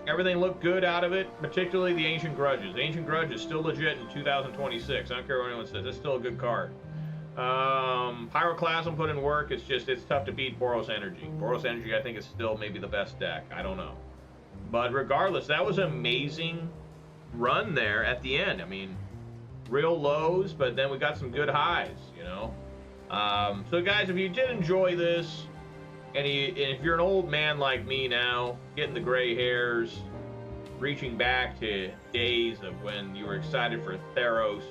everything looked good out of it, particularly the Ancient Grudges. Ancient Grudge is still legit in 2026. I don't care what anyone says. It's still a good card. Pyroclasm put in work. It's tough to beat Boros Energy. Boros Energy, I think, is still maybe the best deck. I don't know. But regardless, that was an amazing run there at the end. I mean, real lows, but then we got some good highs, you know. So guys, if you did enjoy this, and if you're an old man like me now, getting the gray hairs, reaching back to days of when you were excited for Theros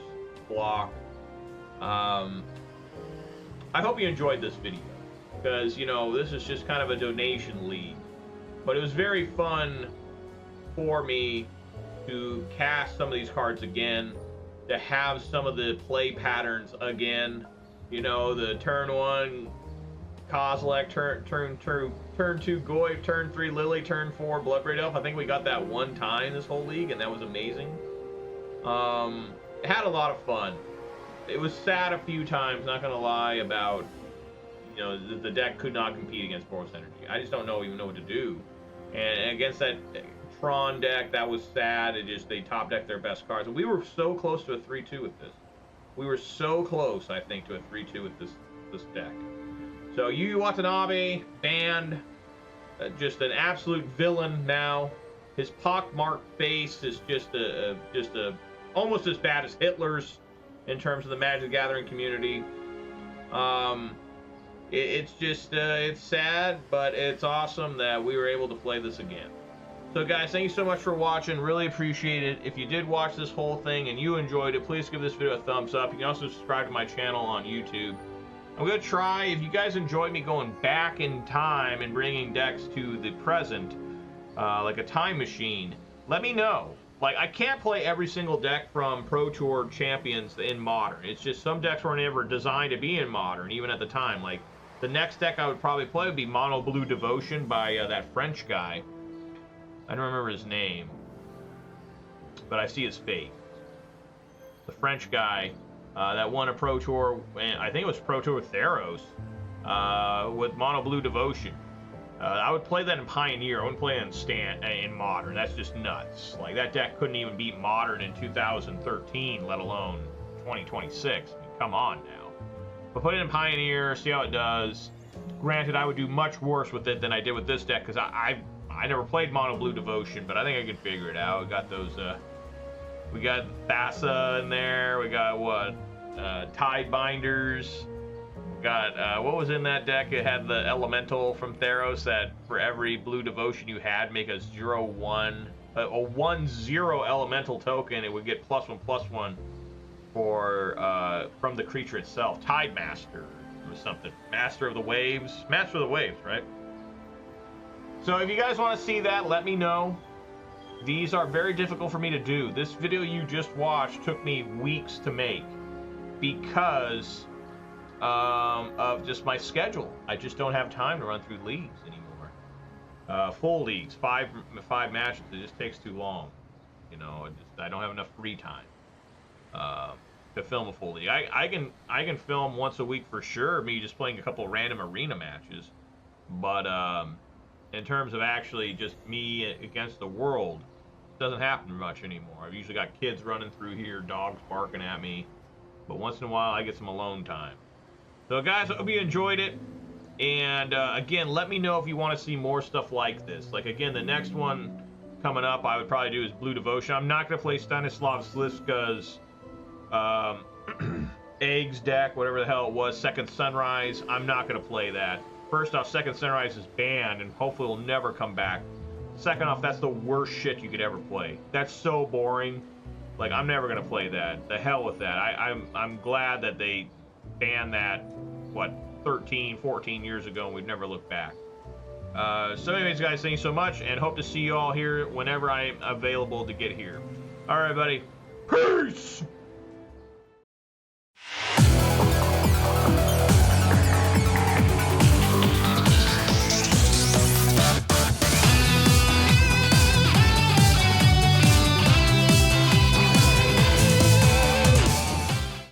block, I hope you enjoyed this video, because, you know, this is just kind of a donation league, but it was very fun for me to cast some of these cards again, to have some of the play patterns again. You know, the turn 1 Kozilek, turn 2 Goyf, turn 3 Lily, turn 4 Bloodbraid Elf. I think we got that one time this whole league, and that was amazing. It had a lot of fun. It was sad a few times, not gonna lie, about, you know, the deck could not compete against Boros Energy. I just don't even know what to do. And against that Tron deck, that was sad. They top decked their best cards. We were so close to a 3-2 with this. We were so close, I think, to a 3-2 with this deck. So Yuuya Wantanabe banned, just an absolute villain now. His pockmarked face is just almost as bad as Hitler's in terms of the Magic the Gathering community. It's sad, but it's awesome that we were able to play this again. So guys, thank you so much for watching. Really appreciate it. If you did watch this whole thing and you enjoyed it, please give this video a thumbs up. You can also subscribe to my channel on YouTube. I'm going to try, if you guys enjoyed me going back in time and bringing decks to the present, like a time machine, let me know. Like, I can't play every single deck from Pro Tour Champions in Modern. It's just some decks were never designed to be in Modern, even at the time. Like, the next deck I would probably play would be Mono Blue Devotion by that French guy. I don't remember his name, but I see his face. The French guy that won a Pro Tour, I think it was Pro Tour Theros, with Mono Blue Devotion. I would play that in Pioneer. I wouldn't play it in Modern. That's just nuts. Like, that deck couldn't even beat Modern in 2013, let alone 2026. I mean, come on now. But put it in Pioneer, see how it does. Granted, I would do much worse with it than I did with this deck, because I never played Mono Blue Devotion, but I think I can figure it out. We got those, we got Thassa in there. We got, what, Tide Binders. Got, what was in that deck? It had the Elemental from Theros that for every blue devotion you had, make a 0/1, a 1/0 Elemental token. It would get +1/+1 for, from the creature itself. Tide Master or something. Master of the Waves, right? So if you guys want to see that, let me know. These are very difficult for me to do. This video you just watched took me weeks to make because of just my schedule. I just don't have time to run through leagues anymore. Full leagues, five matches. It just takes too long. You know, I don't have enough free time to film a full league. I can film once a week for sure. Me just playing a couple random arena matches, but in terms of actually just me against the world, it doesn't happen much anymore. I've usually got kids running through here, dogs barking at me, but once in a while I get some alone time. So guys, I hope you enjoyed it. And again, let me know if you want to see more stuff like this. Like again, the next one coming up I would probably do is Blue Devotion. I'm not going to play Stanislav Slivka's Eggs deck, whatever the hell it was, Second Sunrise. I'm not going to play that. First off, Second Sunrise is banned and hopefully will never come back. Second off, that's the worst shit you could ever play. That's so boring. Like, I'm never going to play that. The hell with that. I'm glad that they banned that, what, 13, 14 years ago, and we've never looked back. So anyways, guys, thank you so much, and hope to see you all here whenever I'm available to get here. All right, buddy. Peace!